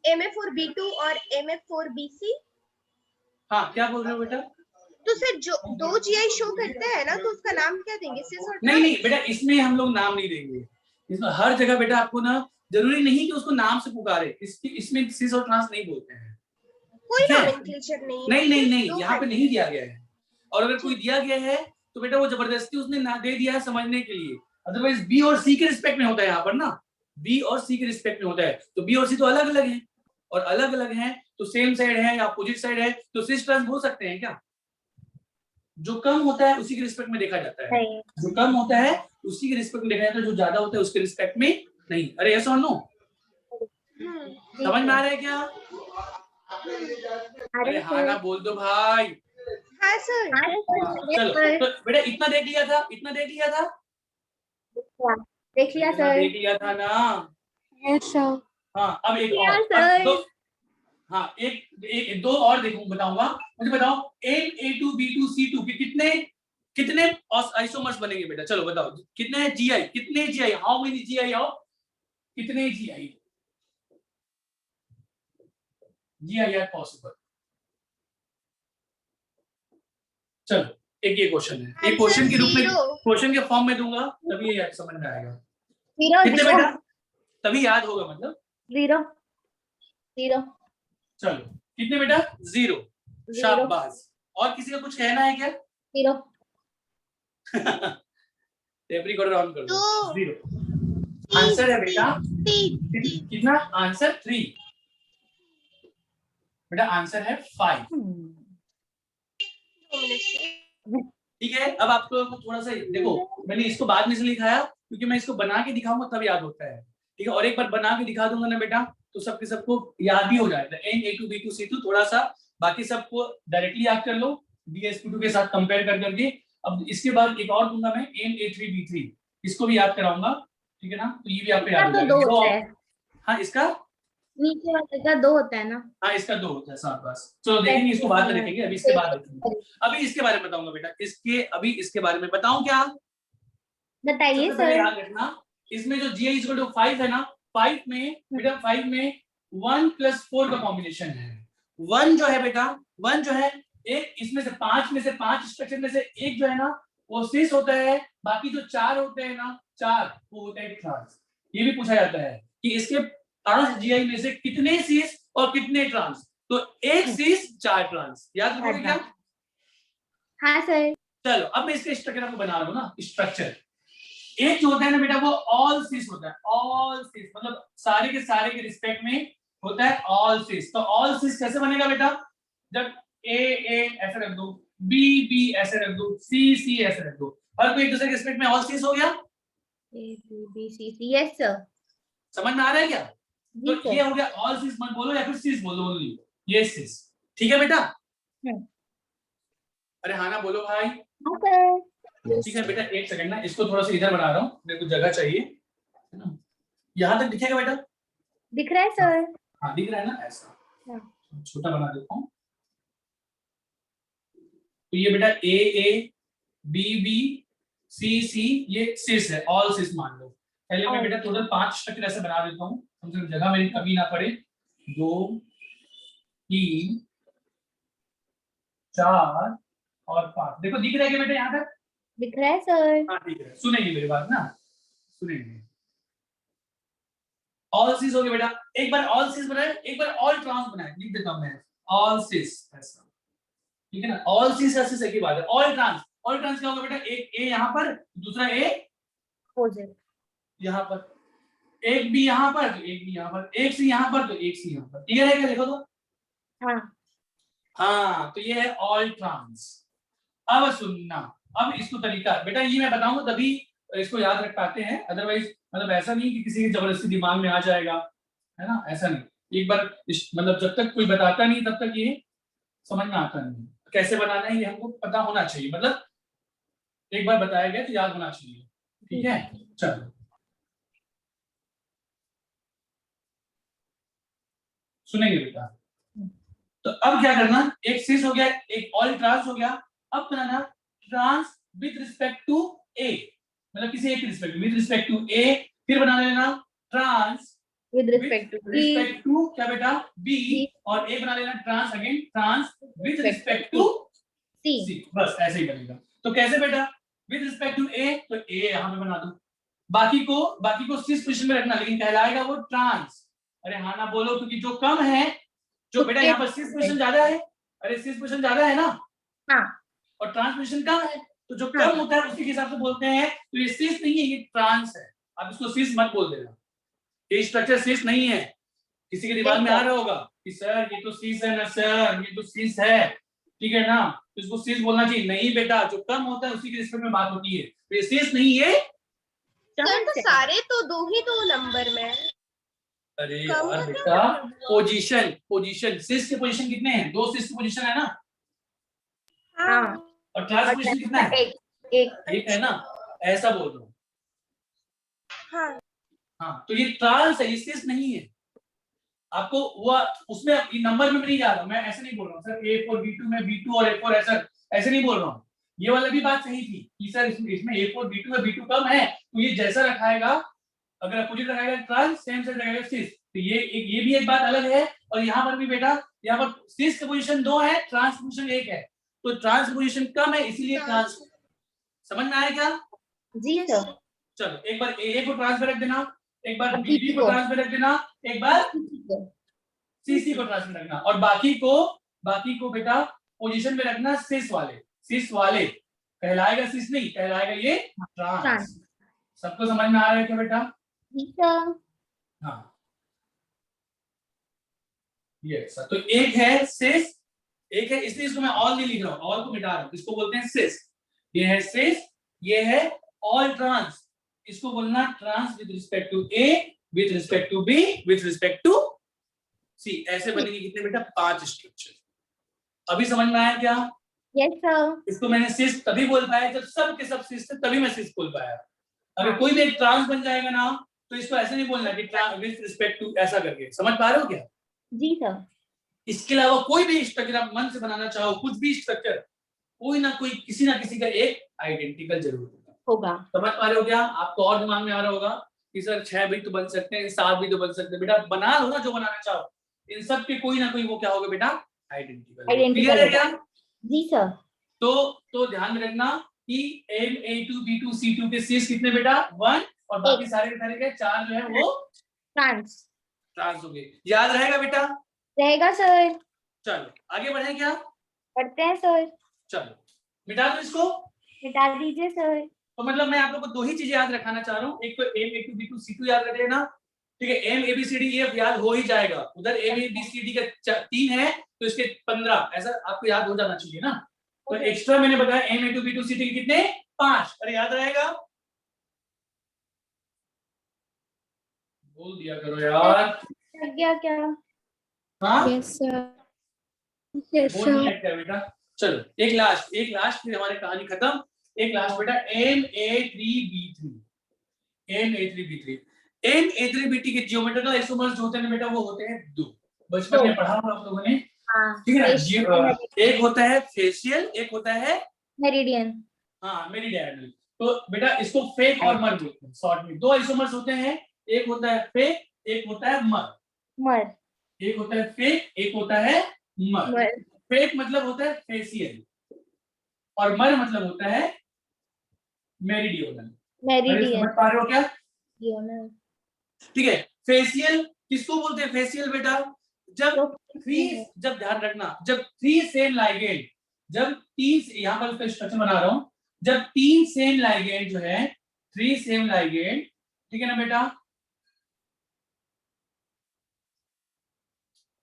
Speaker 4: Ma4B2 और Ma4BC।
Speaker 1: हाँ क्या बोल रहे हो बेटा?
Speaker 4: तो सर जो दो जीआई शो करते हैं ना, तो उसका नाम क्या देंगे? सिस और
Speaker 1: नहीं
Speaker 4: ट्रांस?
Speaker 1: बेटा, इसमें हम लोग नाम नहीं देंगे, इसमें हर जगह बेटा आपको ना जरूरी नहीं कि उसको नाम से पुकारे, इसमें सिस और ट्रांस नहीं बोलते हैं।
Speaker 4: कोई
Speaker 1: ठीक है?
Speaker 4: नॉमेनक्लेचर नहीं है।
Speaker 1: नहीं
Speaker 4: दो
Speaker 1: यहाँ पे
Speaker 4: करते
Speaker 1: नहीं दिया गया है, और अगर कोई दिया गया है तो बेटा वो जबरदस्ती उसने ना दे दिया है समझने के लिए, अदरवाइज बी और सी के रिस्पेक्ट में होता है यहाँ पर ना, बी और सी के रिस्पेक्ट में होता है, तो बी और सी तो अलग अलग है, और अलग अलग है तो सेम साइड है या अपोजिट साइड है, तो सिस ट्रांस बोल सकते हैं क्या? जो कम होता है उसी के रिस्पेक्ट में देखा जाता है, जो कम होता है उसी के रिस्पेक्ट में देखा जाता है, जो ज्यादा होता है उसके रिस्पेक्ट में नहीं। अरे यस और नो, समझ में आ रहा है क्या? अरे हाँ ना बोल दो भाई।
Speaker 4: हाँ सर।
Speaker 1: चलो तो बेटा इतना देख लिया था, इतना देख लिया था,
Speaker 2: देख लिया
Speaker 1: इतना
Speaker 2: सर।
Speaker 1: देख लिया था ना।
Speaker 3: Yes sir.
Speaker 1: हाँ अब एक
Speaker 2: लिया
Speaker 1: और,
Speaker 2: सर।
Speaker 1: अब दो, हाँ दो और देखूं, बताऊंगा, मुझे बताओ Ma2B2C2 के कितने कितने आइसोमर्स बनेंगे बेटा? चलो बताओ कितने जीआई, कितने GI, how many GI, how कितने जीआई, जीआई आर पॉसिबल। चलो एक ये क्वेश्चन है, ये क्वेश्चन के रूप में, क्वेश्चन के फॉर्म में दूंगा तभी ये समझ में आएगा। कितने बेटा? तभी याद होगा, मतलब
Speaker 2: 0 0।
Speaker 1: चलो कितने बेटा? 0। शाबाश। और किसी का कुछ कहना है क्या?
Speaker 2: 0
Speaker 1: टेप रिकॉर्डर ऑन कर दो। 0 आंसर है बेटा, कितना आंसर? 3 बेटा, आंसर है 5। ठीक है, अब आपको थोड़ा सा देखो, मैंने इसको बाद में से लिखाया क्योंकि मैं इसको बना के दिखाऊंगा तब याद होता है, ठीक है, और एक बार बना के दिखा दूंगा ना बेटा तो सबके सबको याद भी हो जाएगा। Ma2B2C2 थोड़ा सा बाकी सबको डायरेक्टली याद कर लो BsP2 के साथ कंपेयर कर करके। अब इसके बाद एक और दूंगा मैं Ma3B3, इसको भी याद कराऊंगा, ठीक है ना, तो ये भी आपको याद हो जाएगा। हाँ इसका
Speaker 2: नीचे वाले का 2 होता है ना?
Speaker 1: हाँ इसका 2 होता है साथ बस। चलो देखेंगे इसको बाद में देखेंगे, अभी इसके बाद देखेंगे। अभी इसके बारे में बताऊंगा बेटा, अभी इसके बारे में बताऊं क्या?
Speaker 2: बताइए
Speaker 1: सबसे पहले
Speaker 2: सर।
Speaker 1: याद रखना, इसमें जो Gi = 5 है ना, 5 में बेटा 5 में 1 + 4 का कॉम्बिनेशन है। 1 जो है बेटा, 1 जो है एक, इसमें से 5 में से 5 स्ट्रक्चर में से एक जो है ना वो सिस होता है, बाकी जो 4 होते हैं ना 4 वो होता है ट्रांस। ये भी पूछा जाता है कि इसके 5 Gi में से कितने सिस और कितने ट्रांस, तो एक सिस 4 ट्रांस, याद रखोगे क्या?
Speaker 2: हाँ सर।
Speaker 1: चलो अब मैं इसके स्ट्रक्चर आपको बना रहा हूँ ना, स्ट्रक्चर एक जो होता है ना बेटा वो ऑल सिस होता है, ऑल सिस मतलब सारे के रिस्पेक्ट में होता है ऑल सिस। तो ऑल सिस कैसे बनेगा बेटा? जब A ऐसे रख दो, B ऐसे रख दो, C ऐसे रख दो, हर कोई एक दूसरे के रिस्पेक्ट में ऑल सिस हो गया।
Speaker 2: A B B C C yes sir.
Speaker 1: समझ में आ रहा है क्या? तो ये हो गया ऑल सिस, मत बोलो या फिर सिस बोलो ओनली, ये सिस, ठीक है बेटा? अरे हाँ ना बोलो भाई।
Speaker 2: हाँ सर।
Speaker 1: ठीक है बेटा, एक सेकंड ना, इसको थोड़ा सा इधर बना रहा हूँ, मेरे को जगह चाहिए, है ना? यहाँ तक दिखेगा बेटा?
Speaker 2: दिख रहा है सर।
Speaker 1: हाँ दिख रहा है ना, ऐसा छोटा बना देता हूँ। तो ये बेटा A B C ये सिस है, ऑल सिस मान लो। पहले मैं बेटा टोटल 5 स्ट्रक्चर ऐसे बना देता हूँ, कम से कम जगह मेरी कमी ना पड़े। 2 3 4 और 5, देखो दिख रहा है क्या बेटा? यहाँ तक
Speaker 2: दिख रहा है सर।
Speaker 1: हाँ दिख रहा है, सुनेंगे मेरी बात ना, सुनेंगे। ऑल सिस हो गया बेटा, एक बार ऑल सिस बनाए, एक बार ऑल ट्रांस बनाए, लिख देता हूं मैं, ऑल सिस ऐसा, ठीक है ना, ऑल सिस या सिस एक ही बात है। ऑल ट्रांस क्या होगा बेटा, एक ए यहाँ पर, दूसरा ए
Speaker 2: अपोजिट।
Speaker 1: यहाँ पर, एक बी यहाँ पर तो एक बी यहाँ पर, एक सी यहाँ पर तो एक सी यहाँ पर, क्लियर है क्या, देखो तो।
Speaker 2: हाँ
Speaker 1: हाँ तो ये है ऑल ट्रांस। अब सुनना, अब इसको तरीका बेटा ये मैं बताऊंगा तभी इसको याद रख पाते हैं, अदरवाइज मतलब ऐसा नहीं कि किसी की जबरदस्ती दिमाग में आ जाएगा, है ना, ऐसा नहीं। एक बार मतलब जब तक कोई बताता नहीं तब तक ये समझ में आता नहीं, कैसे बनाना है ये हमको पता होना चाहिए, मतलब एक बार बताया गया तो याद होना चाहिए, ठीक है। चलो सुनेंगे बेटा। तो अब क्या करना, एक सिस हो गया, एक ऑल ट्रांस हो गया, अब बनाना ट्रांस विद रिस्पेक्ट टू ए, मतलब किसी एक रिस्पेक्ट विद रिस्पेक्ट टू ए, फिर बना लेना ट्रांस
Speaker 2: विद रिस्पेक्ट
Speaker 1: टू क्या बेटा बी, और एक बना लेना trans again trans with respect to C, बस ऐसे ही बनेगा। तो कैसे बेटा, विद रिस्पेक्ट टू ए, तो ए यहां पे बना दो, बाकी को सिस पोजीशन में रखना, लेकिन कहलाएगा वो ट्रांस। अरे हाँ ना बोलो, क्योंकि जो कम है, जो बेटा यहाँ पर सिस पोजीशन ज्यादा है, अरे सिस पोजीशन ज्यादा है ना,
Speaker 2: हाँ,
Speaker 1: और ट्रांस पोजीशन कम है, तो जो
Speaker 2: हाँ,
Speaker 1: कम होता है उसी के हिसाब से बोलते हैं। तो ये सिस नहीं है, ये ट्रांस है। आप इसको सिस मत बोल देना, ये स्ट्रक्चर सिस नहीं है। किसी के दिमाग में आ रहा होगा कि सर ये तो सिस है ना सर, ये तो सिस है, ठीक है ना, तो इसको सिस बोलना चाहिए। नहीं बेटा, जो कम होता है उसी के रिस्पेक्ट में बात होती है, तो ये सिस नहीं है।
Speaker 4: सर तो सारे तो दो नंबर में है।
Speaker 1: अरे यार बेटा, पोजीशन सिस के पोजीशन कितने हैं, 2 सिस के पोजीशन है ना,
Speaker 2: हाँ,
Speaker 1: और क्लास पोजीशन कितना है, एक है ना, ऐसा बोल रहा हूँ।
Speaker 4: हाँ
Speaker 1: हाँ तो ये ट्रांस है, ये सिस नहीं है। आपको वो उसमें नंबर में नहीं जा रहा, मैं ऐसे नहीं बोल रहा हूँ सर A4 B2 में B2 और A4 ऐसे नहीं बोल रहा हूँ। ये वाला भी बात सही थी कि सर इसमें A4 B2 है, B2 कम है, तो ये जैसा रखाएगा, अगर अपोजिट रखाएगा ट्रांस, सेम साइड रखाएगा सिस, तो ये भी एक बात अलग है। और यहाँ पर भी बेटा, यहाँ पर सिस की पोजीशन 2 है, ट्रांस पोजीशन 1 है, तो ट्रांस पोजीशन कम है, इसीलिए ट्रांस। समझ में आया क्या?
Speaker 2: जी सर।
Speaker 1: चलो एक बार ए को ट्रांस में रख देना, एक बार बी को ट्रांस में रख देना, एक बार सीसी को ट्रांस में रखना, और बाकी को बेटा पोजीशन में रखना सिस वाले कहलाएगा सिस नहीं, कहलाएगा ये ट्रांस। सबको समझ में आ रहा है क्या बेटा? हाँ ये सर, तो एक है सिस, एक है, इसलिए इसको मैं ऑल नहीं लिख रहा हूँ, ऑल को मिटा रहा हूँ, इसको बोलते हैं सिस। ये है सिस, ये है ऑल ट्रांस, इसको बोलना trans with respect to A, with respect to B, with respect to C. ऐसे बनेंगे कितने बेटा? 5 स्ट्रक्चर। अभी समझ में आया क्या?
Speaker 2: Yes sir.
Speaker 1: इसको मैंने सिस तभी बोल पाया जब सब के सब सिस थे, तभी मैं सिस बोल पाया। अगर कोई भी एक ट्रांस बन जाएगा ना, तो इसको ऐसे नहीं बोलना कि ट्रांस विद रिस्पेक्ट टू ऐसा करके। समझ पा रहे हो क्या?
Speaker 2: जी सर।
Speaker 1: इसके अलावा कोई भी स्ट्रक्चर आप मन से बनाना चाहो, कुछ भी स्ट्रक्चर, कोई ना कोई किसी ना किसी का एक आइडेंटिकल जरूर
Speaker 2: होगा।
Speaker 1: समझ पा रहे हो क्या? आपको और दिमाग में आ रहा होगा कि सर 6 भी तो बन सकते हैं, 7 भी तो बन सकते हैं। बेटा बना लो ना जो बनाना चाहो, इन सब के कोई ना कोई वो क्या होगा बेटा? आइडेंटिकल। क्लियर है क्या?
Speaker 2: जी सर।
Speaker 1: तो ध्यान में रखना कि M A2 B2 C2 के सिस कितने बेटा? 1, और बाकी सारे के सारे के 4 जो है वो
Speaker 2: ट्रांस
Speaker 1: हो गए। याद रहेगा बेटा?
Speaker 2: रहेगा सर।
Speaker 1: चलो आगे बढ़े क्या?
Speaker 2: पढ़ते हैं सर।
Speaker 1: चलो मिटा दो इसको,
Speaker 2: मिटा दीजिए सर।
Speaker 1: तो मतलब मैं आप लोगों को 2 ही चीजें याद रखाना चाह रहा हूँ, एक तो M A2 B2 C2 याद रख लेना, ठीक है। M A B C D E याद हो ही जाएगा, उधर M A B C D का 3 है तो इसके 15, ऐसा आपको याद हो जाना चाहिए ना। तो एक्स्ट्रा मैंने बताया M A2 B2 C2 के कितने? 5। अरे याद रहेगा? बोल दिया करो यार।
Speaker 2: लग गया क्या?
Speaker 1: हाँ
Speaker 3: यस सर।
Speaker 1: बोल नहीं लगता बेटा। चलो एक लास्ट फिर हमारी कहानी खत्म। एक लास्ट बेटा MA3B3 MA3B3 के जियोमेट्रिकल आइसोमर्स जो होते हैं बेटा, वो होते हैं 2। बचपन में पढ़ा होगा आप लोगों ने, ठीक है ना। एक होता है फेशियल, एक होता है
Speaker 2: मेरिडियन।
Speaker 1: हाँ मेरिडियनल। तो बेटा इसको फेक और मर बोलते हैं शॉर्ट में। 2 आइसोमर्स होते हैं, एक होता है फेक, एक होता है मर। एक होता है फेक, एक होता है मर। फेक मतलब होता है फेशियल, और मर मतलब होता है मेरिडियनल। समझ पा रहे हो क्या? ठीक है। फेशियल किसको बोलते हैं? फेशियल बेटा जब जब ध्यान रखना, जब 3 सेम लाइगेंड, जब 3, यहां पर उसका स्ट्रक्चर बना रहा हूं, जब 3 सेम लाइगेंड जो है, 3 सेम लाइगेंड, ठीक है ना बेटा,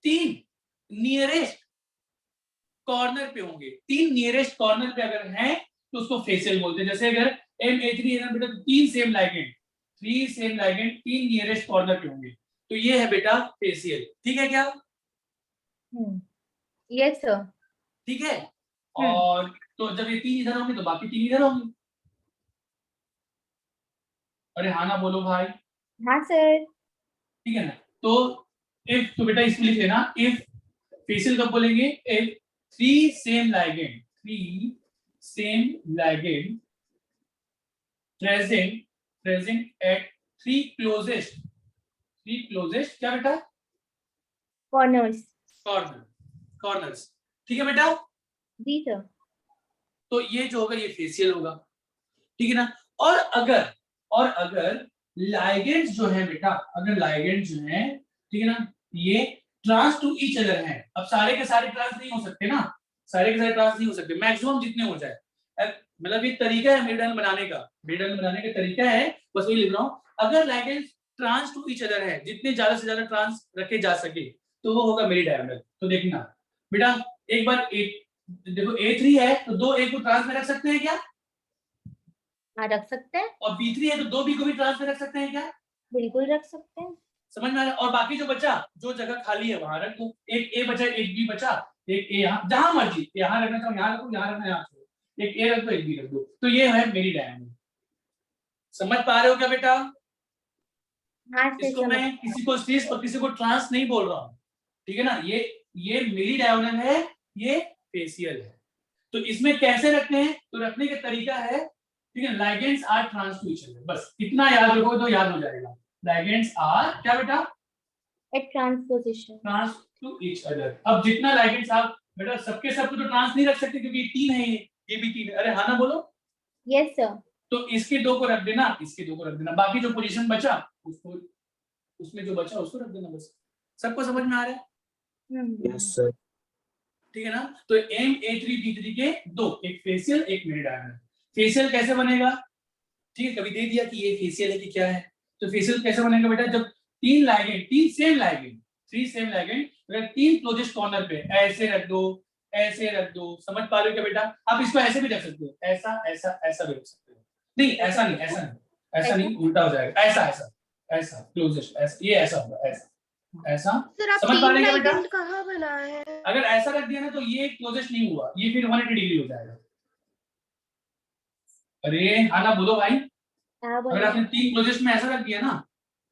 Speaker 1: 3 नियरेस्ट कॉर्नर पे होंगे, 3 नियरेस्ट कॉर्नर पे अगर हैं तो उसको फेशियल बोलते हैं। जैसे अगर MA3 है ना बेटा, तो 3 सेम लाइगेंड, 3 नियरेस्ट कॉर्नर पे होंगे, तो ये है बेटा फेशियल। ठीक है क्या?
Speaker 2: Yes sir.
Speaker 1: ठीक है। और तो जब ये 3 इधर होंगे तो बाकी 3 इधर होंगे। अरे हाँ ना बोलो भाई।
Speaker 2: हाँ सर।
Speaker 1: ठीक है ना। तो इफ, तो बेटा इसमें लिख लेना, इफ फेशियल कब बोलेंगे? If 3 same ligand, 3 same ligand present at 3 closest क्या बेटा? कॉर्नर्स। ठीक है बेटा?
Speaker 2: जी सर।
Speaker 1: तो ये जो होगा ये फेशियल होगा। ठीक है ना। और अगर लाइगेंड्स जो है बेटा, अगर लाइगेंड्स जो है, ठीक है ना, ये ट्रांस टू ईच अदर हैं। अब सारे के सारे ट्रांस नहीं हो सकते ना, सारे के सारे ट्रांस नहीं हो सकते, मैक्सिमम जितने हो जाए। मतलब ये तरीका है मेरिडायन बनाने का, मेरिडायन बनाने का तरीका है, बस वही लिख रहा हूं। अगर ligands trans to each other है, जितने ज्यादा से ज्यादा ट्रांस रखे जा सके, तो वो होगा मेरिडायन। तो देखना बेटा, एक बार देखो A3 है तो 2 A को ट्रांस में रख सकते हैं क्या?
Speaker 2: हाँ रख सकते हैं।
Speaker 1: और B3 है तो 2 B को भी ट्रांस में रख सकते हैं क्या?
Speaker 2: बिल्कुल रख सकते हैं।
Speaker 1: समझ में आ रहा है? और बाकी जो बचा, जो जगह खाली है वहां रख दो। एक A बचा, एक B बचा, एक A यहाँ, जहां मर्जी, यहाँ रखना चाहो यहाँ रखो, यहाँ रखना यहाँ छोड़ो, एक A रख दो, एक B रख दो। तो ये है मेरी डायमंड। समझ पा रहे हो क्या बेटा?
Speaker 2: हाँ
Speaker 1: इसको मैं किसी को स्ट्रेस और किसी को ट्रांस नहीं बोल रहा हूँ, ठीक है ना। ये मेरी डायगोनल है, ये फेशियल है। तो इसमें कैसे रखते हैं? तो रखने का तरीका है, ठीक है, ligands are trans to each other. बस इतना याद रखो तो याद हो जाएगा। लाइगेंड्स आर क्या बेटा?
Speaker 2: At transposition,
Speaker 1: trans to each other. अब जितना लाइगेंड्स आप बेटा सबके सब तो ट्रांस नहीं रख सकते क्योंकि 3 है, ये भी 3 है। अरे हाँ ना बोलो।
Speaker 2: Yes sir.
Speaker 1: तो इसके 2 को रख देना, इसके 2 को रख देना, बाकी जो पोजीशन बचा उसको, उसमें जो बचा उसको रख देना। बस सबको समझ में आ रहा है?
Speaker 6: Yes sir.
Speaker 1: ठीक है ना। तो MA3B3 के 2, एक फेशियल एक मेरी डायगोनल। फेशियल कैसे बनेगा? ठीक है, कभी दे दिया कि ये फेशियल है कि क्या है, तो फेशियल कैसे बनेगा बेटा? जब 3 ligand, 3 same ligand, 3 same ligand अगर 3 क्लोजेस्ट कॉर्नर पे ऐसे रख दो, ऐसे रख दो। समझ पा रहे हो क्या बेटा? आप इसको ऐसे भी रख सकते हो, ऐसा ऐसा ऐसा भी रख सकते हो। नहीं ऐसा नहीं, ऐसा नहीं, ऐसा नहीं, उल्टा हो जाएगा। ऐसा ऐसा ऐसा क्लोजेस्ट, ऐसा, ये ऐसा होगा, ऐसा ऐसा। समझ पा रहे हैं क्या बेटा?
Speaker 4: कहाँ बना है?
Speaker 1: अगर ऐसा रख दिया ना तो ये क्लोजेस्ट नहीं हुआ, ये फिर 180 डिग्री हो जाएगा। अरे हाँ ना बोलो भाई। अगर आपने 3 क्लोजेस्ट में ऐसा रख दिया ना,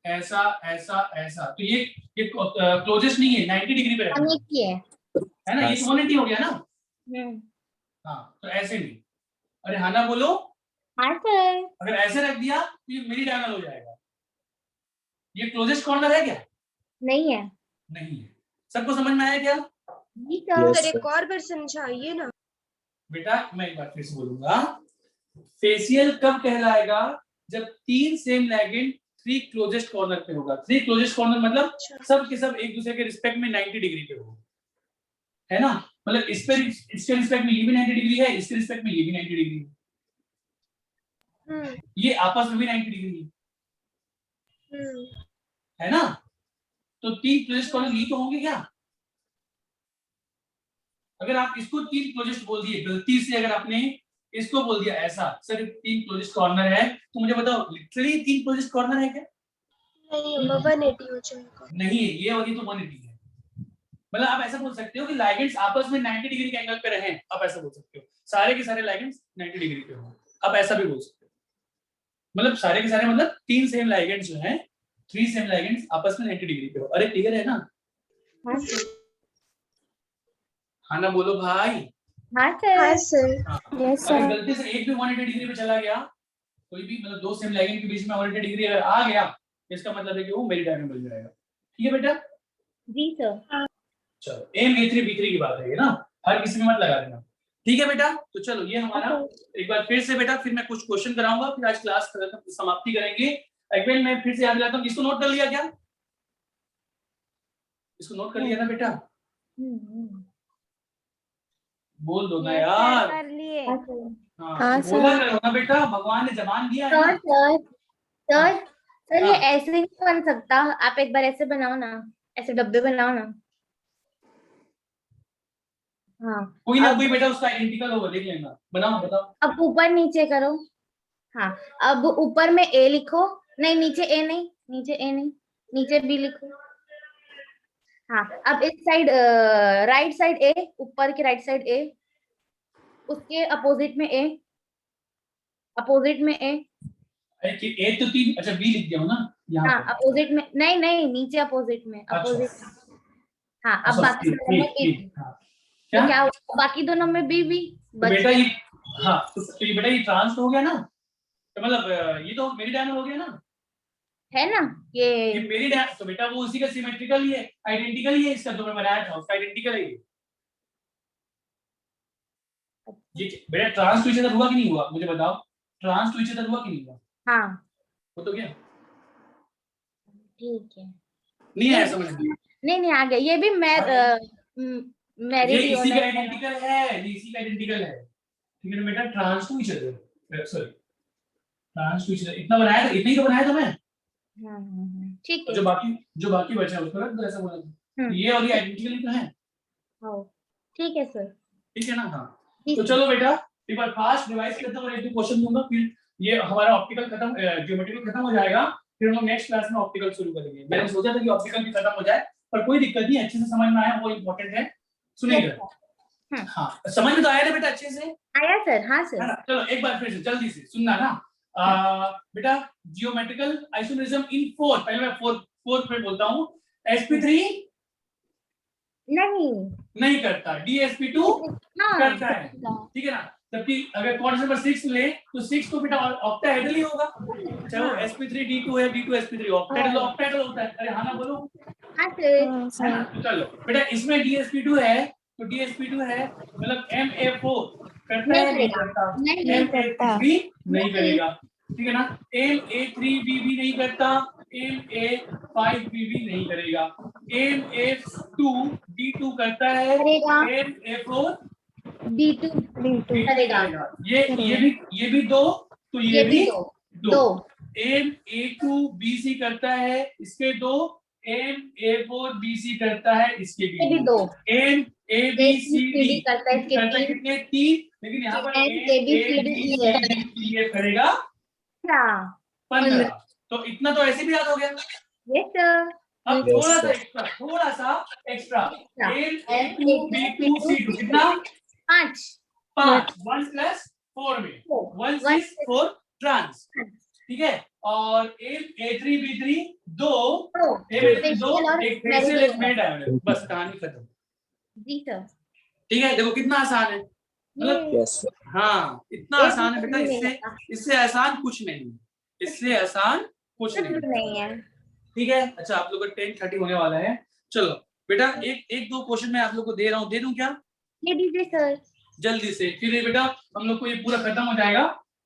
Speaker 1: ऐसा ऐसा ऐसा, तो ये क्लोजेस्ट नहीं है, 90 डिग्री पे रखना है ना, ये 180 हो गया ना। हाँ तो ऐसे नहीं। अरे हाँ ना बोलो।
Speaker 2: हाँ सर।
Speaker 1: अगर ऐसे रख दिया तो ये मेरी डायगोनल हो जाएगा। ये क्लोजेस्ट कॉर्नर है क्या?
Speaker 2: नहीं है।
Speaker 1: नहीं है। सबको समझ में आया क्या?
Speaker 2: जी सर।
Speaker 4: एक और बार समझाइए ना
Speaker 1: बेटा। मैं एक बार फिर से बोलूंगा, फेशियल कब कहलाएगा? जब 3 सेम लाइगेंड 3 क्लोजेस्ट कॉर्नर पे होगा। 3 क्लोजेस्ट कॉर्नर मतलब सब के सब एक दूसरे के रिस्पेक्ट में 90 डिग्री पे हो, है ना। मतलब इस पे, इसके रिस्पेक्ट में ये भी 90 डिग्री है, इसके रिस्पेक्ट में ये भी 90 डिग्री है, ये आपस में भी 90 डिग्री है ना। तो 3 क्लोजेस्ट कॉर्नर ये तो होंगे क्या? अगर आप इसको 3 क्लोजेस्ट बोल दिए, गलती से अगर आपने इसको बोल दिया ऐसा, सर 3 क्लोजेस्ट कॉर्नर है, तो मुझे बताओ लिटरली 3 क्लोजेस्ट कॉर्नर है क्या?
Speaker 4: नहीं, 180 हो जाएगा।
Speaker 1: नहीं, ये वाली तो 180 है। मतलब आप ऐसा बोल सकते हो कि लाइगेंड्स आपस में 90 डिग्री के एंगल पे रहें, आप ऐसा बोल सकते हो। सारे के सारे लाइगेंड्स 90 डिग्री पे हो, आप ऐसा भी बोल सकते हो। मतलब सारे के सारे मतलब 3 सेम लाइगेंड्स जो हैं, 3 सेम लाइगेंड्स आपस में 90 डिग्री पे हो। अरे क्लियर है ना?
Speaker 2: हाँ सर।
Speaker 1: हाँ ना बोलो भाई।
Speaker 2: हाँ सर।
Speaker 4: हाँ सर।
Speaker 2: यस
Speaker 1: अगर
Speaker 2: सर।
Speaker 1: गलती से एक भी 180 डिग्री पे चला गया, कोई भी मतलब 2 सेम लाइगेंड के बीच में 180 डिग्री अगर आ गया, इसका मतलब है कि वो मेरी डायगोनल बन जाएगा। ठीक है बेटा?
Speaker 2: जी सर।
Speaker 1: चलो MA3B3 की बात है ये ना, हर किसी में मत लगा देना। ठीक है बेटा? तो चलो ये हमारा एक बार फिर से बेटा, फिर मैं कुछ क्वेश्चन कराऊंगा, फिर आज क्लास समाप्ति करेंगे। एक बार मैं फिर से याद दिलाता हूँ, इसको नोट कर लिया क्या? इसको नोट कर लिया ना बेटा?
Speaker 2: हम्म।
Speaker 1: बोल दो ना
Speaker 5: Yes, sir,
Speaker 1: यार।
Speaker 5: कर लिए।
Speaker 1: हाँ बोला करो ना बेटा, भगवान ने जबान दिया है
Speaker 2: सर
Speaker 1: ना।
Speaker 2: सर सर सर ये
Speaker 1: हाँ।
Speaker 2: ऐसे नहीं बन सकता, आप एक बार ऐसे बनाओ ना, ऐसे डब्बे बनाओ ना। हाँ
Speaker 1: कोई ना
Speaker 2: अब
Speaker 1: कोई बेटा उसका आइडेंटिकल होगा, देख लेना। बनाओ बताओ।
Speaker 2: अब ऊपर नीचे करो। हाँ अब ऊपर में ए लिखो, नहीं नीचे ए नहीं, नीचे ए नहीं, नीचे बी लिखो। हाँ अब इस साइड राइट साइड ए, ऊपर के राइट साइड ए, उसके अपोजिट में ए, अपोजिट में ए।
Speaker 1: अरे कि ए तो 3, अच्छा बी लिख दिया हो ना यहाँ
Speaker 2: हाँ
Speaker 1: पे।
Speaker 2: अपोजिट में, नहीं नहीं नीचे अपोजिट में, अपोजिट। हाँ अब
Speaker 1: अच्छा
Speaker 2: बाकी
Speaker 1: ठीक
Speaker 2: दोनों में
Speaker 1: ठीक
Speaker 2: ए,
Speaker 1: ठीक। हाँ
Speaker 2: तो
Speaker 1: क्या
Speaker 2: क्या हुआ? बाकी दोनों में बी बी
Speaker 1: तो
Speaker 2: बच
Speaker 1: बेटा
Speaker 2: गया।
Speaker 1: ये, हाँ तो ये बेटा ये ट्रांस तो हो गया ना, तो मतलब ये तो मेरी डायन हो गया ना,
Speaker 2: है ना
Speaker 1: ये
Speaker 2: ये।
Speaker 1: मेरी डायन, तो बेटा वो उसी का सिमेट्रिकल ही है, आइडेंटिकल ही है इसका, जो मैं बनाया था उसका आइडेंटिकल है ये बेटा। ट्रांस टू ईच अदर हुआ कि नहीं हुआ, मुझे बताओ। ट्रांस टू ईच अदर हुआ कि नहीं हुआ?
Speaker 2: हाँ
Speaker 1: वो तो क्या
Speaker 2: ठीक है।
Speaker 1: नहीं आया समझ में?
Speaker 2: नहीं नहीं आ गया, ये भी मैं
Speaker 1: ये
Speaker 2: मैरिड
Speaker 1: इसी का आइडेंटिकल है, ये इसी का आइडेंटिकल है, ठीक है ना बेटा। Trans to each other, sorry trans to each other, इतना बनाया था, इतना ही तो बनाया था मैं।
Speaker 2: ठीक
Speaker 1: और
Speaker 2: है।
Speaker 1: जो बाकी बचा है उसको रख दो, ऐसा बोला था। ये और ये आइडेंटिकल ही तो है।
Speaker 2: हाँ ठीक है सर।
Speaker 1: ठीक है ना? हाँ
Speaker 2: ठीक
Speaker 1: तो
Speaker 2: है।
Speaker 1: चलो बेटा एक बार फास्ट रिवाइज करता हूँ, एक दो क्वेश्चन दूंगा, फिर ये हमारा ऑप्टिकल खत्म, ज्योमेट्रिकल खत्म हो जाएगा, फिर हम लोग नेक्स्ट क्लास में ऑप्टिकल शुरू करेंगे। मैंने सोचा था कि ऑप्टिकल भी खत्म हो जाए, पर कोई दिक्कत नहीं, अच्छे से समझ में आया वो इम्पोर्टेंट है। सुनिएगा, हाँ समझ में तो आया ना बेटा अच्छे से?
Speaker 2: आया सर, हाँ
Speaker 1: है
Speaker 2: सर।
Speaker 1: ना? चलो एक बार फिर से जल्दी से सुनना ना। बेटा जियोमेट्रिकल आइसोमेरिज्म इन 4, पहले मैं 4 पे बोलता हूँ। sp3 नहीं करता, dsp2
Speaker 2: हाँ
Speaker 1: करता है, ठीक है ना? जबकि अगर क्वाड्रेंट नंबर 6 ले तो 6 तो बेटा ऑक्टाहेड्रल ही होगा, चाहे वो sp3d2 है, d2 sp3 ऑक्टाहेड्रल ऑक्टाहेड्रल होता है। अरे हाँ ना बोलो,
Speaker 2: हाँ सर।
Speaker 1: है ना? तो चलो बेटा इसमें dsp2 है, तो dsp2 है मतलब ma4 करता है, नहीं करता?
Speaker 2: नहीं
Speaker 5: करता।
Speaker 1: ma3 नहीं करेगा, ठीक है ना? ma3bb नहीं करता, ma5bb नहीं करेगा, ma2d2 करता है,
Speaker 2: करेगा।
Speaker 1: ma4
Speaker 2: D2 करेगा।
Speaker 1: ये भी 2, तो ये भी
Speaker 2: दो।
Speaker 1: 2। ma2bc करता है, इसके 2। ma4bc करता है, इसके
Speaker 2: ये भी
Speaker 1: भी
Speaker 2: 2।
Speaker 1: 2। abcd
Speaker 2: करता है, इसके
Speaker 1: करता है
Speaker 2: 3।
Speaker 1: कितने? 3, लेकिन यहाँ पर abcd ये करेगा 15। तो इतना तो ऐसे भी याद हो गया।
Speaker 2: Yes sir.
Speaker 1: अब थोड़ा सा एक्स्ट्रा a2b2c2 कितना?
Speaker 2: 5
Speaker 1: 1 + 4 में 1 6 4 ट्रांस, ठीक है? और a3b3 2, एक पेंसिल एक मेड डायमंड, बस कहानी खत्म।
Speaker 2: जी सर।
Speaker 1: ठीक है, देखो कितना आसान है, मतलब हाँ इतना आसान है बेटा, इससे आसान कुछ नहीं, इससे आसान कुछ नहीं
Speaker 2: है।
Speaker 1: ठीक है? अच्छा आप लोग का 10:30 होने वाला है। चलो बेटा एक दो क्वेश्चन मैं आप लोग को दे रहा हूँ, दे दूं क्या?
Speaker 2: ये दीजिए सर।
Speaker 1: जल्दी से, फिर ये बेटा हम लोग को ये पूरा खत्म हो जाएगा,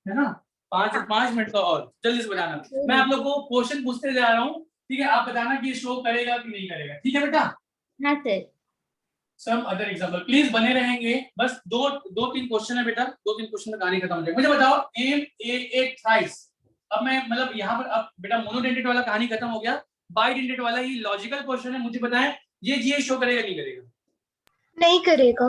Speaker 1: है ना? 5 मिनट का और, जल्दी से बताना। मैं आप लोग को क्वेश्चन पूछते जा रहा हूँ, ठीक है? आप बताना कि ये शो करेगा कि नहीं करेगा, ठीक है बेटा?
Speaker 2: हाँ sir.
Speaker 1: Some other example please बने रहेंगे, बस दो तीन क्वेश्चन है बेटा, 2-3 क्वेश्चन में कहानी खत्म हो जाएगी। मुझे बताओ ma8 थ्राइस, अब मैं मतलब यहाँ पर अब बेटा मोनोडेंटेड वाला कहानी खत्म हो गया, बाइडेंटेड वाला ही लॉजिकल क्वेश्चन है। मुझे बताएं ये जीए शो करेगा नहीं करेगा?
Speaker 4: नहीं करेगा।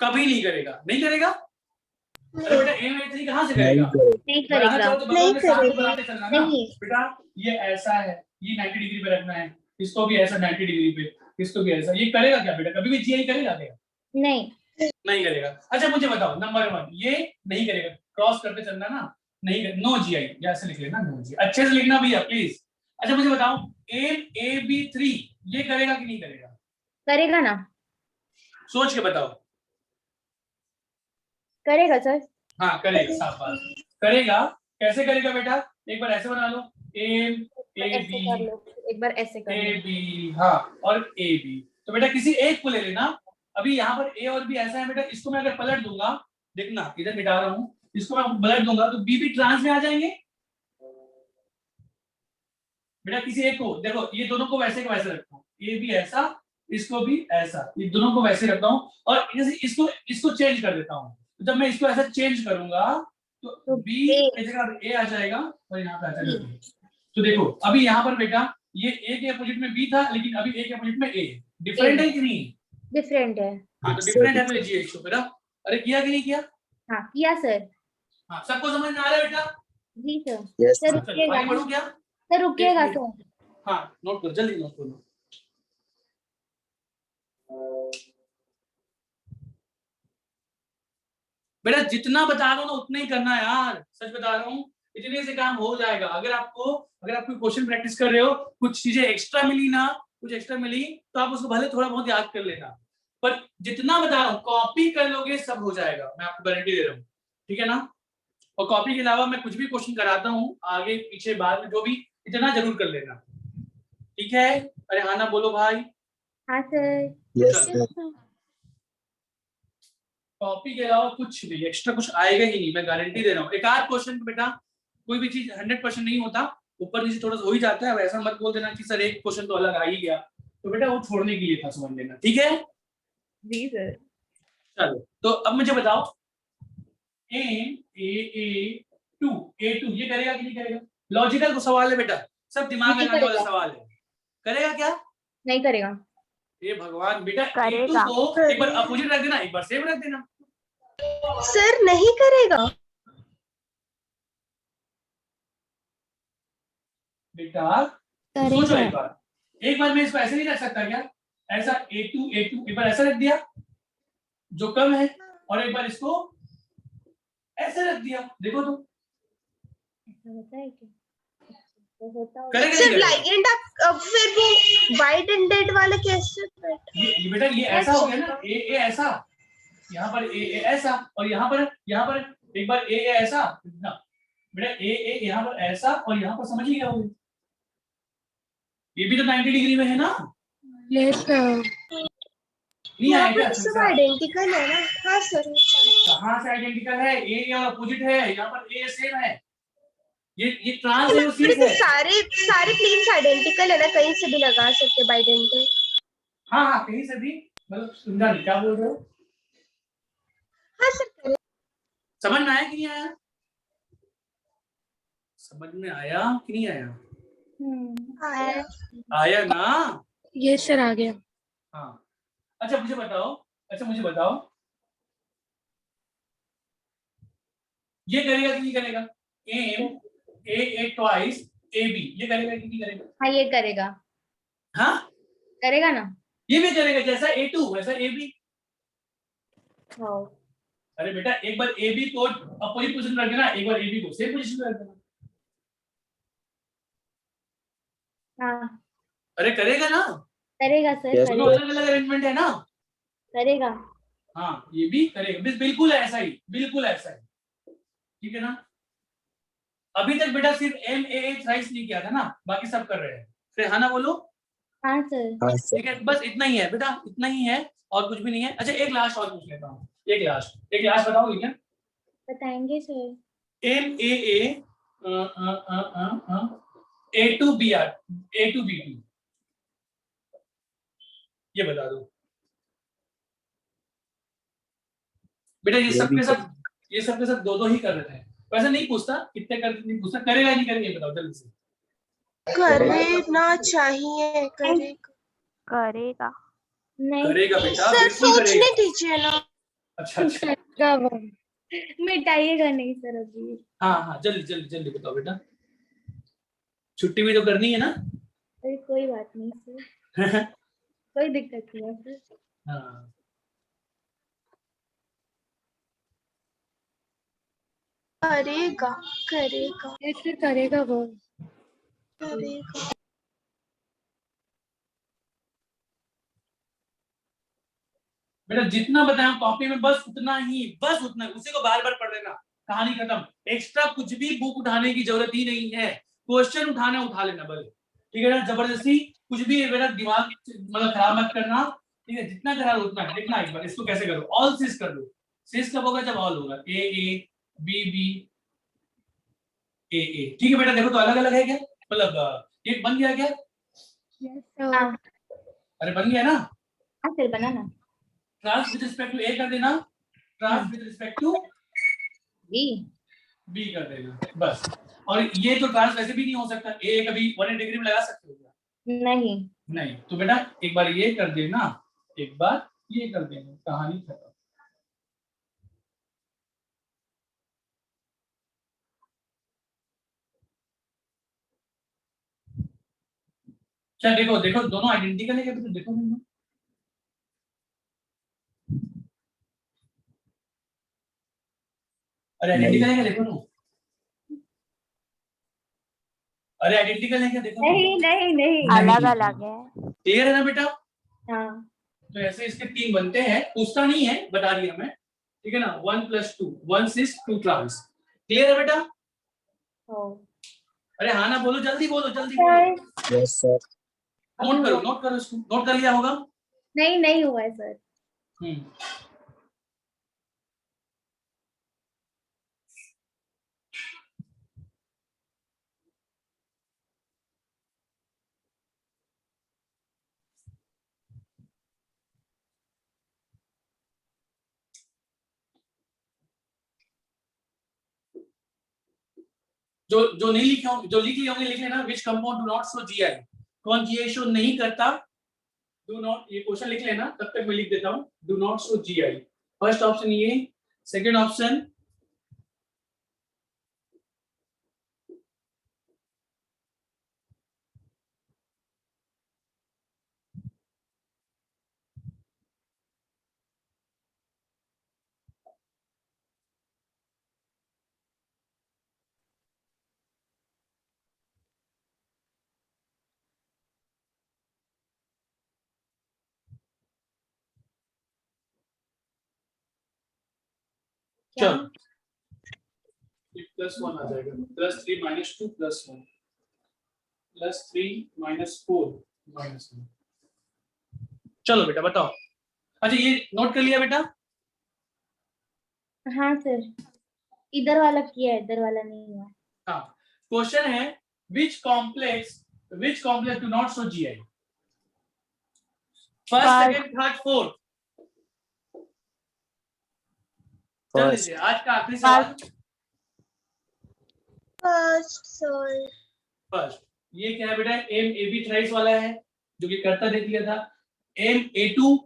Speaker 1: कभी नहीं करेगा, नहीं करेगा। अरे बेटा ma3 कहाँ से करेगा?
Speaker 2: नहीं करेगा।
Speaker 4: नहीं करेगा।
Speaker 1: बनाते चलना ना
Speaker 2: नहीं।
Speaker 1: बेटा, ये ऐसा है, ये 90 डिग्री पे रखना है, इसको भी ऐसा 90 डिग्री पे, इसको भी ऐसा। ये करेगा क्या बेटा? कभी भी जीआई करेगा क्या? नहीं करेगा। अच्छा मुझे बताओ नंबर 1, ये नहीं करेगा, क्रॉस करते चलना ना, नहीं कर, नो जीआई, ऐसे लिख लेना, नो जीआई, अच्छे से लिखना भैया प्लीज। अच्छा मुझे बताओ ab3 ये करेगा कि नहीं करेगा?
Speaker 2: करेगा ना,
Speaker 1: सोच के बताओ।
Speaker 2: करेगा सर।
Speaker 1: हाँ करेगा, साफ बात, करेगा। कैसे करेगा बेटा? एक बार ऐसे बना लो,
Speaker 2: ऐसे कर लो, एक बार ऐसे कर लो।
Speaker 1: AB, हाँ और AB, तो बेटा किसी एक को ले लेना। अभी यहाँ पर A और B ऐसा है बेटा, इसको मैं अगर पलट दूंगा, देखना इधर मिटा रहा हूँ, इसको मैं पलट दूंगा तो B भी ट्रांस में आ जाएंगे, बेटा किसी एक को देखो, ये दोनों को वैसे के वैसे रखता हूँ, ये भी ऐसा, इसको भी ऐसा, ये दोनों को वैसे रखता हूँ और जैसे इसको चेंज कर देता हूँ। तो जब मैं इसको ऐसा चेंज करूंगा तो बी की जगह ए आ जाएगा और यहाँ पे आ जाएगा बी। तो देखो अभी यहाँ पर बेटा ये ए के अपोजिट में बी था, लेकिन अभी ए के अपोजिट में ए। डिफरेंट है कि नहीं?
Speaker 2: डिफरेंट है।
Speaker 1: हाँ तो डिफरेंट है तो जी इशू बेटा। अरे किया कि नहीं किया?
Speaker 2: हाँ किया सर।
Speaker 1: हाँ सबको समझ में आ रहा है बेटा?
Speaker 2: जी सर।
Speaker 6: Yes,
Speaker 2: sir
Speaker 6: sir.
Speaker 2: रुकिएगा
Speaker 1: आगे बढ़ो
Speaker 2: ना,
Speaker 1: क्या?
Speaker 2: सर रुकिएगा सर।
Speaker 1: हाँ नोट करो, जल्दी नोट करो। बेटा जितना बता रहा हूँ ना उतना ही करना यार, सच बता रहा हूँ, इतने से काम हो जाएगा। अगर आप कोई क्वेश्चन प्रैक्टिस कर रहे हो, कुछ चीजें एक्स्ट्रा मिली ना, कुछ एक्स्ट्रा मिली तो आप उसको भले थोड़ा बहुत याद कर लेना, पर जितना बता रहा हूँ कॉपी कर लोगे सब हो जाएगा, मैं आपको गारंटी दे रहा हूँ, ठीक है ना। और कॉपी के अलावा मैं कुछ भी क्वेश्चन कराता हूँ आगे पीछे बाद में, जो भी इतना जरूर कर लेना, ठीक है। अरे हाँ ना बोलो भाई।
Speaker 2: हाँ सर।
Speaker 6: Yes, sir.
Speaker 1: कॉपी के अलावा कुछ भी एक्स्ट्रा कुछ आएगा ही नहीं, मैं गारंटी दे रहा हूँ। एक आध क्वेश्चन बेटा, कोई भी चीज 100% नहीं होता, ऊपर नीचे थोड़ा सा हो ही जाता है। अब ऐसा मत बोल देना कि सर एक क्वेश्चन तो अलग आ ही गया, तो बेटा वो छोड़ने के लिए था, समझ लेना, ठीक है।
Speaker 2: जी सर।
Speaker 1: चलो तो अब मुझे बताओ A2 ये करेगा कि नहीं करेगा? लॉजिकल सवाल है बेटा, सब दिमाग लगाने वाला सवाल है। करेगा क्या?
Speaker 2: नहीं करेगा।
Speaker 1: ये भगवान बेटा,
Speaker 5: करेगा।
Speaker 1: A2 को एक बार अपोजिट रख देना, एक बार सेम रख देना।
Speaker 4: सर नहीं करेगा।
Speaker 1: बेटा सोचो एक बार मैं इसको ऐसे नहीं रख सकता क्या? ऐसा A2 एक बार ऐसा रख दिया जो कम है, और एक बार इसको ऐसे रख दिया, देखो तो
Speaker 2: ऐसा होता है क्या? तो होता होगा।
Speaker 1: करेगा
Speaker 4: सर
Speaker 1: नहीं करेगा?
Speaker 4: लाइगेंड आप फिर वो वाइट एंड डेड वाला कैसे?
Speaker 1: ये बेटा ये ऐसा हो गया ना, ए ऐसा, यहाँ पर ए ऐसा, और यहाँ पर एक बार ए ऐसा ना बेटा, ए यहाँ पर ऐसा और यहाँ पर समझ ही गया होगा, ये भी तो 90 डिग्री में है ना।
Speaker 3: Yes sir.
Speaker 1: नहीं
Speaker 4: यहाँ
Speaker 1: आएगा
Speaker 4: पर सब आइडेंटिकल है ना। हाँ सर।
Speaker 1: कहाँ से आइडेंटिकल है? ए और अपोजिट है, यहाँ पर ए सेम है, ये ट्रांस है,
Speaker 4: तो सारे प्लेन्स आइडेंटिकल है ना, कहीं से भी लगा सकते बाइडेंटिकल।
Speaker 1: हाँ कहीं से भी, मतलब समझा नहीं क्या बोल रहे हो?
Speaker 4: हाँ सर।
Speaker 1: समझ में आया कि नहीं आया? समझ में आया कि नहीं आया? आया ना?
Speaker 3: यस सर आ गया।
Speaker 1: हाँ अच्छा मुझे बताओ ये करेगा कि नहीं करेगा? M A twice A B, ये करेगा कि नहीं करेगा?
Speaker 2: हाँ ये करेगा।
Speaker 1: हाँ
Speaker 2: करेगा ना।
Speaker 1: ये भी करेगा, जैसा A2 वैसा AB।
Speaker 2: हाँ।
Speaker 1: अरे बेटा एक बार AB को अपोजिट पोजीशन में रख देना, एक बार AB को सेम पोजीशन में रख देना।
Speaker 2: हाँ
Speaker 1: अरे करेगा ना?
Speaker 2: करेगा सर।
Speaker 6: Yes,
Speaker 1: दोनों अलग अलग अरेंजमेंट है ना।
Speaker 2: करेगा।
Speaker 1: हाँ ये भी करेगा, बिल्कुल ऐसा ही, बिल्कुल ऐसा ही, ठीक है ना। अभी तक बेटा सिर्फ MAA थ्राइस नहीं किया था ना, बाकी सब कर रहे हैं। फिर हाँ ना बोलो।
Speaker 2: हाँ सर।
Speaker 6: हाँ, sir.
Speaker 1: ठीक है, बस इतना ही है बेटा, इतना ही है और कुछ भी नहीं है। अच्छा एक लास्ट और पूछ लेता हूँ, एक लास्ट बताओगे क्या?
Speaker 2: बताएंगे सर।
Speaker 1: MAA A2BR A2B2, ये बता दो बेटा। ये सब के सब दो ही कर रहे हैं, वैसे नहीं पूछता कितने कर, नहीं पूछता करेगा नहीं करेगा, ये बताओ जल्दी से।
Speaker 4: करना चाहिए।
Speaker 5: करेगा।
Speaker 2: नहीं
Speaker 1: करेगा बेटा,
Speaker 4: सर
Speaker 1: बिल्कुल
Speaker 4: सोचने
Speaker 1: करेगा।
Speaker 4: दीजिए ना।
Speaker 1: अच्छा
Speaker 2: मिटाइएगा नहीं सर अभी।
Speaker 1: हाँ जल्दी बताओ बेटा, छुट्टी भी तो करनी है ना।
Speaker 2: अरे कोई बात नहीं सर, कोई दिक्कत नहीं है सर।
Speaker 1: हाँ
Speaker 4: करेगा।
Speaker 3: ऐसे करेगा वो।
Speaker 1: बेटा जितना बताया कॉपी में बस उतना ही, उसी को बार बार पढ़ लेना, कहानी खत्म। एक्स्ट्रा कुछ भी बुक उठाने की जरूरत ही नहीं है, क्वेश्चन उठा लेना बस, ठीक है ना। जबरदस्ती कुछ भी मेरा दिमाग मतलब खराब मत करना, ठीक है। जितना करा उतना देखना। एक बार इसको कैसे करो, ऑल सिस कर दो। सिस कब होगा? जब ऑल होगा। A B B A, ठीक है बेटा। देखो तो अलग अलग है क्या, मतलब ये बन गया क्या?
Speaker 2: हाँ
Speaker 1: अरे बन गया ना?
Speaker 2: हाँ सर बना ना।
Speaker 1: Trans with respect to A कर देना, trans with respect to B कर देना बस। और ये तो ट्रांस वैसे भी नहीं हो सकता, ए कभी 180 डिग्री में लगा सकते हो क्या? नहीं। तो बेटा एक बार ये कर देना, एक बार ये कर देना, कहानी खत्म। अच्छा देखो देखो दोनों आइडेंटिकल है क्या? तो देखो दोनों, अरे आइडेंटिकल है क्या? देखो ना, अरे आइडेंटिकल है क्या? देखो
Speaker 5: नहीं अलग अलग है।
Speaker 1: क्लियर है ना बेटा?
Speaker 2: हाँ
Speaker 1: तो ऐसे इसके 3 बनते हैं, पूछता नहीं है, बता दिया मैं, ठीक है ना? 1 + 2 1 6 2 ट्रांस। क्लियर है बेटा? अरे हाँ ना बोलो, जल्दी बोलो, जल्दी बोलो।
Speaker 6: Yes sir.
Speaker 1: नोट करो इसको, नोट कर लिया होगा?
Speaker 2: नहीं हुआ है सर।
Speaker 1: जो नहीं लिखे होंगे, जो लिख लिए होंगे लिख लेना। Which compound do not show GI, कौन जीआई शो नहीं करता? डू नॉट, ये क्वेश्चन लिख लेना, तब तक मैं लिख देता हूं। Do not show GI, first option ये, सेकंड ऑप्शन चलो +1 आ जाएगा, +3 - 2 +1 +3 - 4 -1। चलो बेटा बताओ। अच्छा ये नोट कर लिया बेटा?
Speaker 2: हाँ सर, इधर वाला किया है, इधर वाला नहीं हुआ।
Speaker 1: हाँ, क्वेश्चन है which complex do not show GI? First, second, third, fourth. जल्दी से, आज का आखिरी सवाल।
Speaker 4: First sir.
Speaker 1: फर्स्ट, ये क्या है बेटा? MAB थ्राइस वाला है, जो कि करता दे दिया था। MA2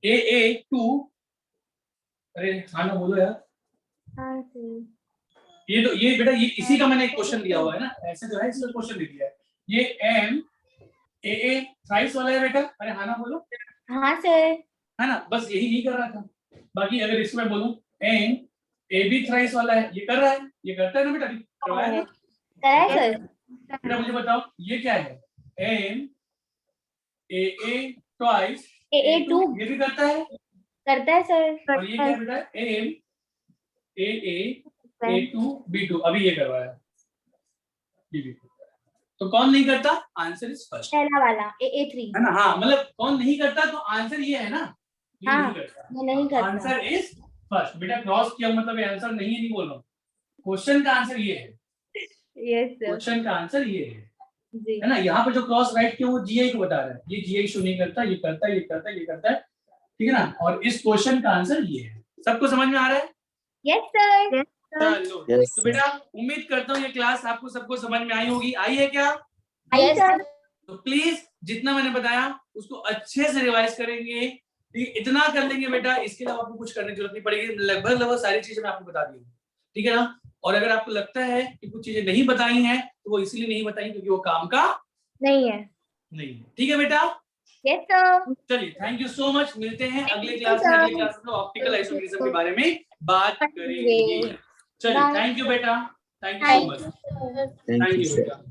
Speaker 1: AA2, अरे हाँ ना बोलो यार।
Speaker 2: हाँ सर।
Speaker 1: ये बेटा ये इसी का मैंने एक क्वेश्चन दिया हुआ है ना, ऐसे जो है इसका क्वेश्चन दे दिया है। ये MAA थ्राइस वाला है बेटा, अरे हाँ ना बोलो।
Speaker 2: हाँ सर।
Speaker 1: है ना, बस यही कर रहा था। बाकी अगर इसको मैं बोलूं MAB थ्राइस वाला है, ये कर रहा है, ये करता है ना बेटा? करवाया ना?
Speaker 2: कराए सर।
Speaker 1: बेटा मुझे बताओ ये क्या है? MAA ट्वाइस
Speaker 2: AA2
Speaker 1: ये भी करता है,
Speaker 2: करता है सर।
Speaker 1: और ये क्या है बेटा? MAA2B2 अभी ये करवाया, ये भी। तो कौन नहीं करता? आंसर इज फर्स्ट,
Speaker 2: पहला वाला AA3
Speaker 1: है ना? हाँ मतलब कौन नहीं करता, तो आंसर ये है ना, ये
Speaker 2: हाँ,
Speaker 1: नहीं करता,
Speaker 2: ये नहीं करता।
Speaker 1: Answer is first. बेटा क्रॉस किया मतलब ये आंसर नहीं है, नहीं बोल रहा हूँ, क्वेश्चन का आंसर ये है।
Speaker 2: Yes sir.
Speaker 1: क्वेश्चन का आंसर ये है
Speaker 2: जी।
Speaker 1: है ना? यहाँ पे जो क्रॉस राइट किया वो जीआई को बता रहा है, ये जीआई शो नहीं करता, ये करता है, ये करता है, ये करता है, ठीक है ना? और इस क्वेश्चन का आंसर ये है। सबको समझ में आ रहा है?
Speaker 2: Yes sir.
Speaker 1: चलो
Speaker 6: Yes,
Speaker 1: तो बेटा उम्मीद करता हूँ ये क्लास आपको सबको समझ में आई होगी। आई है क्या?
Speaker 2: Yes sir.
Speaker 1: तो प्लीज जितना मैंने बताया उसको अच्छे से रिवाइज करेंगे, इतना कर लेंगे बेटा, इसके अलावा आपको कुछ करने की जरूरत नहीं पड़ेगी। लगभग सारी चीजें मैं आपको बता दी हूँ, ठीक है ना? और अगर आपको लगता है कि कुछ चीजें नहीं बताई हैं तो वो इसलिए नहीं बताई क्योंकि वो काम का
Speaker 2: नहीं है।
Speaker 1: नहीं, ठीक है बेटा?
Speaker 2: Yes sir.
Speaker 1: चलिए थैंक यू सो मच, मिलते हैं अगले क्लास में। अगले क्लास में ऑप्टिकल आइसोमेरिज्म के बारे में बात करेंगे। चलिए थैंक यू बेटा, thank you so much,
Speaker 6: thank
Speaker 1: thank
Speaker 6: you,
Speaker 1: you
Speaker 6: sir.
Speaker 1: बेटा।